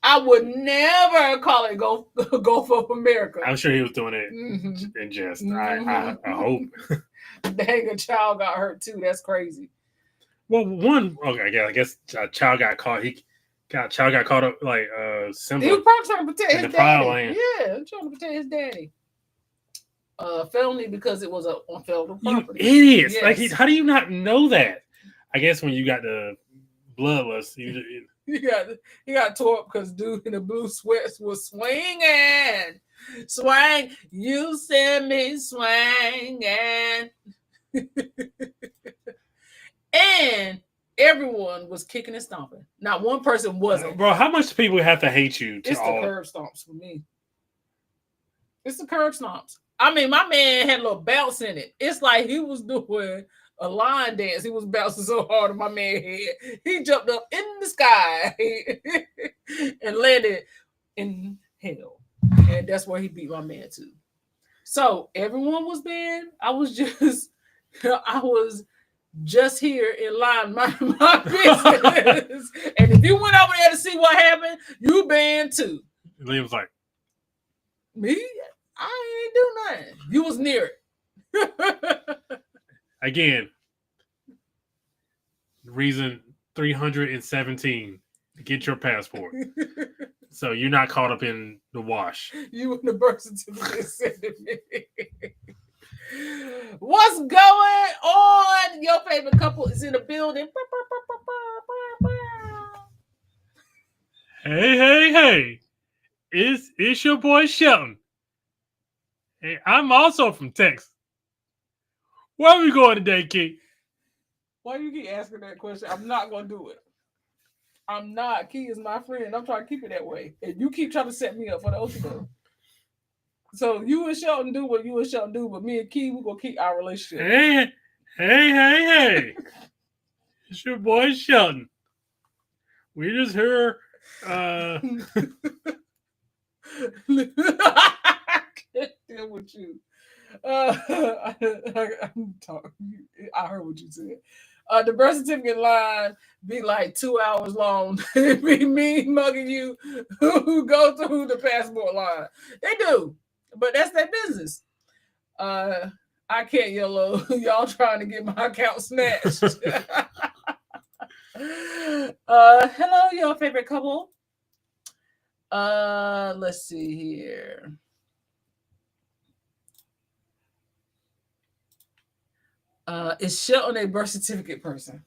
I would never call it Gulf of America. I'm sure he was doing it in jest. I hope. Dang, a child got hurt, too. That's crazy. Well, I guess a child got caught. Child got caught up like Simba. He was probably trying to protect his daddy. Land. Yeah, trying to protect his daddy. Felony because it was on federal property. You idiots! Yes. Like, how do you not know that? I guess when you got the bloodlust, he got tore up because dude in the blue sweats was swinging. Swang, you send me swinging. And everyone was kicking and stomping. Not one person wasn't. Bro, how much people have to hate you? It's the curb stomps for me. It's the curb stomps. I mean, my man had a little bounce in it. It's like he was doing a line dance. He was bouncing so hard on my man's head. He jumped up in the sky and landed in hell. And that's where he beat my man to. So everyone was banned. I was just here in line minding my business. And if you went over there to see what happened, you banned too. Liam was like, me? I ain't do nothing. You was near it. Again, reason 317 to get your passport. So you're not caught up in the wash. You and the birth certificate sending me. What's going on? Your favorite couple is in the building. Hey. It's your boy Shelton. Hey, I'm also from Texas. Where are we going today, Key? Why do you keep asking that question? I'm not going to do it. I'm not. Key is my friend. I'm trying to keep it that way. And you keep trying to set me up for the ultimate. So you and Shelton do what you and Shelton do, but me and Key, we're going to keep our relationship. Hey. It's your boy Shelton. We just heard... I can't deal with you. I heard what you said. The birth certificate line be like 2 hours long. It be me mugging you who go through the passport line. They do, but that's their business. I can't yellow. Y'all trying to get my account snatched. Hello, your favorite couple. Let's see here. Is Shelton a birth certificate person?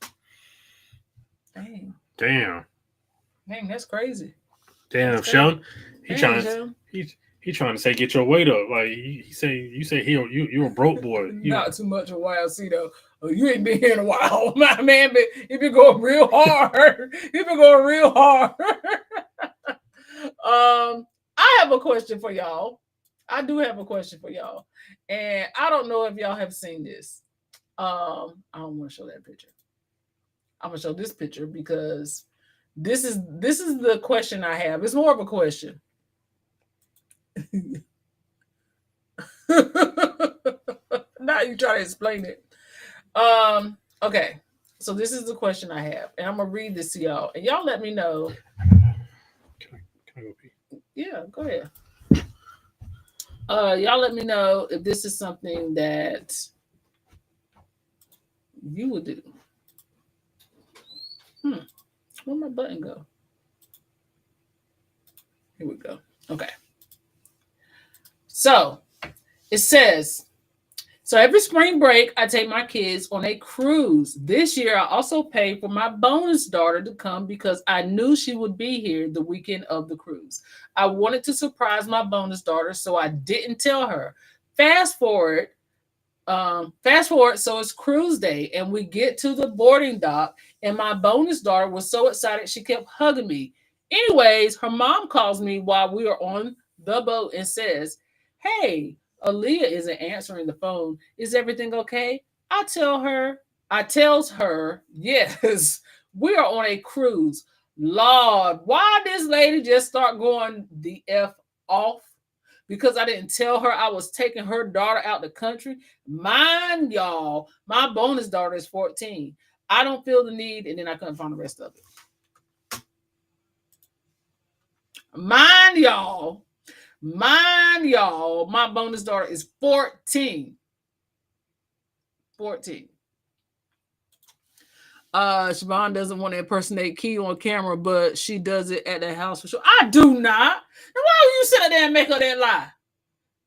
Dang. Damn. Dang, that's crazy. Damn, That's Sheldon. He Damn, trying to Shelton. he trying to say get your weight up. Like he say you say you a broke boy. You Not too much of YLC though. Oh, you ain't been here in a while. My man, he been going real hard. He been going real hard. I have a question for y'all. I do have a question for y'all. And I don't know if y'all have seen this. I don't want to show that picture. I'm gonna show this picture because this is the question I have. It's more of a question. Now you try to explain it. Okay. So this is the question I have, and I'm gonna read this to y'all, and y'all let me know. can I go pee? Yeah, go ahead. Y'all let me know if this is something that you would do. Where'd my button go? Here we go. Okay. So it says, so every spring break, I take my kids on a cruise. This year, I also paid for my bonus daughter to come because I knew she would be here the weekend of the cruise. I wanted to surprise my bonus daughter, so I didn't tell her. Fast forward, so it's cruise day, and we get to the boarding dock, and my bonus daughter was so excited she kept hugging me. Anyways, her mom calls me while we are on the boat and says, "Hey, Aaliyah isn't answering the phone. Is everything okay?" I tells her, yes, we are on a cruise. Lord, why this lady just start going the F off? Because I didn't tell her I was taking her daughter out the country. Mind y'all, my bonus daughter is 14. I don't feel the need, and then I couldn't find the rest of it. Mind y'all, my bonus daughter is 14. 14. Siobhan doesn't want to impersonate Key on camera, but she does it at the house for sure. I do not. And why would you sit there and make her that lie?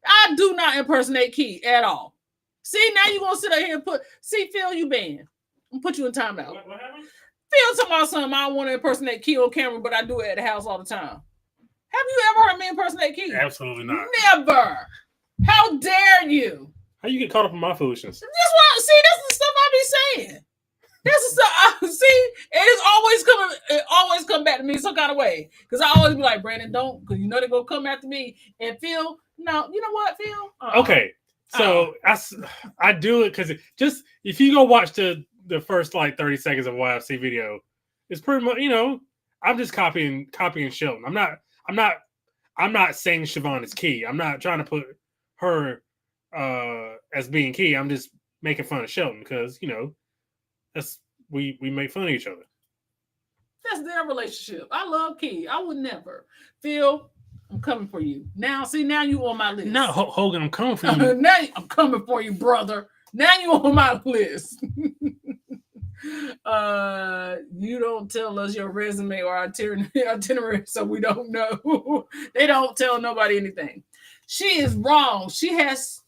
I do not impersonate Key at all. See, now you're going to sit here and Phil, you banned. I'm going to put you in timeout. What happened? Phil talking about something, I don't want to impersonate Key on camera, but I do it at the house all the time. Have you ever heard me impersonate Key? Absolutely not. Never. How dare you? How you get caught up in my foolishness? That's the stuff I be saying. That's the stuff I see. It always come back to me some kind of way. Because I always be like, Brandon, don't, because you know they're gonna come after me. And Phil, no, you know what, Phil? Okay. So I do it because just if you go watch the first like 30 seconds of a YFC video, it's pretty much, I'm just copying Shelton. I'm not saying Siobhan is Key. I'm not trying to put her as being Key. I'm just making fun of Shelton because that's we make fun of each other. That's their relationship. I love Key. I would never. Phil, I'm coming for you. Now you on my list. No, Hogan, I'm coming for you. Now I'm coming for you, brother. Now you on my list. You don't tell us your resume or itinerary, so we don't know. They don't tell nobody anything. She is wrong. She has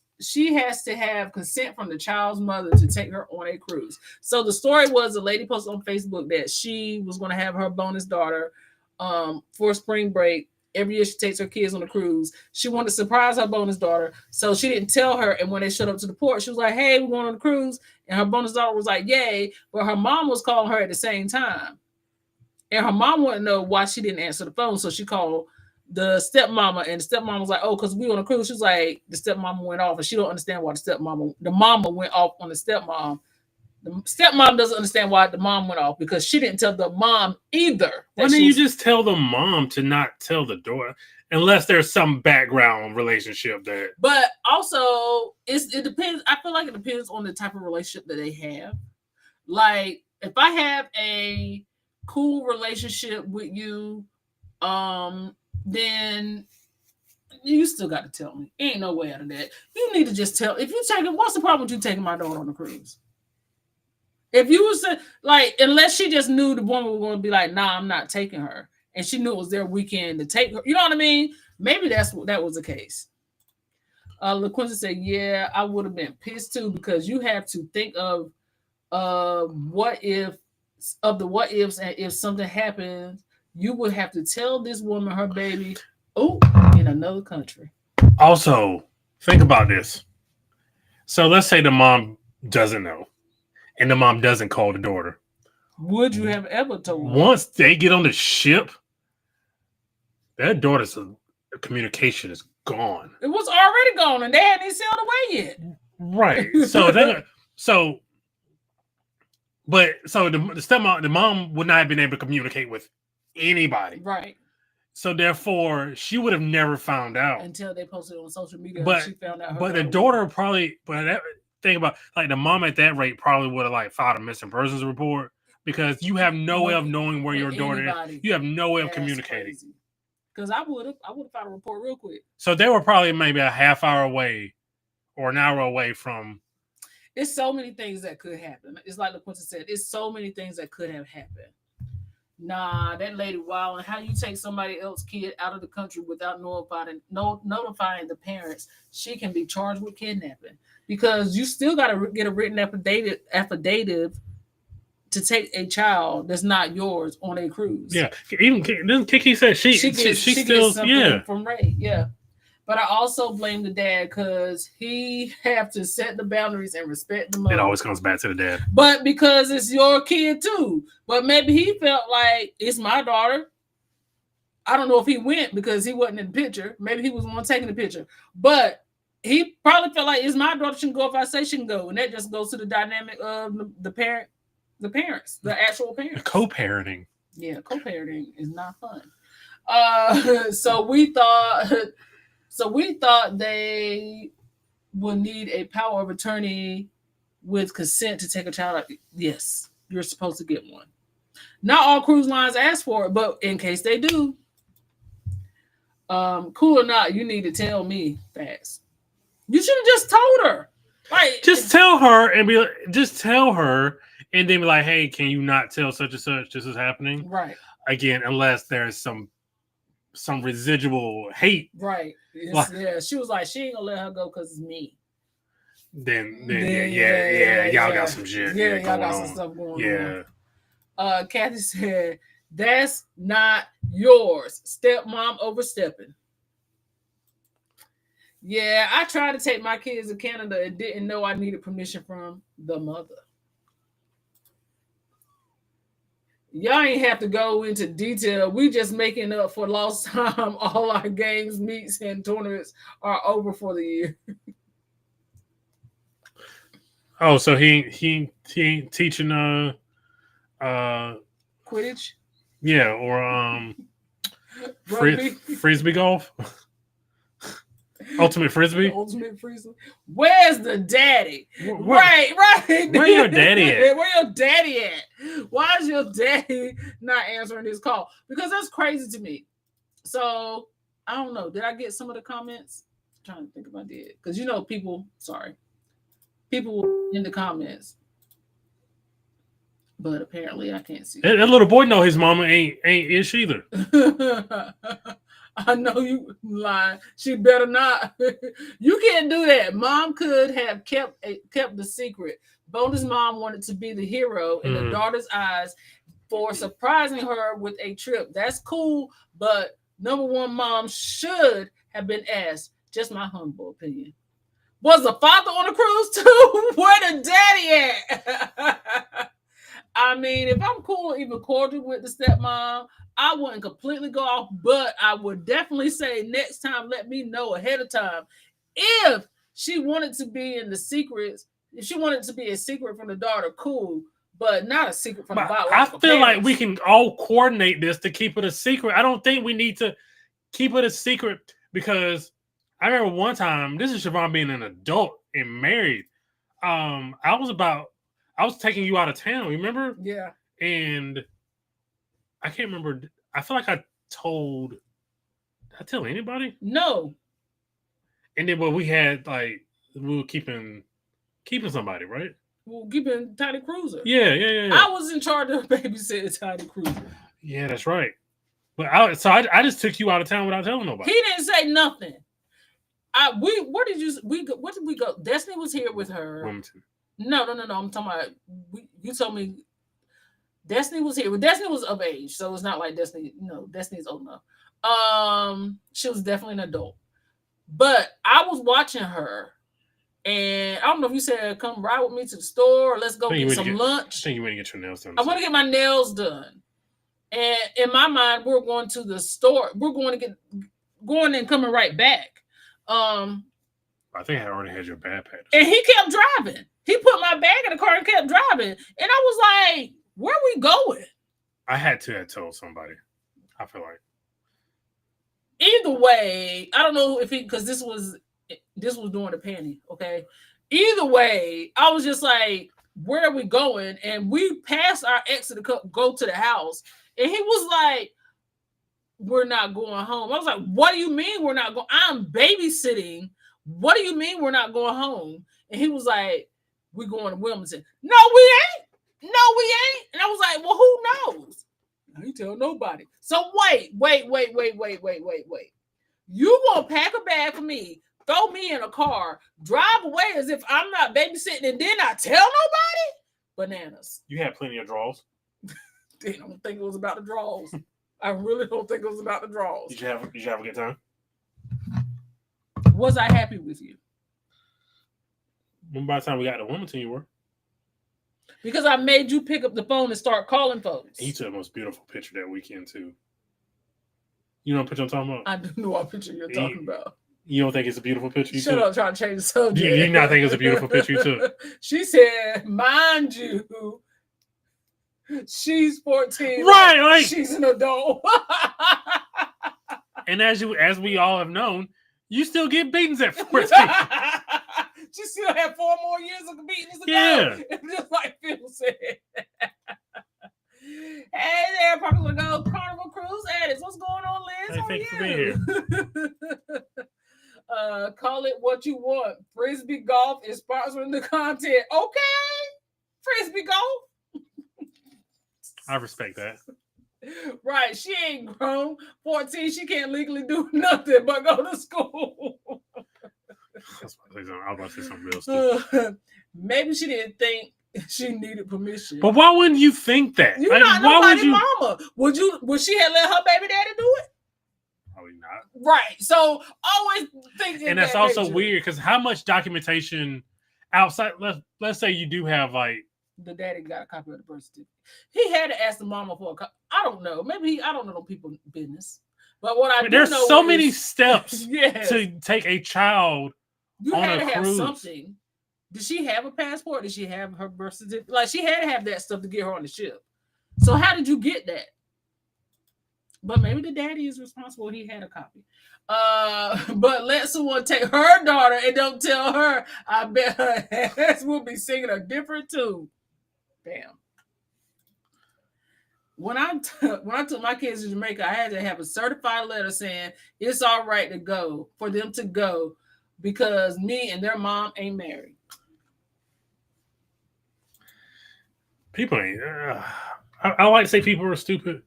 to have consent from the child's mother to take her on a cruise. So the story was a lady posted on Facebook that she was going to have her bonus daughter for spring break. Every year she takes her kids on a cruise. She wanted to surprise her bonus daughter, so she didn't tell her. And when they showed up to the port, she was like, "Hey, we're going on a cruise." And her bonus daughter was like, "Yay!" But her mom was calling her at the same time, and her mom wanted to know why she didn't answer the phone. So she called the stepmama, and the stepmama was like, "Oh, because we on a cruise." She was like, the stepmama went off, and she don't understand why the mama went off on the stepmom. The stepmom doesn't understand why the mom went off because she didn't tell the mom either. Why didn't you just tell the mom to not tell the daughter unless there's some background relationship that? But also, it depends. I feel like it depends on the type of relationship that they have. Like, if I have a cool relationship with you, then you still got to tell me. Ain't no way out of that. You need to just tell. If you take it, what's the problem with you taking my daughter on a cruise? If you was like, unless she just knew the woman was going to be like, "Nah, I'm not taking her," and she knew it was their weekend to take her, you know what I mean? Maybe that was the case. LaQuinta said, "Yeah, I would have been pissed too because you have to think of what if of the what ifs, and if something happens, you would have to tell this woman her baby, oh, in another country. Also, think about this. So let's say the mom doesn't know, and the mom doesn't call the daughter. Would you have ever told her? Once they get on the ship, that daughter's communication is gone. It was already gone, and they hadn't even sailed away yet. Right. So the stepmom, the mom would not have been able to communicate with anybody. Right. So therefore, she would have never found out until they posted it on social media. But she found out. But the daughter probably. But that, think about like the mom at that rate probably would have like filed a missing persons report because you have no way of knowing where your daughter is. You have no way of communicating. Because I would have filed a report real quick. So they were probably maybe a half hour away or an hour away from. It's so many things that could happen. It's like LaQuinta said. It's so many things that could have happened. Nah, that lady wild. And how you take somebody else's kid out of the country without notifying the parents? She can be charged with kidnapping because you still got to get a written affidavit to take a child that's not yours on a cruise. Yeah, even Kiki said she still gets from Ray. Yeah. But I also blame the dad because he have to set the boundaries and respect the mother. It always comes back to the dad. But because it's your kid too. But maybe he felt like it's my daughter. I don't know if he went because he wasn't in the picture. Maybe he was the one taking the picture. But he probably felt like it's my daughter. She can go if I say she can go. And that just goes to the dynamic of the parents, the actual parents. The co-parenting. Yeah, co-parenting is not fun. So we thought they would need a power of attorney with consent to take a child out. Yes, you're supposed to get one. Not all cruise lines ask for it, but in case they do, cool or not, you need to tell me fast. You should have just told her. Like, just tell her and then be like, hey, can you not tell such and such this is happening? Right. Again, unless there's some residual hate. Right. Yeah. She was like, she ain't gonna let her go because it's me. Then y'all got some shit. Yeah, y'all got some stuff going on. Kathy said, that's not yours. Stepmom overstepping. Yeah, I tried to take my kids to Canada and didn't know I needed permission from the mother. Y'all ain't have to go into detail. We just making up for lost time. All our games, meets, and tournaments are over for the year. Oh, so he ain't teaching Quidditch? Yeah, or frisbee golf. Ultimate frisbee. Ultimate frisbee. Where's the daddy? Right. Where your daddy at? Where your daddy at? Why is your daddy not answering his call? Because that's crazy to me. So I don't know. Did I get some of the comments? I'm trying to think if I did. Because people in the comments. But apparently I can't see. That little boy know his mama ain't ish either. I know you lying. She better not. You can't do that. Mom could have kept the secret. Bona's mom wanted to be the hero in the daughter's eyes for surprising her with a trip. That's cool, but number one, mom should have been asked. Just my humble opinion. Was the father on the cruise too? Where the daddy at? I mean, if I'm cool, even cordial with the stepmom, I wouldn't completely go off, but I would definitely say next time, let me know ahead of time. If she wanted to be in the secrets, if she wanted to be a secret from the daughter, cool, but not a secret from the biological I feel parents. like we can all coordinate this to keep it a secret. I don't think we need to keep it a secret because I remember one time, this is Siobhan being an adult and married. I was taking you out of town, remember? Yeah. And I can't remember. I feel like did I tell anybody? No. And then we had we were keeping somebody, right? We were keeping Tiny Cruiser. Yeah. I was in charge of babysitting Tiny Cruiser. Yeah, that's right. But I just took you out of town without telling nobody. He didn't say nothing. Where did we go? Destiny was here with her. Wilmington. No. I'm talking about. You told me Destiny was here. Well, Destiny was of age, so it's not like Destiny. No, Destiny's old enough. She was definitely an adult, but I was watching her, and I don't know if you said come ride with me to the store or let's go get some lunch. I think you went to get your nails done. I want to get my nails done, and in my mind, we're going to the store. We're going to going and coming right back. I think I already had your backpack. And he kept driving. He put my bag in the car and kept driving. And I was like, where are we going? I had to have told somebody. I feel like. Either way, I don't know if because this was during the panic, okay? Either way, I was just like, where are we going? And we passed our exit to go to the house. And he was like, we're not going home. I was like, what do you mean we're not going? I'm babysitting. What do you mean we're not going home? And he was like, we're going to Wilmington. No, we ain't. And I was like, well, who knows? I ain't tell nobody. So wait. You gonna pack a bag for me, throw me in a car, drive away as if I'm not babysitting, and then I tell nobody? Bananas. You had plenty of draws. I don't think it was about the draws. I really don't think it was about the draws. Did you have a good time? Was I happy with you? When by the time we got to Wilmington, you were. Because I made you pick up the phone and start calling folks. He took the most beautiful picture that weekend, too. You know what picture I'm talking about? I do know what picture you're talking about. You don't think it's a beautiful picture? Shut up, trying to change the subject. You do not think it's a beautiful picture, you took? She said, mind you, she's 14. Right, like she's an adult. And as we all have known, you still get beatings at 14. She still had 4 more years of beatings to go. Just like Phil said. Hey there, Purple to Go Carnival Cruise Addicts. What's going on, Liz? Hey, thanks for being here. Call it what you want. Frisbee Golf is sponsoring the content. Okay. Frisbee Golf. I respect that. Right. She ain't grown. 14. She can't legally do nothing but go to school. I was about to say something real stupid. Maybe she didn't think she needed permission. But why wouldn't you think that? You're not nobody's mama. Would she have let her baby daddy do it? Probably not. Right. So always think. And that's also weird because how much documentation outside? Let's say you do have like the daddy got a copy of the birth certificate. He had to ask the mama for a copy. I don't know. Maybe I don't know people's business. But what I do there's know so many steps yes. to take a child. You on had a to have cruise. something. Did she have a passport? Did she have her birth certificate? Like she had to have that stuff to get her on the ship. So how did you get that? But maybe the daddy is responsible. He had a copy. But let someone take her daughter and don't tell her. I bet her ass will be singing a different tune. Damn. When I took my kids to Jamaica, I had to have a certified letter saying it's all right to go for them to go because me and their mom ain't married. People ain't. I like to say people are stupid.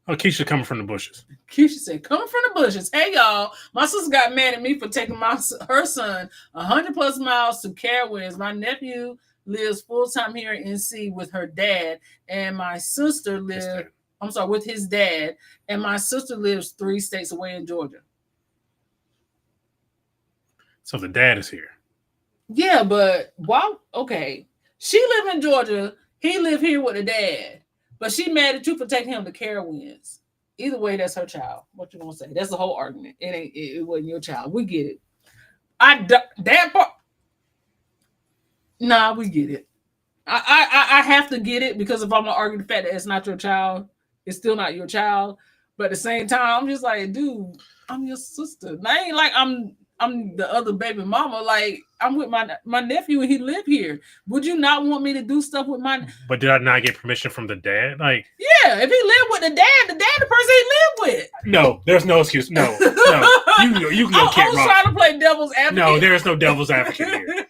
Oh, Keisha coming from the bushes. Keisha said, coming from the bushes. Hey, y'all. My sister got mad at me for taking her son 100 plus miles to Carowinds. My nephew lives full-time here in NC with her dad. And my sister lives, with his dad. And my sister lives 3 states away in Georgia. So the dad is here. Yeah, but okay. She live in Georgia. He live here with the dad. But she mad at you for taking him to Carowinds. Either way, that's her child. What you gonna say? That's the whole argument. It wasn't your child. We get it. That part. Nah, we get it. I have to get it because if I'm gonna argue the fact that it's not your child, it's still not your child. But at the same time, I'm just like, dude, I'm your sister. I ain't like I'm the other baby mama. Like I'm with my nephew and he live here. Would you not want me to do stuff with my? But did I not get permission from the dad? Like, yeah, if he lived with the dad the person he lived with. No, there's no excuse. No. You can go kick rocks. I was trying to play devil's advocate. No, there is no devil's advocate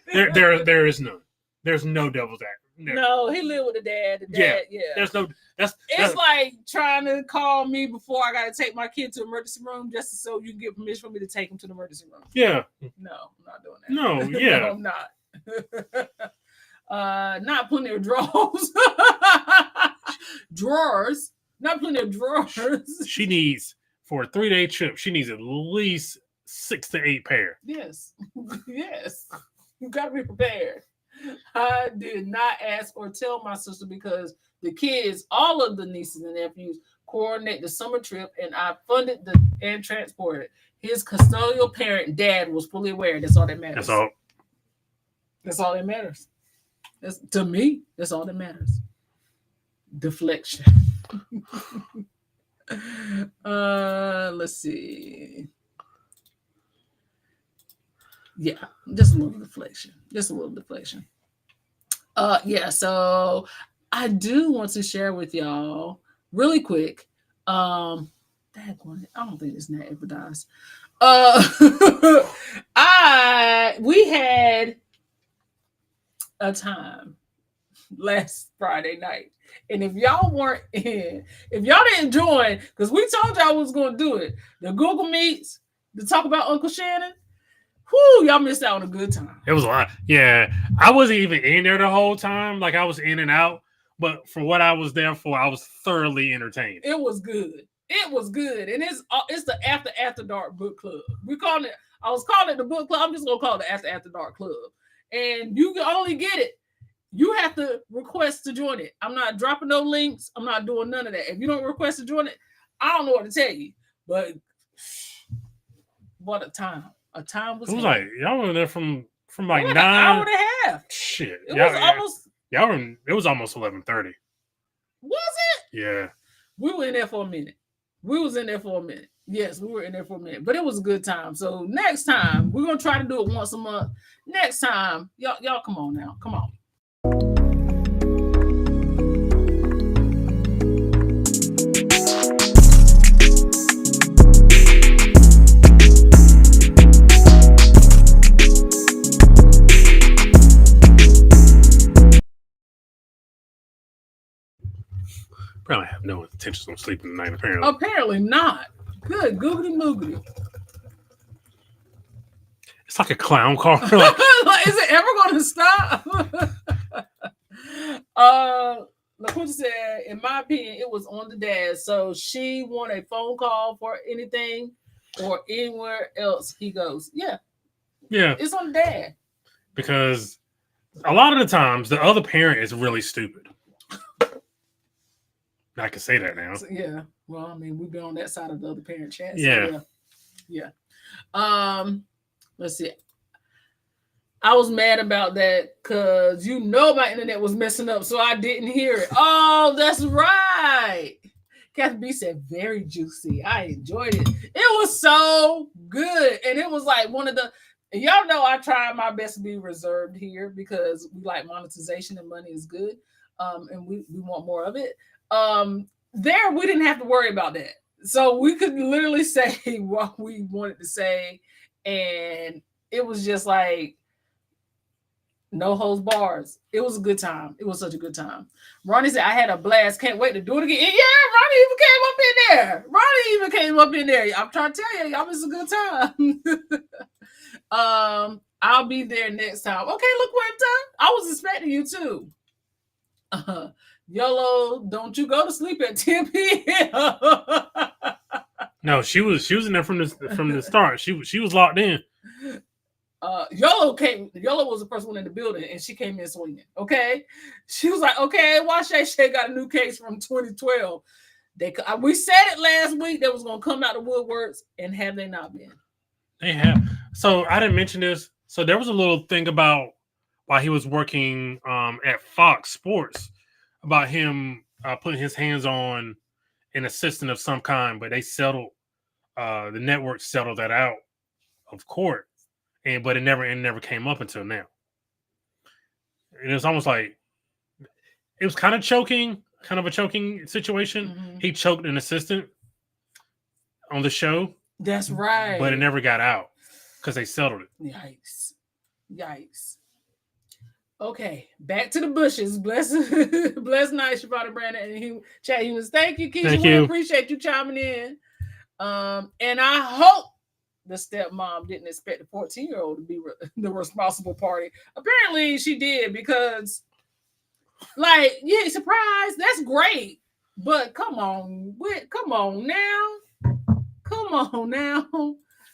here. There is none. There's no devil's advocate. No, he lived with the dad. The dad, yeah. There's no. It's like trying to call me before I got to take my kid to the emergency room just so you can get permission for me to take him to the emergency room. Yeah. No, I'm not doing that. No, yeah. No, I'm not. Not plenty of drawers. Drawers. Not plenty of drawers. She needs, for a 3-day trip, she needs at least 6 to 8 pair. Yes. Yes. You got to be prepared. I did not ask or tell my sister because the kids, all of the nieces and nephews, coordinate the summer trip, and I funded and transported. His custodial parent, dad, was fully aware. That's all that matters. That's all. That's all that matters. To me, that's all that matters. Deflection. Let's see. Yeah, just a little deflection. Just a little deflection. Yeah, so I do want to share with y'all really quick. I don't think this net ever dies. We had a time last Friday night. And if y'all weren't in, if y'all didn't join, because we told y'all we was going to do it, the Google Meets to talk about Uncle Shannon, whoo, y'all missed out on a good time. It was a lot. Yeah, I wasn't even in there the whole time. Like, I was in and out. But for what I was there for, I was thoroughly entertained. It was good. It was good. And it's the After Dark Book Club. I was calling it the book club. I'm just going to call it the After Dark Club. And you can only get it. You have to request to join it. I'm not dropping no links. I'm not doing none of that. If you don't request to join it, I don't know what to tell you. But what a time. A time was. It was like y'all were there from like 9 an hour and a half. Shit. It was almost. Y'all were. It was almost 11:30. Was it? Yeah. We were in there for a minute. We was in there for a minute. Yes, we were in there for a minute. But it was a good time. So next time we're gonna try to do it once a month. Next time, y'all come on now. Come on. Probably have no intentions on sleeping tonight, apparently. Apparently not. Good. Googly moogly. It's like a clown car. Is it ever going to stop? LaQuinta said, in my opinion, it was on the dad. So she want a phone call for anything or anywhere else he goes. Yeah. Yeah. It's on the dad. Because a lot of the times, the other parent is really stupid. I can say that now. Yeah. Well, I mean, we've been on that side of the other parent chat. So Yeah. Yeah. Let's see. I was mad about that because my internet was messing up, so I didn't hear it. Oh, that's right. Kathy B said, very juicy. I enjoyed it. It was so good. And it was like one of the, y'all know I try my best to be reserved here because we like monetization and money is good. And we want more of it. There, we didn't have to worry about that. So we could literally say what we wanted to say. And it was just like, no holds bars. It was a good time. It was such a good time. Ronnie said, I had a blast. Can't wait to do it again. And yeah, Ronnie even came up in there. I'm trying to tell you, y'all, it's a good time. I'll be there next time. Okay, LaQuinta, I was expecting you too. YOLO, don't you go to sleep at 10 p.m. No, she was in there from the start. She was locked in. YOLO was the first one in the building, and she came in swinging. Okay, she was like, "Okay, why Shay got a new case from 2012?" We said it last week that was gonna come out of woodworks, and have they not been? They have. So I didn't mention this. So there was a little thing about while he was working at Fox Sports about him putting his hands on an assistant of some kind, but they settled. The network settled that out of court. But it never came up until now. And it was almost like it was kind of a choking situation. Mm-hmm. He choked an assistant on the show. That's right. But it never got out because they settled it. Yikes. Okay, back to the bushes. Blessed night, Shabbat Brandon and Chad Humans. Thank you, Keisha. We appreciate you chiming in. And I hope the stepmom didn't expect the 14-year-old to be the responsible party. Apparently, she did because, like, yeah, surprise, that's great. But come on now.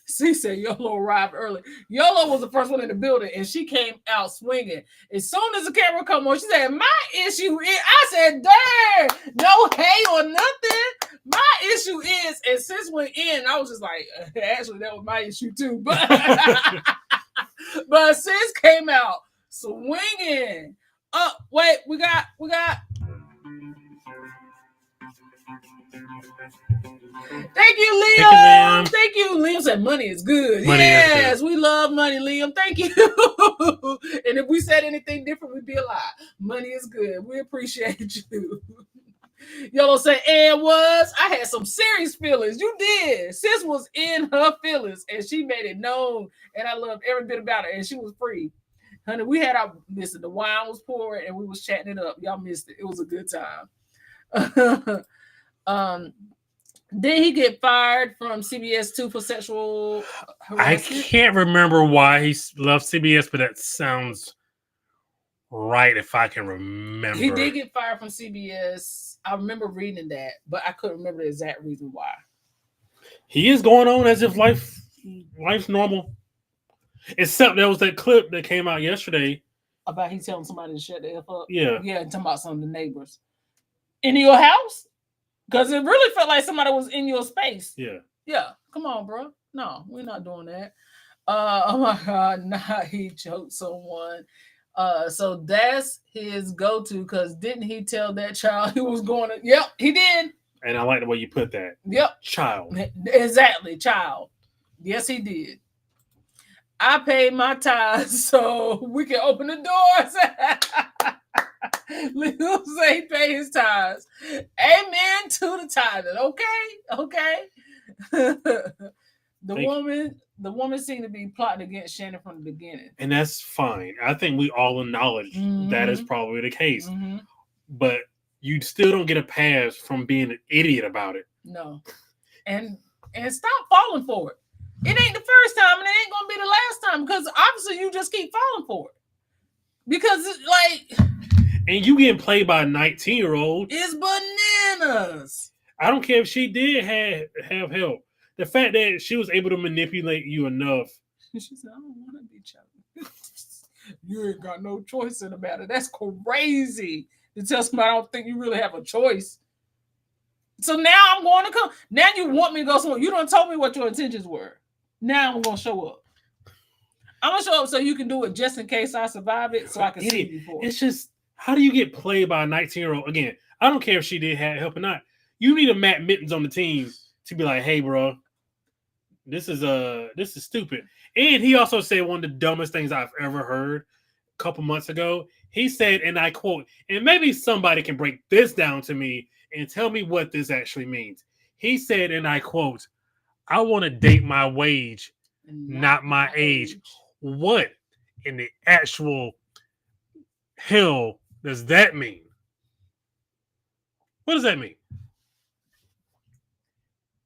She said YOLO arrived early. YOLO was the first one in the building, and she came out swinging. As soon as the camera come on, she said, "My issue is," I said, "Dang, no hate or nothing. My issue is," and sis went in, I was just like, actually, that was my issue too. But but sis came out swinging. Wait, we got. Thank you, Liam. Thank you. Liam said money is good. Money yes, is good. We love money, Liam. Thank you. And if we said anything different, we'd be a lie. Money is good. We appreciate you. YOLO said, and I had some serious feelings. You did. Sis was in her feelings, and she made it known, and I loved every bit about it, and she was free. Honey, we had the wine was pouring, and we was chatting it up. Y'all missed it. It was a good time. Did he get fired from CBS too for sexual harassment? I can't remember why he left CBS, but that sounds right if I can remember. He did get fired from CBS. I remember reading that, but I couldn't remember the exact reason why. He is going on as if life's normal. Except there was that clip that came out yesterday. About he telling somebody to shut the F up? Yeah. Yeah, talking about some of the neighbors. In your house? Because it really felt like somebody was in your space. Yeah. Yeah. Come on, bro. No, we're not doing that. Oh my God. Nah, he choked someone. So that's his go-to because didn't he tell that child he was going to? Yep, he did. And I like the way you put that. Yep. Child. Exactly. Child. Yes, he did. I paid my tithes so we can open the doors. Lil say he paid his tithes. Amen to the tithing. Okay. The woman seemed to be plotting against Shannon from the beginning. And that's fine. I think we all acknowledge that is probably the case. But you still don't get a pass from being an idiot about it. No. And stop falling for it. It ain't the first time and it ain't gonna be the last time because obviously you just keep falling for it. Because and you getting played by a 19-year-old. It's bananas. I don't care if she did have help. The fact that she was able to manipulate you enough. She said, I don't want to be chubby. You ain't got no choice in the matter. That's crazy. To tell somebody I don't think you really have a choice. So now I'm going to come. Now you want me to go somewhere. You don't tell me what your intentions were. Now I'm going to show up. I'm going to show up so you can do it just in case I survive it so I can see you before. It's just, how do you get played by a 19-year-old? Again, I don't care if she did have help or not. You need a Matt Mittens on the team to be like, hey, bro, this is stupid. And he also said one of the dumbest things I've ever heard a couple months ago. He said, and I quote, and maybe somebody can break this down to me and tell me what this actually means. He said, and I quote, I want to date my wage, not my age. What in the actual hell does that mean? What does that mean?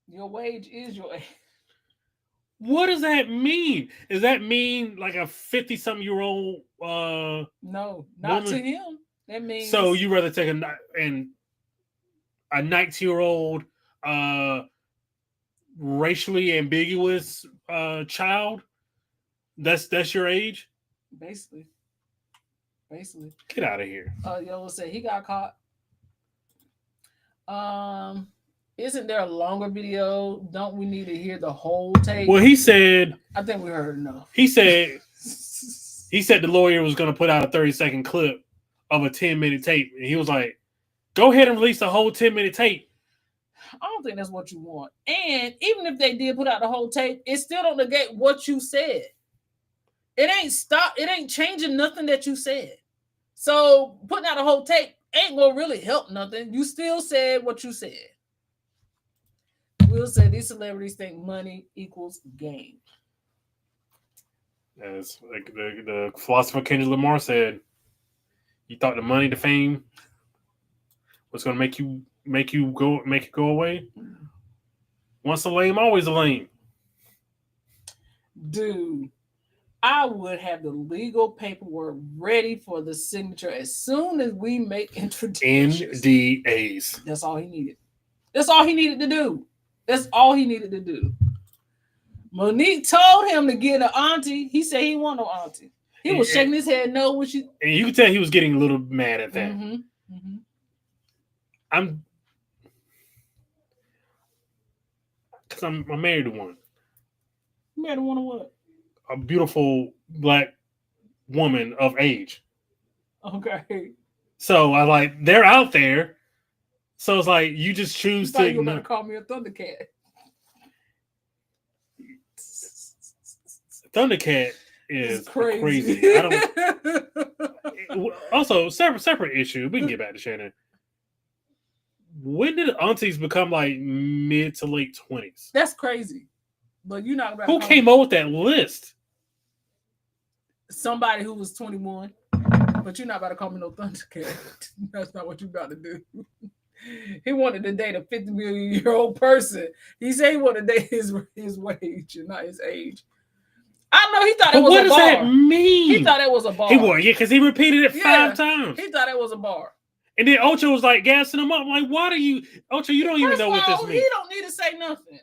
Your wage is your age. What does that mean? Does that mean like a 50-something-year-old? No, not woman? To him. That means so you rather take a 19-year-old racially ambiguous child? That's your age? Basically. Get out of here. YOLO said he got caught. Isn't there a longer video? Don't we need to hear the whole tape? Well, he said. I think we heard enough. He said the lawyer was going to put out a 30-second clip of a 10-minute tape, and he was like, "Go ahead and release the whole 10-minute tape." I don't think that's what you want. And even if they did put out the whole tape, it still don't negate what you said. It ain't changing nothing that you said. So putting out a whole tape ain't gonna really help nothing. You still said what you said. Will say these celebrities think money equals game. As like the philosopher Kendrick Lamar said, you thought the money, the fame was gonna make it go away. Once a lame, always a lame. Dude, I would have the legal paperwork ready for the signature as soon as we make introductions. NDAs. That's all he needed. That's all he needed to do. That's all he needed to do. Monique told him to get an auntie. He said he didn't want no auntie. He was shaking his head no when she. And you could tell he was getting a little mad at that. Because I'm married to one. Married to one of what? A beautiful black woman of age. Okay. So I like they're out there. So it's like you just choose to. You better call me a Thundercat. Thundercat is crazy. I don't. Also, separate issue. We can get back to Shannon. When did aunties become like mid to late 20s? That's crazy. But you're not about. Who came up with that list? Somebody who was 21. But you're not about to call me no Thundercat. That's not what you're about to do. He wanted to date a 50 million-year-old person. He said he wanted to date his wage and not his age. I know he thought it was a bar. What does that mean? He thought it was a bar. He was, because he repeated it 5 times. He thought it was a bar. And then Ocho was like gassing him up. I'm like, why do you, Ocho, you don't even know what this means. He don't need to say nothing.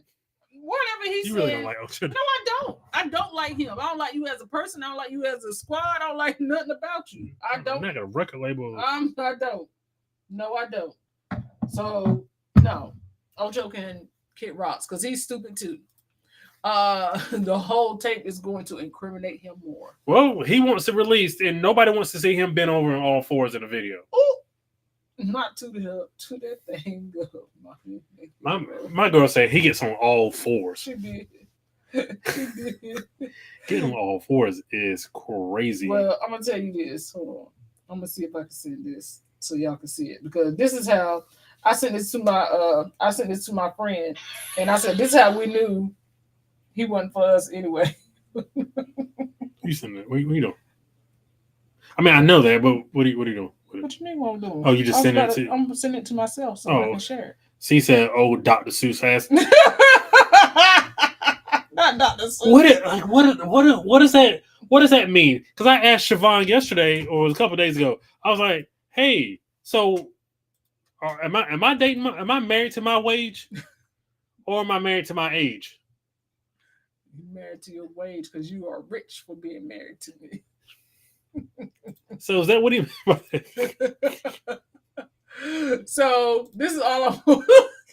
Whatever he said. You really don't like Ocho. No, I don't. I don't like him. I don't like you as a person. I don't like you as a squad. I don't like nothing about you. I don't. I'm not a record label. I don't. No, I don't. So, no. Ocho can kick rocks because he's stupid too. The whole tape is going to incriminate him more. Well, he wants it released, and nobody wants to see him bent over on all fours in a video. Ooh, not to that thing. My girl said he gets on all fours. She did. Getting on all fours is crazy. Well, I'm gonna tell you this. Hold on. I'm gonna see if I can send this so y'all can see it, because this is how I sent this to my friend, and I said this is how we knew he wasn't for us anyway. You send it. What you doing? I mean, I know that, but what are you doing? What you mean what I'm doing? Oh, you just send it to... I'm sending it to myself so I can share it. She said, "Oh, Dr. Seuss has." Not Dr. Seuss. What does that mean? Because I asked Siobhan yesterday, or a couple of days ago. I was like, "Hey, so am I dating? Am I married to my wage, or am I married to my age?" You're married to your wage because you are rich for being married to me. So is that what he meant by that? So this is all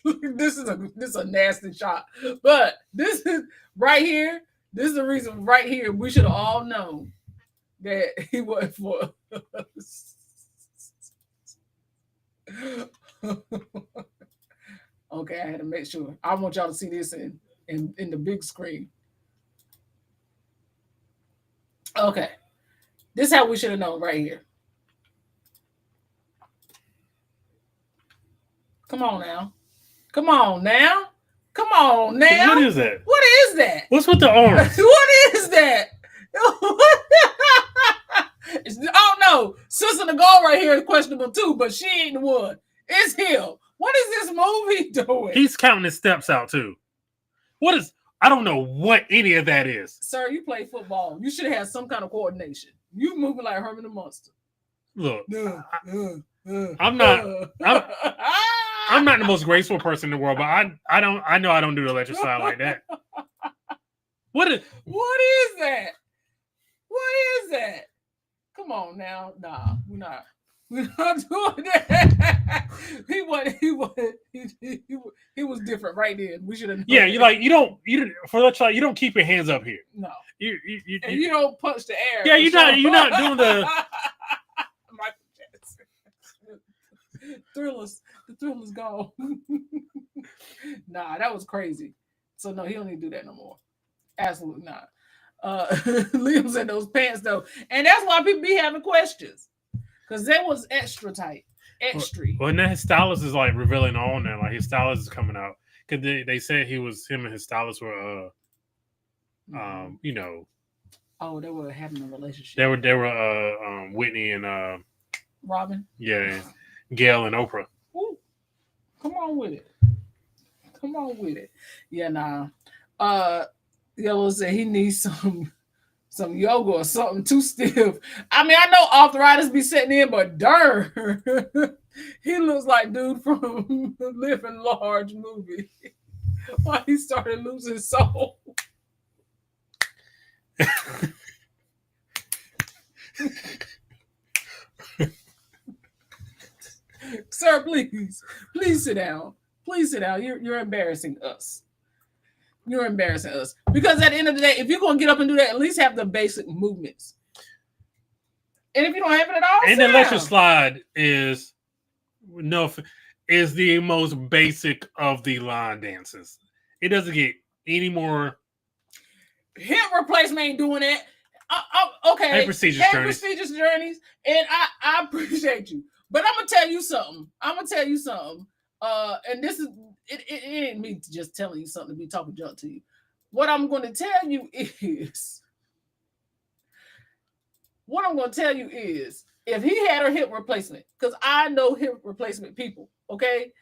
this is a nasty shot. But this is right here. This is the reason right here we should have all known that he wasn't for us. Okay, I had to make sure. I want y'all to see this in the big screen. Okay. This is how we should have known right here. Come on now. Come on now. Come on now. What is that? What is that? What's with the arms? What is that? Oh no. Sister Nicole right here is questionable too, but she ain't the one. It's him. What is this movie doing? He's counting his steps out too. What is... I don't know what any of that is. Sir, you play football. You should have some kind of coordination. You moving like Herman the Monster. Look, I'm not the most graceful person in the world, but I know I don't do the electric slide like that. What is that? What is that? Come on now. Nah, we're not. We're not doing that. He was different right then. We should have. Yeah, you don't keep your hands up here. No, you don't punch the air. Yeah, you're not doing the Michael Jackson. The thriller's gone. Nah, that was crazy. So no, he don't need to do that no more. Absolutely not. Liam's in those pants though, and that's why people be having questions. Because that was extra tight. Extra. Well, now his stylist is like revealing on now. Like his stylist is coming out. Because they said him and his stylist were you know. Oh, they were having a relationship. They were Whitney and Robin. Yeah. Gail and Oprah. Ooh, come on with it. Yeah, nah. Yellow said he needs some yoga or something too stiff. I mean, I know arthritis be setting in, but darn, he looks like dude from Living Large movie. Why he started losing soul. Sir, please sit down. Please sit down. You're embarrassing us. You're embarrassing us. Because at the end of the day, if you're gonna get up and do that, at least have the basic movements. And if you don't have it at all, and the electric slide is the most basic of the line dances. It doesn't get any more. Hip replacement ain't doing that. Okay. Hey, prestigious journeys, and I appreciate you. But I'm gonna tell you something. And this is it ain't me just telling you something to be talking junk to you. What I'm gonna tell you is if he had a hip replacement, because I know hip replacement people, okay?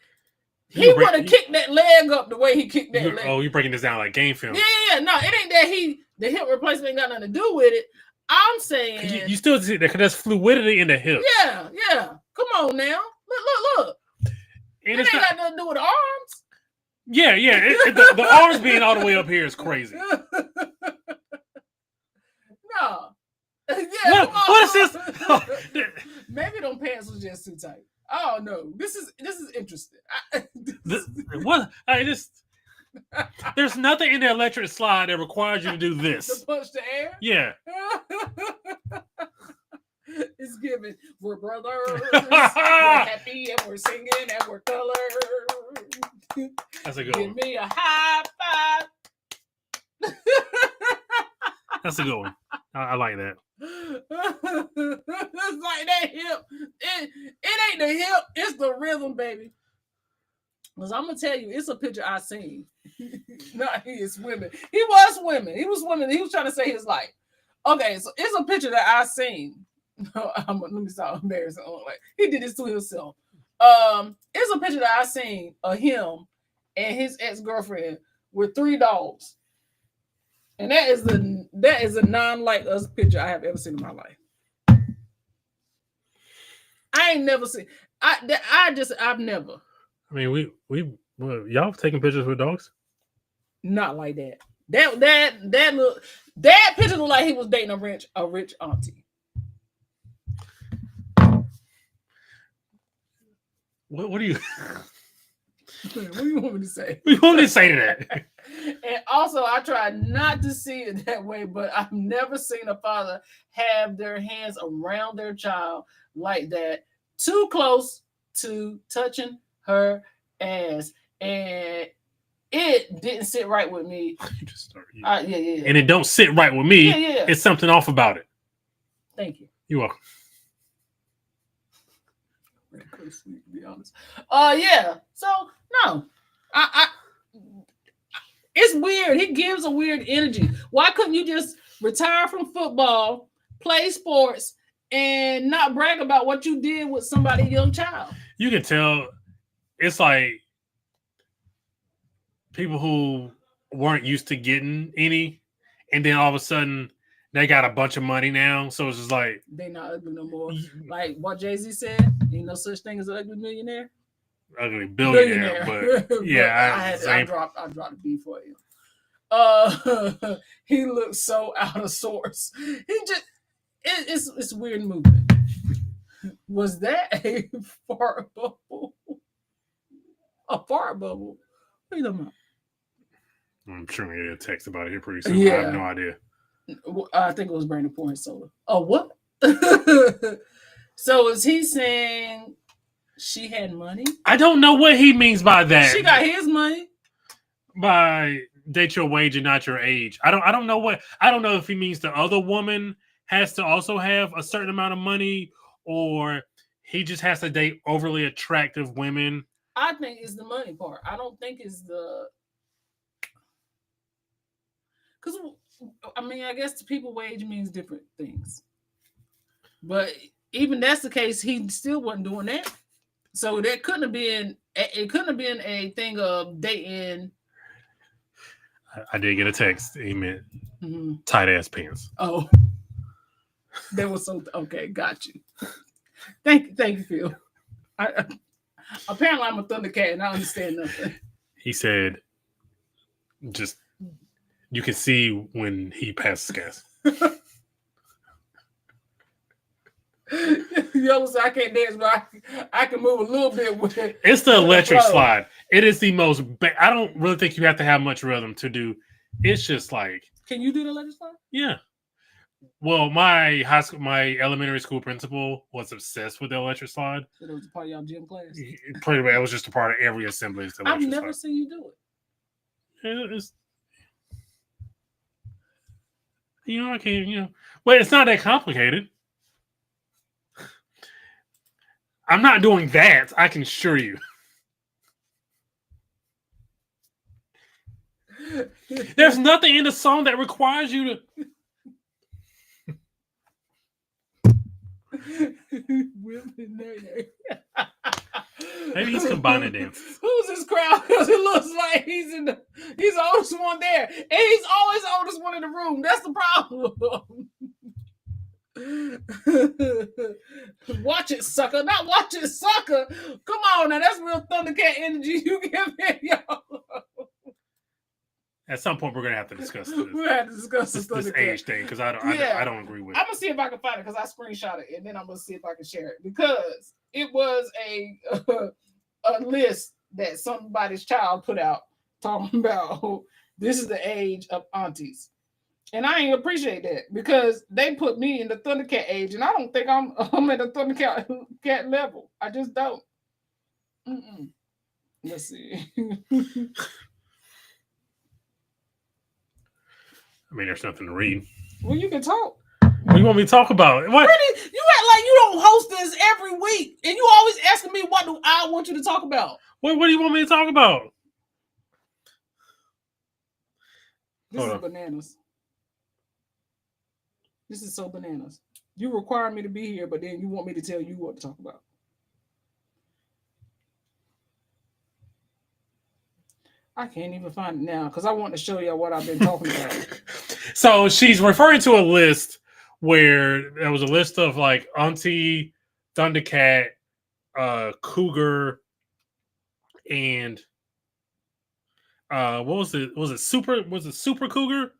He would have kicked that leg up the way he kicked that leg. Oh, you're breaking this down like game film. Yeah. No, it ain't that the hip replacement ain't got nothing to do with it. I'm saying you still see that because there's fluidity in the hips. Yeah. Come on now. Look. And it ain't got nothing to do with the arms. Yeah. The arms being all the way up here is crazy. No. Yeah, what is this? Maybe them pants was just too tight. Oh no, this is interesting. There's nothing in the electric slide that requires you to do this. To punch the air? Yeah. It's given. We're brothers. We're happy and we're singing and we're colored. That's a good one. Give me a high five. That's a good one. I like that. It's like that hip. It ain't the hip, it's the rhythm, baby. Because I'm gonna tell you, it's a picture I seen. Not he is swimming. He was swimming. He was trying to save his life. Okay, so it's a picture that I seen. Let me stop embarrassing. Like he did this to himself. It's a picture that I seen of him and his ex-girlfriend with 3 dogs. And that is a non-like us picture I have ever seen in my life. I ain't never seen. I've never. I mean, y'all taking pictures with dogs? Not like that. That picture looked like he was dating a rich auntie. What do you? What do you want me to say? What do you want me to say to that? And also, I try not to see it that way, but I've never seen a father have their hands around their child like that, too close to touching her ass, and it didn't sit right with me. You just start, yeah. And it don't sit right with me. Yeah. It's something off about it. Thank you. You're welcome. Sweet, to be honest. Yeah. So no, it's weird. He gives a weird energy. Why couldn't you just retire from football, play sports, and not brag about what you did with somebody's young child? You can tell it's like people who weren't used to getting any, and then all of a sudden they got a bunch of money now. So it's just like they're not ugly no more. Like what Jay-Z said, ain't no such thing as an ugly millionaire. Ugly billionaire. But yeah, I dropped a B for you. He looks so out of sorts. It's weird movement. Was that a fart bubble? A fart bubble? What are you talking about? I'm sure we get a text about it here pretty soon. Yeah. I have no idea. I think it was Brandon pouring soda. Oh, what? So is he saying she had money? I don't know what he means by that. She got his money. By date your wage and not your age. I don't know if he means the other woman has to also have a certain amount of money, or he just has to date overly attractive women. I think it's the money part. I don't think it's because I mean, I guess the people wage means different things. But even that's the case, he still wasn't doing that. So it couldn't have been a thing of dating. I did get a text. He meant Mm-hmm. tight ass pants. Oh, that was so okay. Got you. Thank you, Phil. Apparently, I'm a Thundercat and I understand nothing. He said, just you can see when he passes gas. Yo, so I can't dance, but I can move a little bit with it. It's the electric slide. It is the most. I don't really think you have to have much rhythm to do. It's just like. Can you do the electric slide? Yeah. Well, my elementary school principal was obsessed with the electric slide. So it was a part of y'all gym class. Pretty much, it was just a part of every assembly. I've never seen you do it. It's, I can't. Well, it's not that complicated. I'm not doing that. I can assure you. There's nothing in the song that requires you to. Maybe he's combining dances. Who's this crowd? Because it looks like he's the oldest one there, and he's always the oldest one in the room. That's the problem. Watch it, sucker! Not watch it, sucker! Come on now, that's real Thundercat energy you give me, y'all. At some point, we're gonna have to discuss this. We're gonna have to discuss this age thing because I don't agree with it. I'm gonna see if I can find it because I screenshot it and then I'm gonna see if I can share it because it was a list that somebody's child put out talking about this is the age of aunties, and I ain't appreciate that because they put me in the Thundercat age, and I don't think I'm at the Thundercat level. I just don't. Let's see. I mean, there's nothing to read. Well, you can talk. What do you want me to talk about? What? Pretty, you act like you don't host this every week, and you always asking me what do I want you to talk about. What do you want me to talk about? This is bananas. This is so bananas. You require me to be here, but then you want me to tell you what to talk about. I can't even find it now because I want to show y'all what I've been talking about. So she's referring to a list where there was a list of like Auntie, Thundercat, Cougar, and what was it? Was it Super Cougar?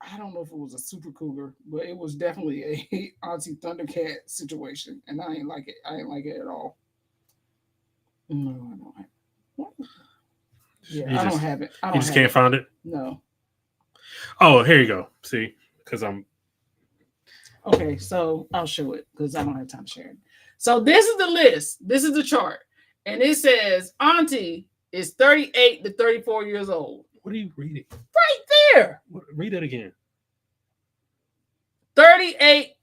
I don't know if it was a Super Cougar, but it was definitely a Auntie Thundercat situation, and I ain't like it. I ain't like it at all. No, I don't. What? Yeah, I don't have it. You just can't find it? No. Oh, here you go. See? Because I'm... Okay, so I'll show it because I don't have time to share it. So this is the list. This is the chart. And it says Auntie is 38 to 34 years old. What are you reading? Right there. Read that again. 28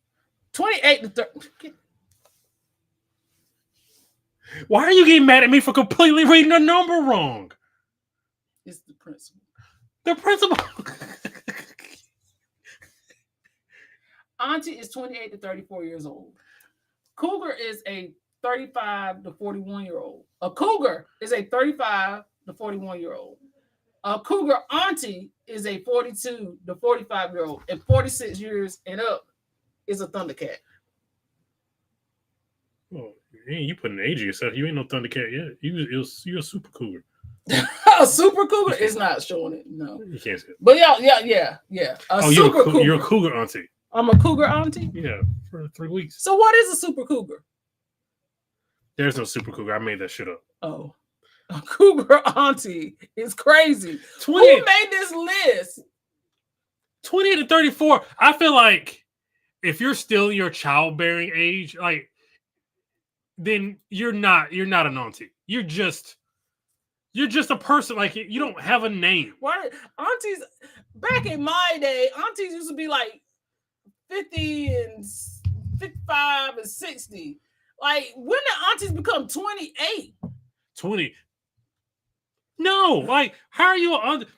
to 30. Why are you getting mad at me for completely reading the number wrong? It's the principal. The principal. Auntie is 28 to 34 years old. Cougar is a 35 to 41-year-old. A cougar is a 35 to 41-year-old. A cougar auntie is a 42 to 45-year-old. And 46 years and up is a Thundercat. Well, you put an age on yourself. You ain't no Thundercat yet. You're a Super Cougar. A Super Cougar is not showing it. No, you can't see it. But yeah. Super Cougar. You're a Cougar auntie. I'm a Cougar auntie. Yeah, for 3 weeks. So what is a Super Cougar? There's no Super Cougar. I made that shit up. Oh, a Cougar auntie is crazy. 20, Who made this list? 20 to 34. I feel like if you're still your childbearing age, like, then you're not an auntie. You're just a person. Like, you don't have a name. Why aunties back in my day? Aunties used to be like 50 and 55 and 60. Like, when did aunties become 28? 20. No, like, how are you an aunt?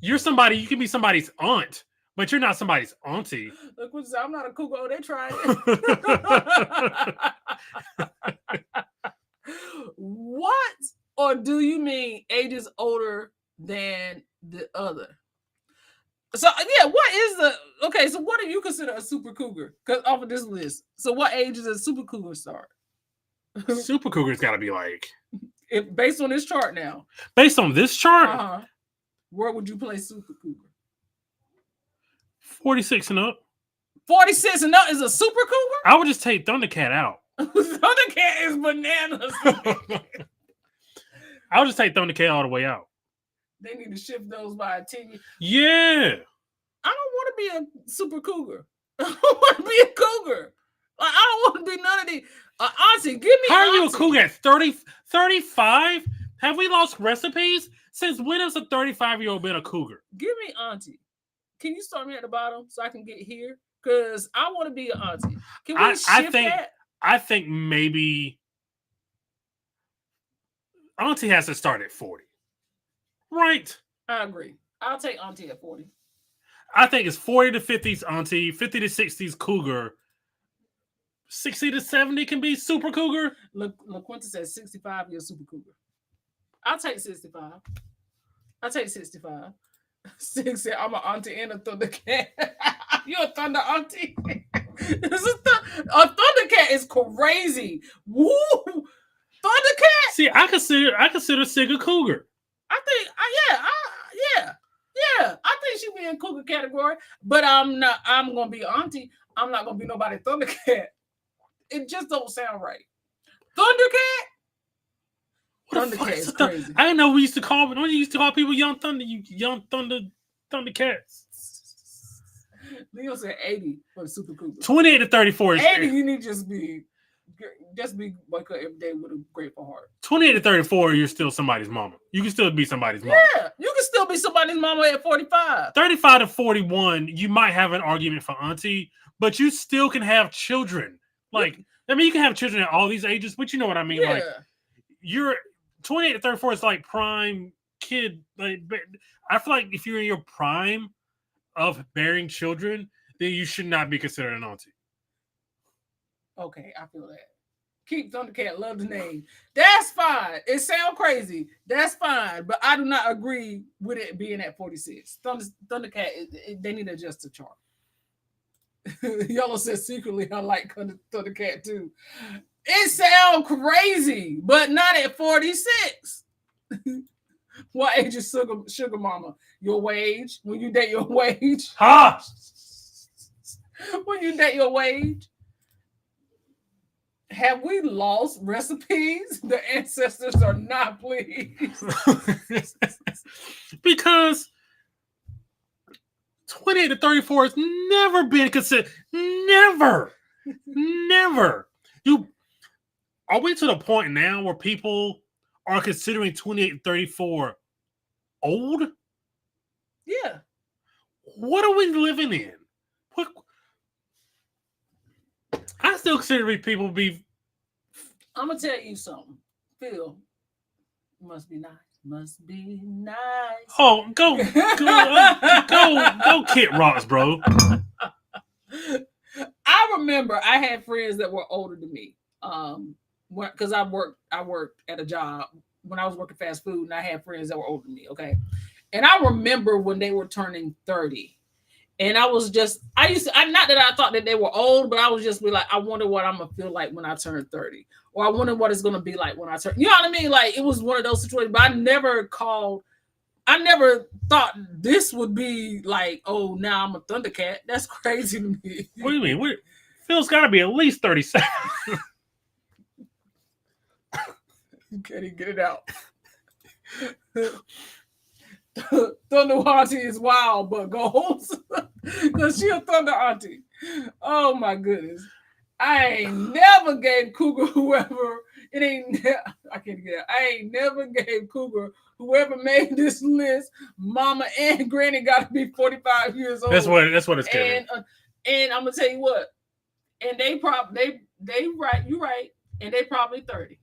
You're somebody. You can be somebody's aunt, but you're not somebody's auntie. Look, I'm not a cougar. Oh, they tried it. What? Or do you mean ages older than the other. So yeah, what is the okay? So what do you consider a super cougar? Because off of this list, so what age does a super cougar start? Super Cougar's got to be like, If based on this chart now, based on this chart, where would you place super cougar? 46 and up. 46 and up is a super cougar? I would just take Thundercat out. Thundercat is bananas. I would just take Thundercat all the way out. They need to shift those by 10 years. Yeah. I don't want to be a super cougar. I don't want to be a cougar. Like, I don't want to be none of these. Auntie, give me How are you a auntie. cougar at 30, 35? Have we lost recipes? Since when has a 35-year-old been a cougar? Give me auntie. Can you start me at the bottom so I can get here? Because I want to be an auntie. Can we shift that? I think maybe auntie has to start at 40. Right. I agree. I'll take auntie at 40. I think it's 40 to 50s auntie, 50 to 60s cougar. 60 to 70 can be super cougar. LaQuinta says 65 you're super cougar. I'll take 65. I'll take 65. 60, I'm an auntie and a Thundercat. You're a Thunder auntie. A Thundercat is crazy. Woo! Thundercat. See, I consider Sigga cougar. I think, yeah. I think she be in cougar category, but I'm not. I'm gonna be auntie. I'm not gonna be nobody Thundercat. It just don't sound right. Thundercat. Thundercat is crazy. I didn't know we used to call people young Thundercats. Leo said 80 for the super cougar. 28 to 34 is 80. You need to just be wake up every day with a grateful heart. 28 to 34, you're still somebody's mama. You can still be somebody's mama. Yeah, you can still be somebody's mama at 45. 35 to 41, you might have an argument for auntie, but you still can have children. Like, I mean, you can have children at all these ages, but you know what I mean. Yeah. Like, you're 28 to 34 is like prime kid. Like, I feel like if you're in your prime of bearing children, then you should not be considered an auntie. Okay, I feel that. Keep Thundercat, love the name. That's fine. It sounds crazy. That's fine, but I do not agree with it being at 46. Thundercat, they need to adjust the chart. Yellow says secretly I like Thundercat too. It sounds crazy, but not at 46. What age is sugar mama? Your wage? When you date your wage? Ha! When you date your wage? Have we lost recipes? The ancestors are not pleased. Because 28 to 34 has never been considered. Never. Are we to the point now where people are considering 28 and 34 old? Yeah. What are we living in? I still consider people be. I'm gonna tell you something. Phil, must be nice. Must be nice. Oh, go, Kit Rocks, bro. I remember I had friends that were older than me. Because I worked at a job when I was working fast food, and I had friends that were older than me. Okay, and I remember when they were turning 30. And not that I thought that they were old, but I was just be like, I wonder what I'm gonna feel like when I turn 30, or I wonder what it's gonna be like when I turn. You know what I mean? Like, it was one of those situations. But I never thought this would be like, oh, now I'm a Thundercat. That's crazy to me. What do you mean? Phil's got to be at least 37. Can he get it out? Thunder Auntie is wild, but goes because she a Thunder Auntie. Oh my goodness! I ain't never gave Cougar whoever it ain't. I can't get it. I ain't never gave Cougar whoever made this list. Mama and Granny got to be 45 years old. That's what it's getting. And I'm gonna tell you what. And they right. You right. And they probably 30.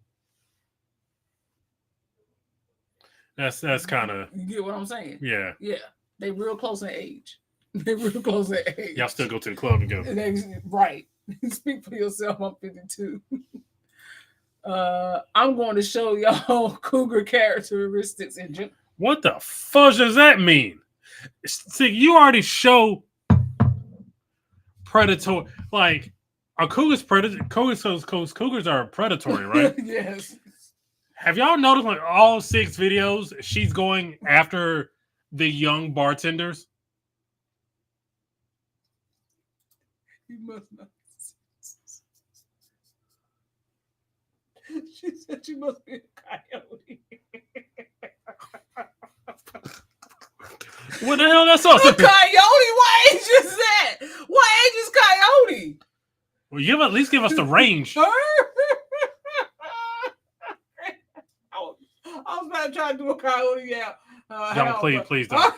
That's kind of. You get what I'm saying? Yeah. Yeah. They real close in age. Y'all still go to the club and go. Right. Speak for yourself. I'm 52. I'm going to show y'all cougar characteristics in What the fudge does that mean? See, you already show predatory. Like, are cougars predator? Cougars are predatory, right? Yes. Have y'all noticed, like, all 6 videos, she's going after the young bartenders? You must not. She said she must be a coyote. What the hell that's all? A coyote? What age is that? What age is coyote? Well, you at least give us the range. I was about to try to do a coyote. Yeah. Don't, please don't. A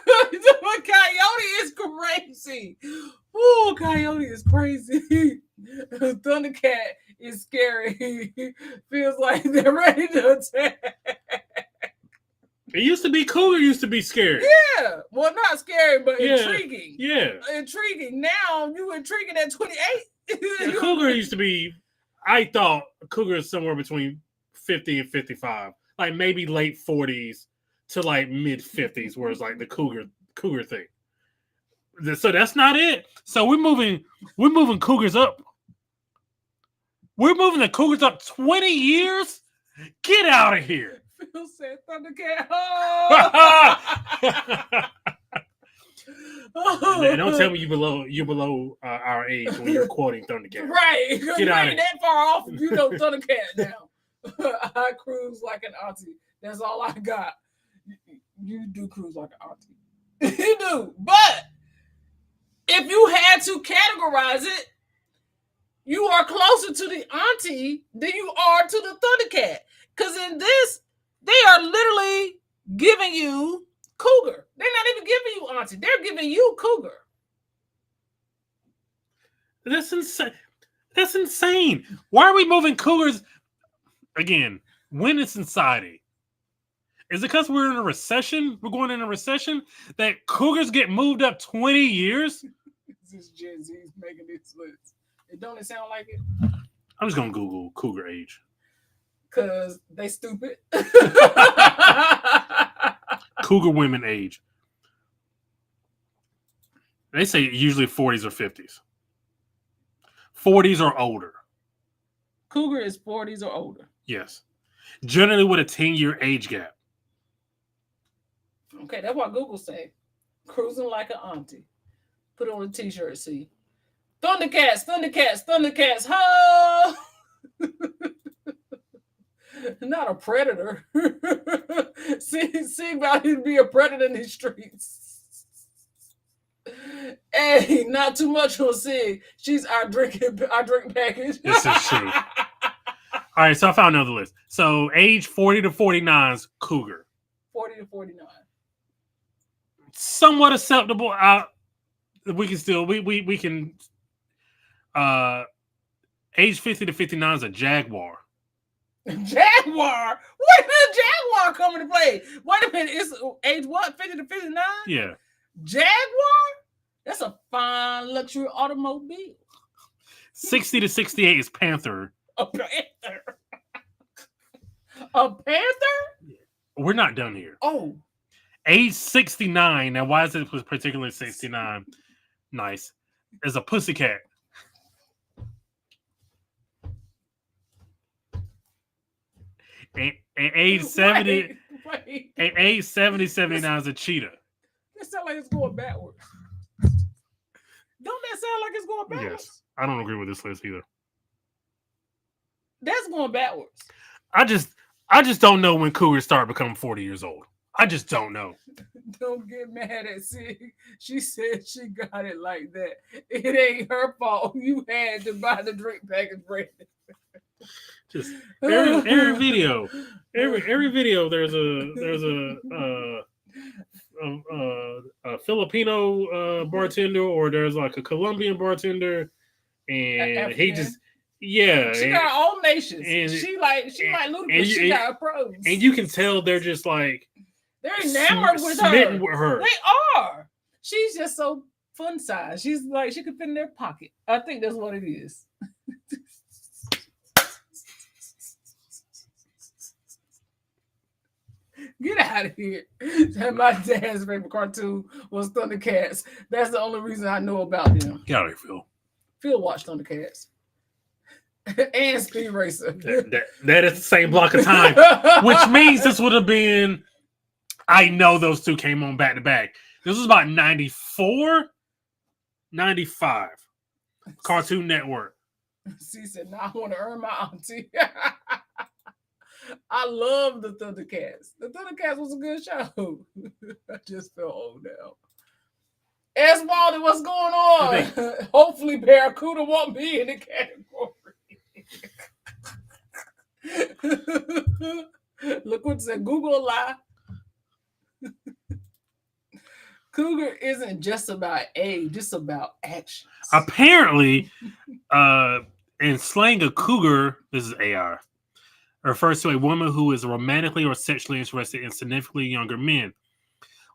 coyote is crazy. Oh, coyote is crazy. Thundercat is scary. Feels like they're ready to attack. It used to be cougar used to be scary. Yeah. Well, not scary, but intriguing. Yeah. Intriguing. Now you intriguing at 28. The cougar used to be, I thought cougar is somewhere between 50 and 55. Like maybe late 40s to like mid 50s, where it's like the cougar thing. So that's not it. So we're moving cougars up. We're moving the cougars up 20 years? Get out of here. Phil said Thundercat. Oh. And don't tell me you're below our age when you're quoting Thundercat. Right. Get out you ain't that far off. You know Thundercat now. I cruise like an auntie. That's all I got. You do cruise like an auntie. You do. But if you had to categorize it, you are closer to the auntie than you are to the Thundercat. Because in this, they are literally giving you cougar. They're not even giving you auntie. They're giving you cougar. That's insane. That's insane. Why are we moving cougars again? When it's society? Is it because we're in a recession? We're going in a recession that cougars get moved up 20 years? This is Gen Z's making this list. It don't sound like it. I'm just gonna Google cougar age. Cause they stupid. Cougar women age. They say usually 40s or 50s. 40s or older. Cougar is 40s or older. Yes. Generally with a 10-year age gap. Okay, that's what Google say. Cruising like an auntie. Put on a t-shirt, see. Thundercats, Thundercats, Thundercats, ho! Not a predator. see about him be a predator in these streets. Hey, not too much on Sig. She's our drink package. This is true. All right, so I found another list. So age 40 to 49 is cougar. 40 to 49. Somewhat acceptable. We can still we can age 50 to 59 is a jaguar. Jaguar? When did a jaguar come into play? Wait a minute, it's age what? 50 to 59? Yeah. Jaguar? That's a fine luxury automobile. 60 to 68 is panther. A panther. A panther? We're not done here. Oh. Age 69. Now, why is it particularly 69? Nice. Is a pussycat. And age 70. Wait. And age 70, 79 is a cheetah. That sounds like it's going backwards. Don't that sound like it's going backwards? Yes. I don't agree with this list either. That's going backwards. I just don't know when cougars start becoming 40 years old. I just don't know. Don't get mad at Sig. She said she got it like that. It ain't her fault. You had to buy the drink package, Brandon. Just every video, every video. There's a Filipino bartender, or there's like a Colombian bartender, and African. he just She got all nations. And, she like Ludacris. She got pros, and you can tell they're just like they're enamored with smitten her. with her. They are. She's just so fun size. She's like she could fit in their pocket. I think that's what it is. Get out of here. My dad's favorite cartoon was Thundercats. That's the only reason I know about them. Get out of here, Phil. Phil watched Thundercats. And Speed Racer. That is the same block of time. Which means this would have been, I know those two came on back to back. This was about 94, 95. Cartoon Network. She said, "Now I want to earn my auntie." I love the Thundercats. The Thundercats was a good show. I just felt old now. Esmaldi, what's going on? Hopefully Barracuda won't be in the category. Look what said, Google a lie. Cougar isn't just about age, it's about actions. Apparently, in slang, a cougar, this is AR, refers to a woman who is romantically or sexually interested in significantly younger men.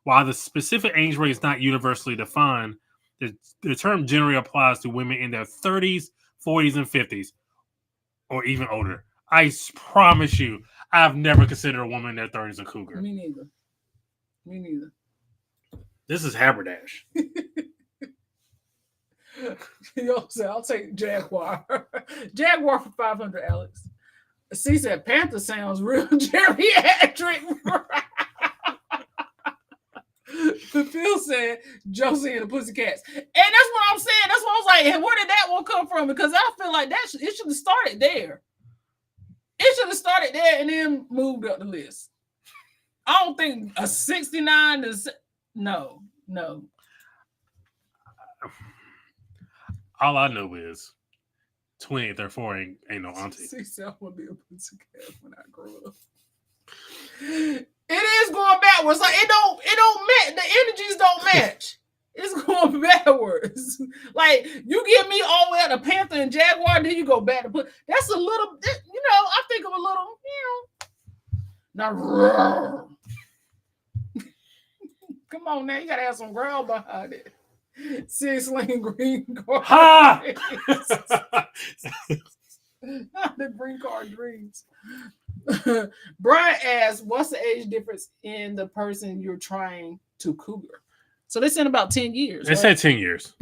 While the specific age range is not universally defined, the term generally applies to women in their 30s, 40s, and 50s, or even older. I promise you, I've never considered a woman in their 30s a cougar. Me neither. Me neither. This is Haberdash. Yo, so I'll take Jaguar. Jaguar for 500, Alex. C said Panther sounds real geriatric. Phil said Josie and the Pussycats. And that's what I'm saying. That's what I was like, hey, where did that one come from? Because I feel like it should have started there. It should have started there and then moved up the list. I don't think a 69 is no. All I know is 28, therefore ain't no auntie. See, I want to be a Pussycat when I grow up. It is going backwards. Like it don't match. The energies don't match. It's going backwards. Like you get me all the way up to Panther and Jaguar, then you go back to put. That's a little, I think of a little, now. Come on now, you gotta have some growl behind it. 6 lane green card. Ha! The green card dreams. Brian asks, what's the age difference in the person you're trying to cougar? So they said about 10 years. They said 10 years.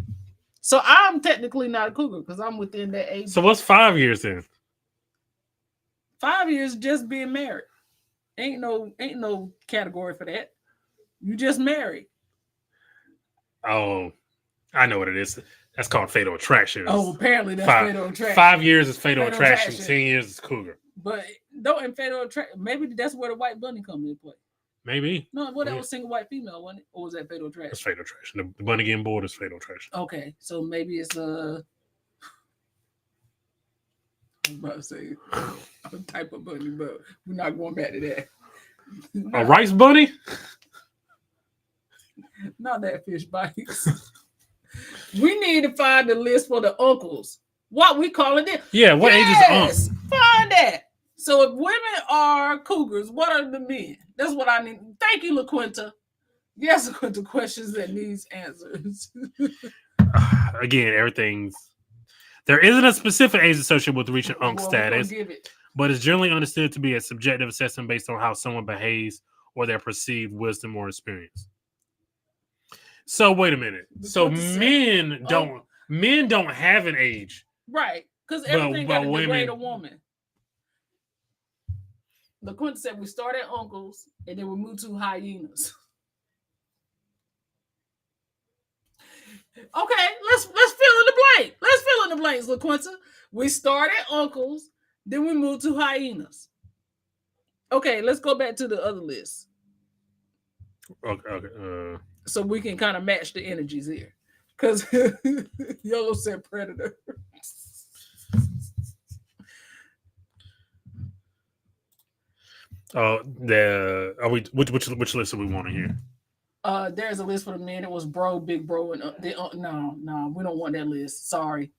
So I'm technically not a cougar because I'm within that age. So what's 5 years then? 5 years just being married. Ain't no category for that. You just married. Oh, I know what it is. That's called fatal attraction. Oh, apparently that's fatal attraction. 5 years is fatal attraction. 10 years is cougar. But don't in fatal attraction, maybe that's where the white bunny comes into play. Maybe. No, that was single white female, wasn't it? Or was that fatal attraction? That's fatal attraction. The bunny getting bored is fatal attraction. Okay, so maybe it's I was about to say a type of bunny, but we're not going back to that. A rice bunny? Not that fish bites. We need to find the list for the uncles. What we calling it? Yeah, what age is uncle? Find that. So if women are cougars, what are the men? That's what I need. Thank you, LaQuinta. Yes, LaQuinta, questions that needs answers. Again, there isn't a specific age associated with reaching uncle status, but it's generally understood to be a subjective assessment based on how someone behaves or their perceived wisdom or experience. So wait a minute. So men don't have an age. Right. Because everything got to degrade a woman. LaQuinta said we start at uncles and then we move to hyenas. Okay, let's fill in the blank. Let's fill in the blanks, LaQuinta. We start at uncles, then we move to hyenas. Okay, let's go back to the other list. Okay. So we can kind of match the energies here. Because Yellow said predator. Which list are we wanting here? There's a list for the men. It was bro, big bro, and no, we don't want that list. Sorry.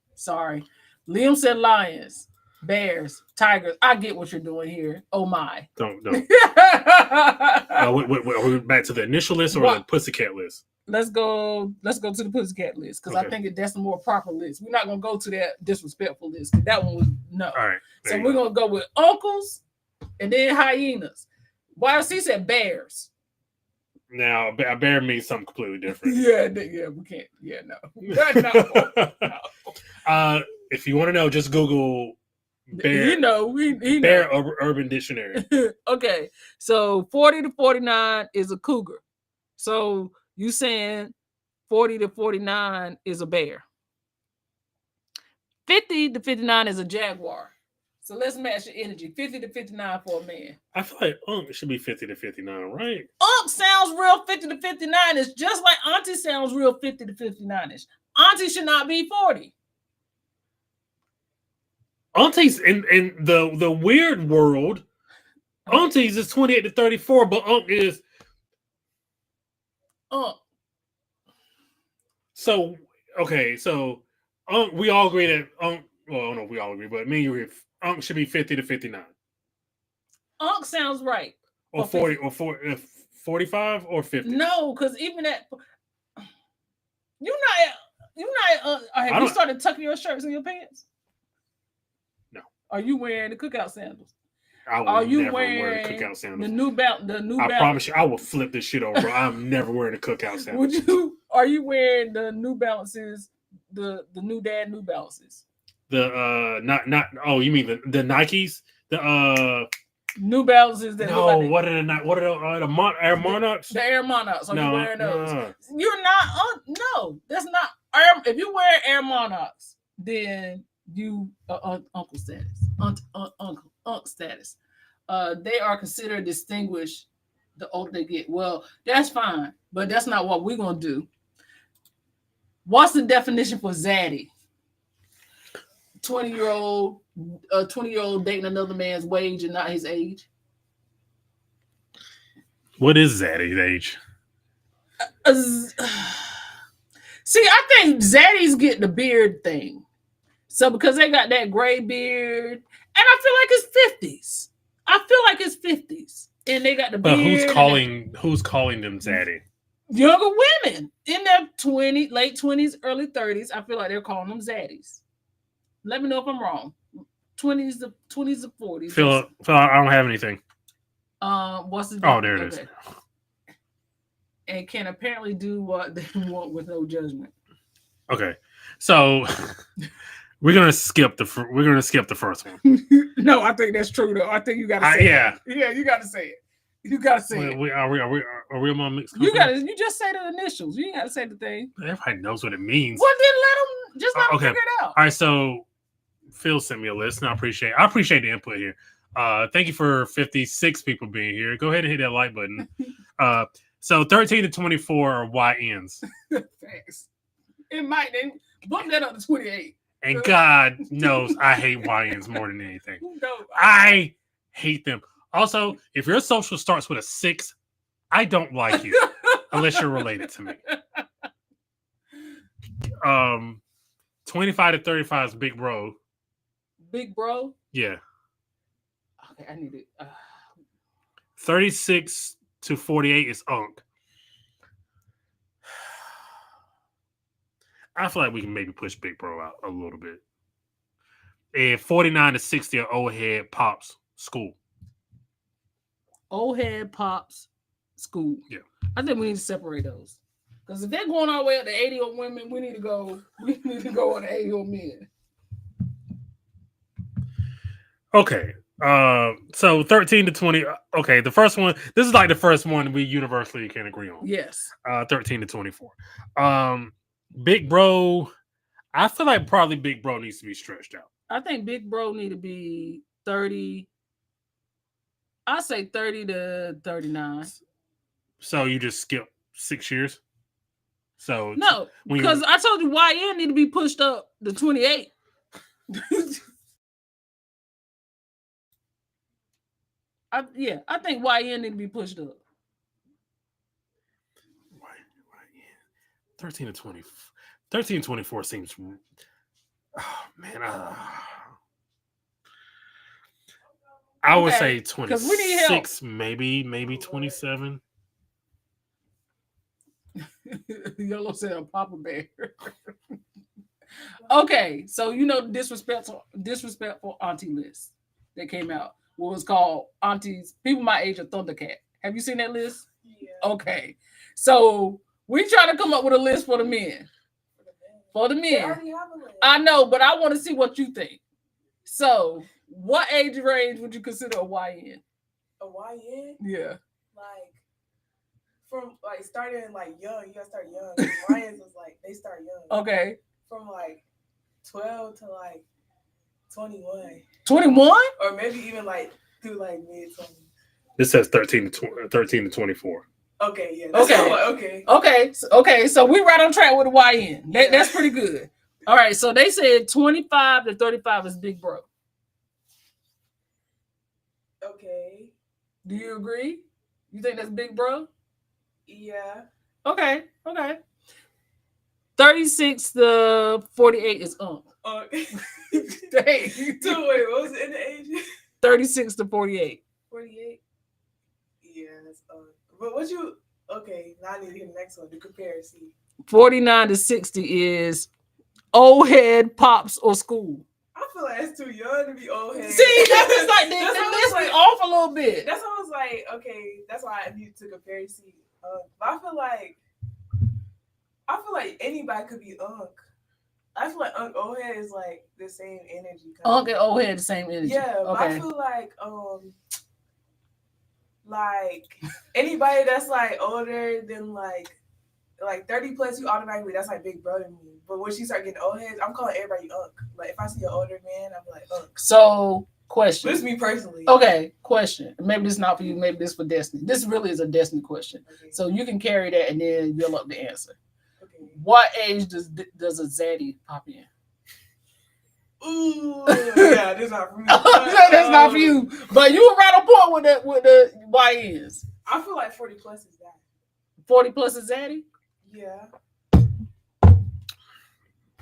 Liam said lions, bears, tigers. I get what you're doing here. Oh my! Don't. Are we back to the initial list or the pussycat list? Let's go to the pussycat list because I think that's a more proper list. We're not gonna go to that disrespectful list. That one was no. All right. So we're gonna go with uncles and then hyenas. YLC said bears. Now, a bear means something completely different. Yeah, we can't. Yeah, no. If you want to know, just Google bear. He know. Bear Urban Dictionary. Okay, so 40 to 49 is a cougar. So you saying 40 to 49 is a bear. 50 to 59 is a jaguar. So let's match the energy. 50 to 59 for a man. I feel like Unk should be 50 to 59, right? Unk sounds real 50 to 59 is just like Auntie sounds real 50 to 59ish. Auntie should not be 40. Auntie's in the weird world. Auntie's is 28 to 34, but Unk is So okay, so we all agree that Unk. Well, I don't know if we all agree, but me and you, Unk should be 50 to 59. Unk sounds right. Or 40 or 45 or 50. No, because even at you're not. Have you started tucking your shirts in your pants? No. Are you wearing the cookout sandals? Are you never wearing cookout sandals? The new balance. I promise you, I will flip this shit over. I'm never wearing a cookout sandals. Are you wearing the New Balances? The new dad New Balances. Not. Oh, you mean the Nikes? The New Balances that no, what are the Air Monarchs? The Air Monarchs. Are you wearing those? No. You're not. No, that's not. If you wear Air Monarchs, then you uncle status, uncle status. They are considered distinguished the older they get. Well, that's fine, but that's not what we're gonna do. What's the definition for zaddy? 20-year-old dating another man's wage and not his age. What is zaddy's age? See, I think zaddies get the beard thing. So because they got that gray beard, and I feel like it's 50s. And they got the beard. But who's calling them zaddy? Younger women in their late 20s, early 30s. I feel like they're calling them zaddies. Let me know if I'm wrong. 20s to 40s. Phil, I don't have anything. What's the Oh, there it is. And can apparently do what they want with no judgment. Okay, so we're gonna skip the first one. No, I think that's true though. I think you gotta say it. Yeah, you gotta say it. You gotta say it. Are we on mixed? You just say the initials. You gotta say the thing. Everybody knows what it means. Well, then let them figure it out. All right, so Phil sent me a list, and I appreciate the input here. Thank you for 56 people being here. Go ahead and hit that like button. So 13 to 24 are YNs. Thanks. It might then bump that up to 28. And God knows I hate YNs more than anything. No, I hate them. Also, if your social starts with a 6, I don't like you unless you're related to me. 25 to 35 is Big Bro. Big Bro? Yeah. Okay, I need it. 36 to 48 is Unk. I feel like we can maybe push Big Bro out a little bit. And 49 to 60 are Old Head Pops School. Old Head Pops School. Yeah. I think we need to separate those. Because if they're going all the way up to 80 old women, we need to go on the 80 old men. Okay. So 13 to 20. Okay, the first one. This is like the first one we universally can agree on. Yes. 13 to 24. Big Bro. I feel like probably Big Bro needs to be stretched out. I think Big Bro need to be 30. I say 30 to 39. So you just skip 6 years? So no, because I told you YN need to be pushed up to 28. I think YN need to be pushed up. 13 to 20. 13 to 24 seems. Oh, man. I would say 26, maybe 27. Yellow said a Papa Bear. Okay, so you know the disrespectful auntie list that came out. what was called Auntie's. People my age are Thundercat. Have you seen that list? Yeah. Okay, so we try to come up with a list for the men. For the They men, already have a list. I know, but I want to see what you think. So, what age range would you consider a YN? A YN, Yeah. like from like starting like young, you gotta start young. YNs is like they start young. Okay. From like 12 to like 21, 21? or maybe even like through like mid 20s. This says 13 to 24. Okay, yeah. That's Okay. okay. Okay. So we right on track with the YN. That's pretty good. All right. So they said 25 to 35 is big bro. Okay. Do you agree? You think that's big bro? Yeah. Okay. 36 to 48 is Dang. Dang. So wait, what was it in the age? 36 to 48. 48. Yeah, that's But what you? Okay, now I need to hear the next one to compare. See. 49 to 60 is old head, pops, or school. I feel like it's too young to be old head. See, that's just like That's this why I was is like- off a little bit. That's why I was like, okay, that's why I need to compare. See, but I feel like anybody could be Unc. I feel like Unc old head is like the same energy. Unc and old head the same energy. Yeah, but I Okay. feel like anybody that's like older than like 30 plus, you automatically that's like big brother to me. But when she start getting old heads, I'm calling everybody Unc. Like if I see an older man, I'm like Unc. So, But question. it's me personally. Okay, question. Maybe this is not for you. Maybe this is for Destiny. This really is a Destiny question. Okay. So you can carry that and then build up the answer. Okay. What age does a zaddy pop in? Ooh, yeah, this not for me. That's not for you. But you were right on point with the YNs. I feel like 40 plus is that. 40 plus is zaddy? Yeah.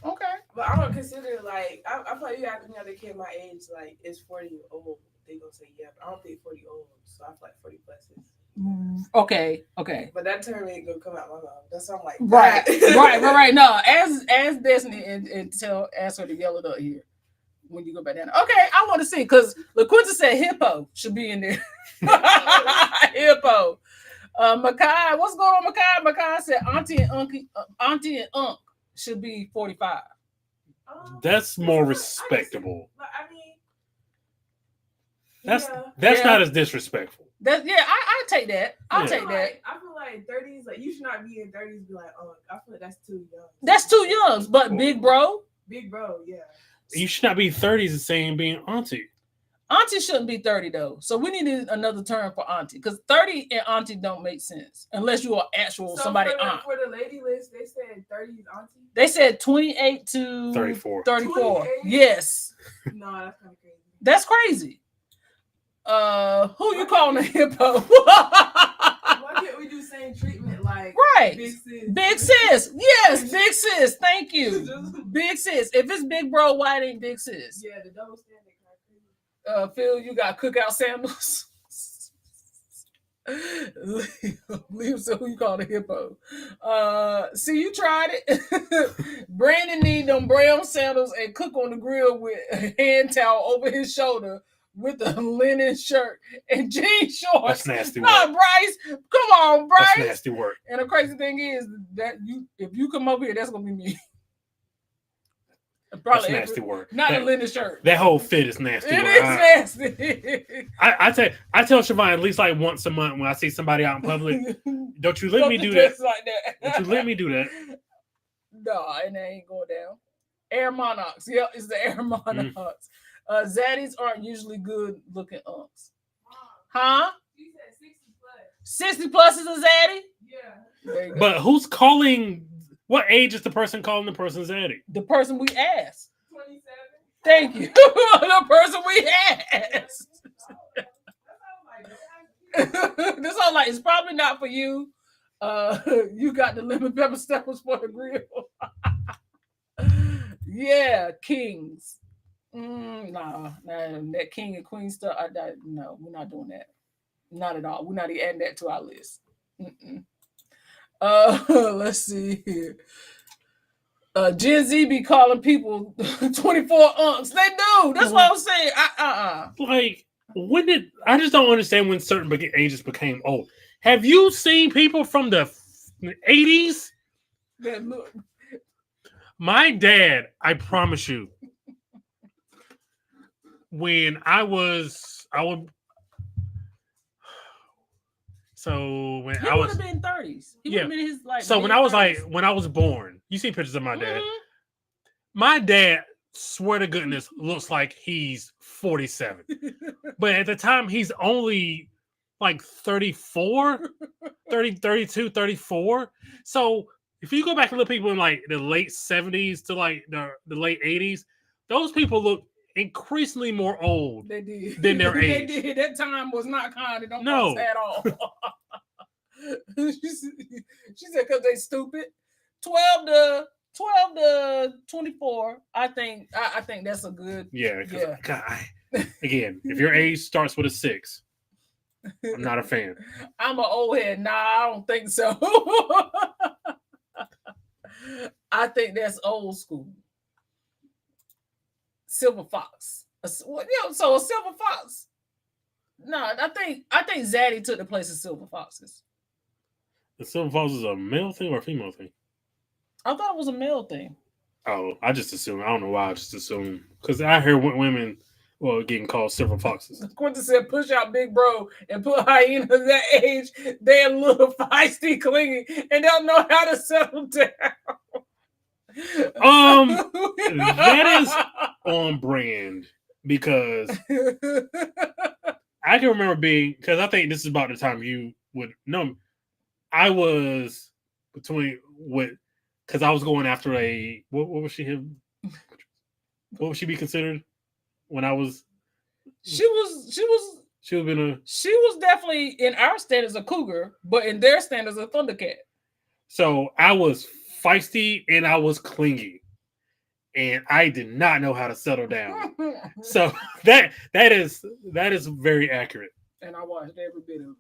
Okay. But I don't consider like I feel like you have another kid my age like is 40 old. They gonna say yeah, but I don't think 40 old. So I feel like 40 plus is. Okay. But that term ain't gonna come out my mouth. That's why I'm like Right. that. right. No, as Destiny and ask her to yell it up here when you go back down. Okay, I want to see because LaQuinta said hippo should be in there. Hippo. Makai, what's going on, Makai? Makai said Auntie and Unc should be 45. That's more respectable. But I mean, That's Yeah. not as disrespectful. I take that. I'll Yeah. take that. I feel like 30s, like you should not be in 30s. Be like, oh, I feel like that's too young. That's too young, but big bro. Big bro, yeah. You should not be 30s the same being auntie. Auntie shouldn't be 30 though. So we needed another term for auntie because 30 and auntie don't make sense unless you are actual So somebody for the, aunt. for the lady list, they said 30s auntie. They said 28 to 34. 34. 28? Yes. No, that's kind of crazy. That's crazy. Who you calling a hippo? Why can't we do same treatment like Right. Big Sis? Big sis. Yes, big sis. Thank you. Big sis. If it's big bro, why it ain't big sis? Yeah, the double standard kind of crazy. Phil, you got cookout sandals. Liam said, who you call a hippo? See, you tried it. Brandon need them brown sandals and cook on the grill with a hand towel over his shoulder with a linen shirt and jean shorts. That's nasty Nah, work. Bryce. Come on, That's Bryce. nasty work. And the crazy thing is that if you come over here, that's gonna be me. That's nasty work. Not That, a linen shirt. that whole fit is nasty It work. is nasty. I tell Siobhan at least like once a month when I see somebody out in public, don't you let me do that. Like that. Don't you let me do that. No, and that ain't going down. Air Monarchs. Yep, it's the Air Monarchs. Zaddies aren't usually good looking unks. Huh? You said 60 plus. 60 plus is a zaddy? Yeah. There you go. But who's calling? What age is the person calling the person zaddy? The person we asked. 27. Thank you. The person we asked. This all like it's probably not for you. You got the lemon pepper steppers for the grill. Yeah, kings. Nah, that king and queen stuff. No, we're not doing that. Not at all. We're not even adding that to our list. Let's see here. Gen Z be calling people 24 unks. They do. That's what I'm saying. Like When did I just don't understand when certain ages became old? Have you seen people from the 80s? That look. My dad, I promise you, when I would so when He I would was have been 30s. He would yeah. have been in his like. So when I was like mid-30s. when I was born, you see pictures of my dad. Mhm. My dad, swear to goodness, looks like he's 47. But at the time, he's only like 34, 30, 32, 34. So if you go back and look at people in like the late 70s to like the late 80s, those people look increasingly more old They did. than their They age. did. That time was not kind to them No. folks at all. she said because they stupid. 12 to 24. I think that's a good. Yeah. Yeah. Again, if your age starts with a 6, I'm not a fan. I'm an old head. Nah, I don't think so. I think that's old school. Silver Fox. So a Silver Fox. No, I think Zaddy took the place of Silver Foxes. The Silver Fox is a male thing or a female thing? I thought it was a male thing. Oh, I just assume. I don't know why. I just assume because I hear women, getting called silver foxes. Quinton said, "Push out Big Bro and put hyenas that age. They're a little feisty, clingy, and they'll know how to settle down." That is on brand because I can remember because I think this is about the time you would know. I was between because I was going after a what was she him? What would she be considered when I was? She was definitely in our standards a cougar, but in their standards a thundercat. So I was feisty and I was clingy, and I did not know how to settle down. So that is very accurate. And I watched every bit of it.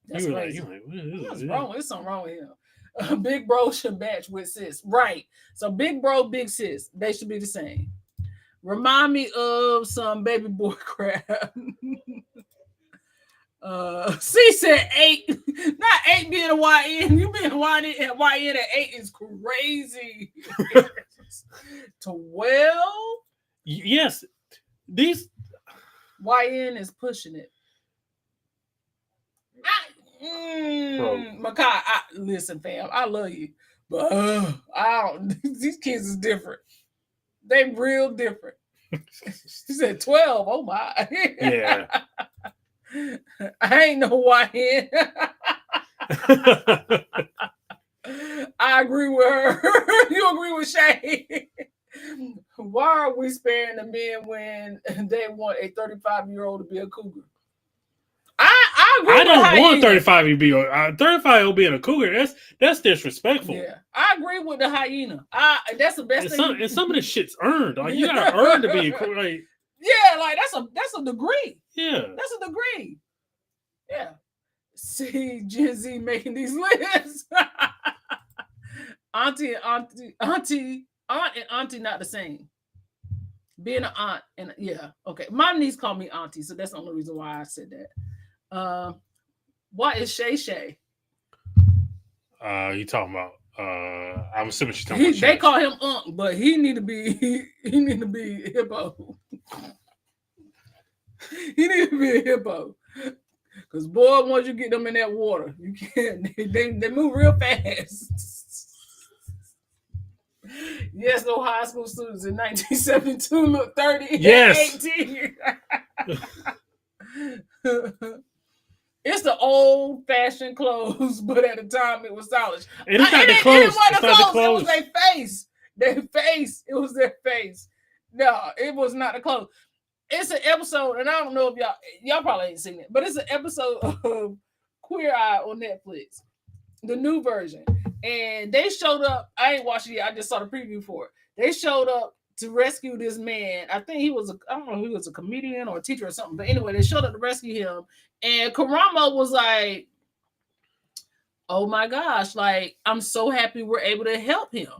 That's crazy. What's wrong? There's something wrong with him. Big Bro should match with sis, right? So Big Bro, Big Sis, they should be the same. Remind me of some baby boy crap. C said 8, not 8 being a YN. You being a YN at 8 is crazy. 12? Yes, these YN is pushing it. Makai, listen, fam, I love you, but I don't. These kids is different. They real different. She said 12. Oh my. Yeah. I ain't no YN. I agree with her. You agree with Shay? Why are we sparing the men when they want a 35-year-old to be a cougar? I agree. I don't want 35 to be 35 will be in a cougar. That's disrespectful. Yeah, I agree with the hyena. That's the best thing. And some of this shit's earned. Like you gotta earn to be a cougar. Like, yeah, like that's a degree. Yeah, that's a degree. Yeah. See Gen Z making these lists. Aunt and auntie not the same. Being an aunt and yeah, okay. My niece called me auntie, so that's the only reason why I said that. What is Shay Shay? You talking about? I'm assuming she's talking about. They call him Unc, but he need to be hippo. He need to be a hippo. Cause boy, once you get them in that water, you can't. They move real fast. Yes, no high school students in 1972 look 30 yes. and 18. It's the old-fashioned clothes, but at the time it was stylish. It's not the clothes. It was their face. Their face. It was their face. No, it was not the clothes. It's an episode, and I don't know if y'all probably ain't seen it, but it's an episode of Queer Eye on Netflix, the new version. And they showed up. I ain't watched it yet. I just saw the preview for it. They showed up to rescue this man. I think I don't know if he was a comedian or a teacher or something. But anyway, they showed up to rescue him. And Karamo was like, oh my gosh, like, I'm so happy we're able to help him.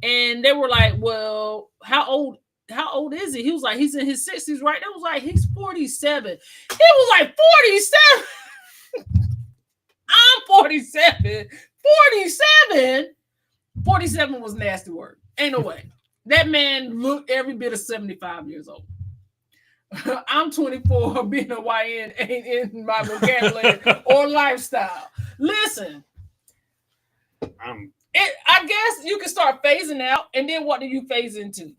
And they were like, well, how old how old is he? He was like, he's in his 60s, right? That was like, he's 47. He was like, 47? I'm 47. 47? 47 was nasty work. Ain't no way. That man looked every bit of 75 years old. I'm 24. Being a YN ain't in my vocabulary or lifestyle. Listen, I guess you can start phasing out, and then what do you phase into?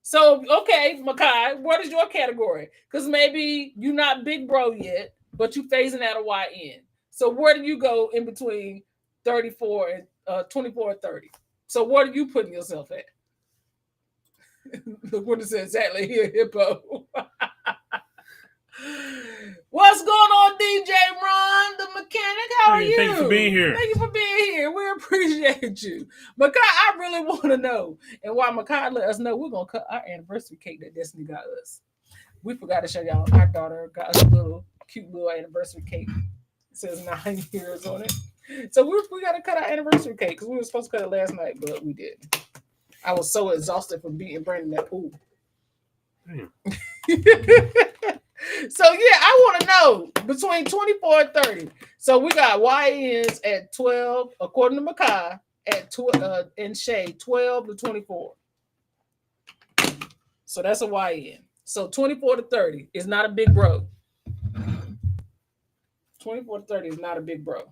So, okay, Makai, what is your category? Because maybe you're not big bro yet, but you phasing out a YN. So where do you go in between 34 and 24 and 30? So what are you putting yourself at? Look what it says exactly here, hippo. What's going on, DJ Ron, the mechanic? How are you? Thank you for being here. Thank you for being here. We appreciate you. Makai, I really want to know. And while Makai let us know, we're going to cut our anniversary cake that Destiny got us. We forgot to show y'all. Our daughter got us a cute little anniversary cake. It says 9 years on it. So we got to cut our anniversary cake because we were supposed to cut it last night, but we didn't. I was so exhausted from beating Brandon that pool. So yeah, I want to know between 24 and 30. So we got YNs at 12, according to Makai, at 12 and Shay, 12 to 24. So that's a YN. So 24 to 30 is not a big bro. 24 to 30 is not a big bro.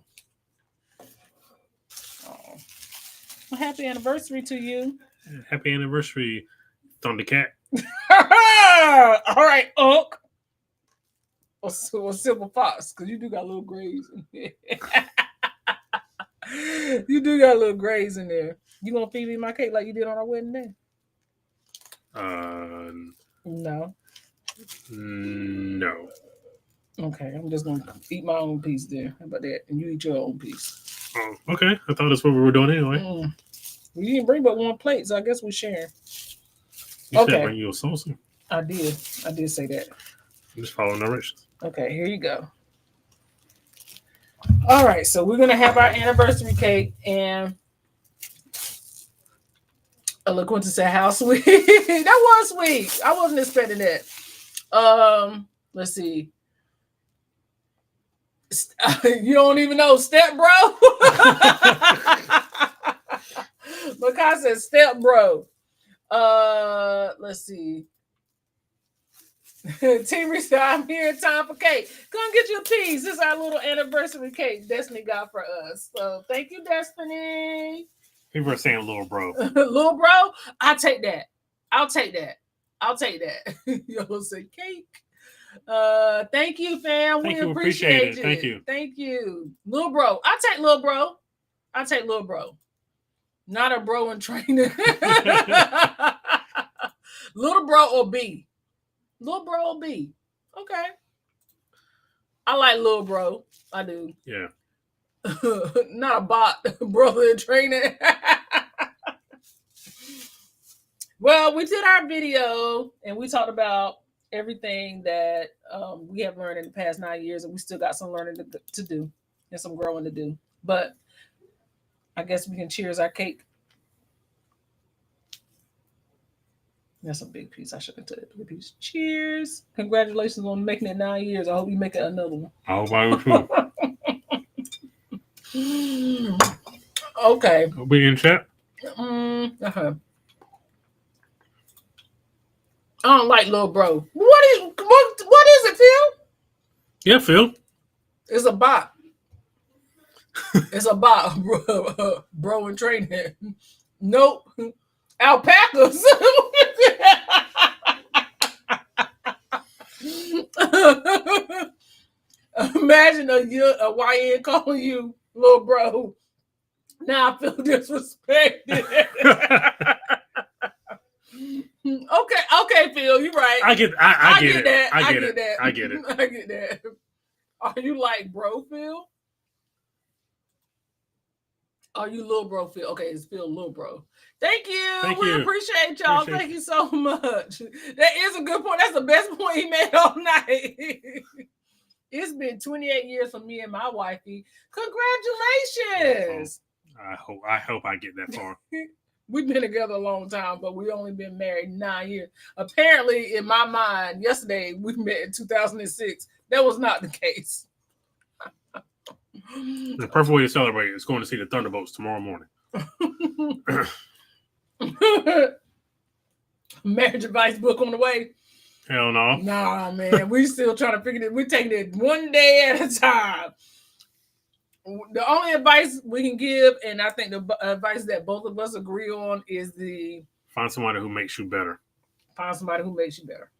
Oh. Well, happy anniversary to you. Happy anniversary, Thundercat. All right, Unc. Or Silver Fox, because you do got little grays in there. You do got little grays in there. You gonna feed me my cake like you did on our wedding day? No. No. Okay, I'm just gonna eat my own piece there. How about that? And you eat your own piece. Oh, okay. I thought that's what we were doing anyway. Well, you didn't bring but one plate, so I guess we're sharing. You said bring you a salsa. I did say that. I'm just following directions. Okay, here you go. All right, so we're gonna have our anniversary cake, and LaQuinta said, "How sweet!" That was sweet. I wasn't expecting that. Let's see. You don't even know step bro. Makai said step bro. Let's see. T said, I'm here in time for cake. Come get your piece. This is our little anniversary cake Destiny got for us. So thank you, Destiny. People are saying little bro. Little bro, I'll take that. I'll take that. Y'all say cake. Thank you, fam. We appreciate it. Thank you. Little bro. I'll take little bro. Not a bro in training. Little bro or B. Little bro or B. Okay. I like little bro. I do. Yeah. Not a bot. Brother in training. Well, we did our video and we talked about everything that we have learned in the past 9 years, and we still got some learning to do and some growing to do. But I guess we can cheers our cake. That's a big piece. I should have taken a big piece. Cheers. Congratulations on making it 9 years. I hope you make it another one. I hope I will too. Okay. Are we in chat? Uh-huh. I don't like little bro. What is it, Phil? Yeah, Phil. It's a bot. It's a bot, bro in training. Nope. Alpacas. Imagine a YN calling you little bro. Now I feel disrespected. Okay, Phil, you're right. I get that. I get that. Are you like bro, Phil? Are you little bro, Phil? Okay, it's Phil little bro. Thank you. We appreciate y'all. Thank you so much. That is a good point. That's the best point he made all night. It's been 28 years for me and my wifey. Congratulations. I hope I get that far. We've been together a long time, but we only been married 9 years. Apparently, in my mind, yesterday we met in 2006. That was not the case. The perfect way to celebrate is going to see the Thunderbolts tomorrow morning. Marriage advice book on the way. Hell no. Nah, man. We still trying to figure it. We're taking it one day at a time. The only advice we can give, and I think the advice that both of us agree on, is find somebody who makes you better. Find somebody who makes you better.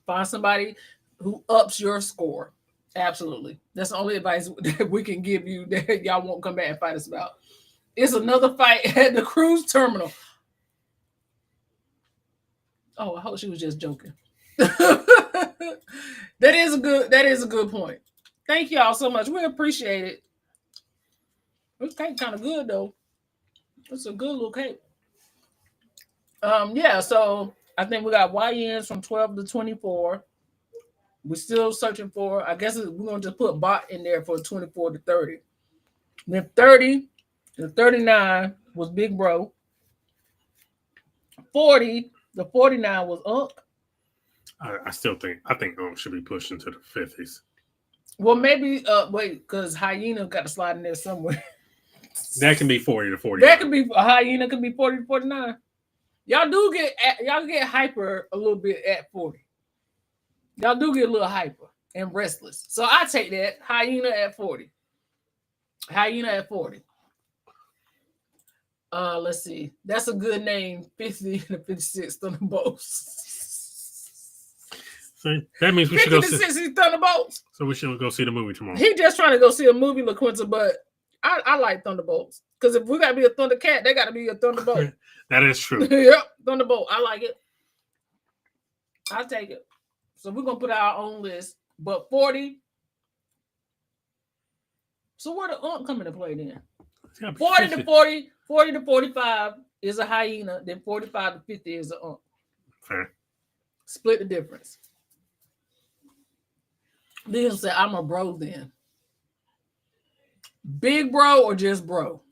Find somebody who ups your score. Absolutely. That's the only advice that we can give you that y'all won't come back and fight us about. It's another fight at the cruise terminal. Oh, I hope she was just joking. That is a good point. Thank y'all so much. We appreciate it. This cake kind of good though. It's a good little cake. Yeah, so I think we got YNs from 12 to 24. We're still searching for, I guess we're going to just put bot in there for 24 to 30. Then 30 to 39 was Big Bro. 40 to 49 was Unc. I think Unc should be pushed into the 50s. Well, maybe, wait, because Hyena got to slide in there somewhere. That can be 40 to 49. That could be, a Hyena could be 40 to 49. Y'all get hyper a little bit at 40. Y'all do get a little hyper and restless. So I take that. Hyena at 40. Hyena at 40. Let's see. That's a good name. 50 to 56 Thunderbolts. So that means we should go see 60 Thunderbolts. So we should go see the movie tomorrow. He just trying to go see a movie, LaQuinta, but I like Thunderbolts. Because if we gotta be a Thundercat, they gotta be a Thunderbolt. That is true. Yep, Thunderbolt. I like it. I'll take it. So we're gonna put our own list. But 40. So where the Unc come into play then? 40 to 40, 40 to 45 is a Hyena, then 45 to 50 is an Unc. Fair. Split the difference. Then say I'm a bro then. Big bro or just bro?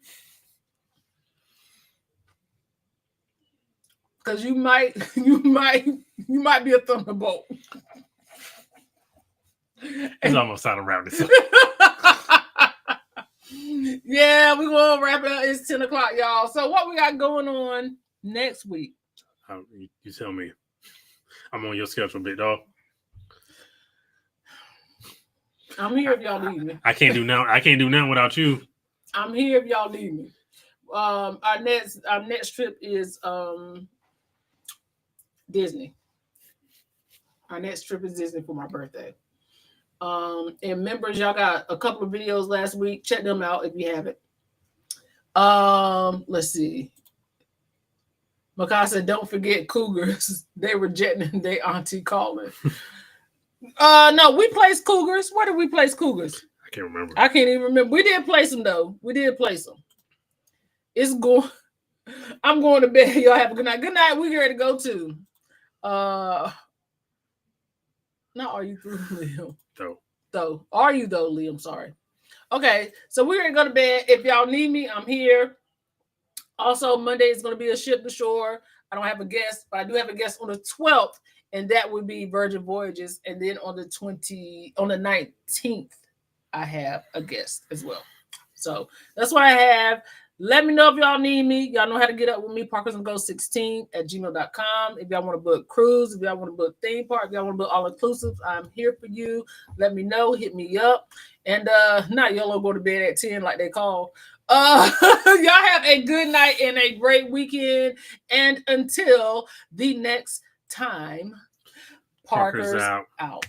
Because you might be a Thunderbolt. It's almost out of roundness. Yeah, we're gonna wrap it up. It's 10 o'clock, y'all. So what we got going on next week? You tell me. I'm on your schedule, big dog. I'm here if y'all need me. I can't do now without you. I'm here if y'all need me. Our next trip is Disney. Our next trip is Disney for my birthday. And members, y'all got a couple of videos last week. Check them out if you haven't. Let's see. Makai said, don't forget Cougars. They rejecting their auntie calling. No, we placed Cougars. Where did we place Cougars? I can't remember. I can't even remember. We did place them though. We did place them. It's going. I'm going to bed. Y'all have a good night. Good night. We're ready to go to. Now are you through, Liam? Though. Are you though, Liam? Sorry. Okay, so we're gonna go to bed. If y'all need me, I'm here. Also, Monday is gonna be a ship to shore. I don't have a guest, but I do have a guest on the 12th, and that would be Virgin Voyages. And then on the 19th, I have a guest as well. So that's what I have. Let me know if y'all need me. Y'all know how to get up with me, parkersandgo16@gmail.com. If y'all want to book cruise, if y'all want to book theme park, if y'all want to book all inclusive, I'm here for you. Let me know. Hit me up. And not y'all will go to bed at 10 like they call. Y'all have a good night and a great weekend. And until the next time, Parker's out.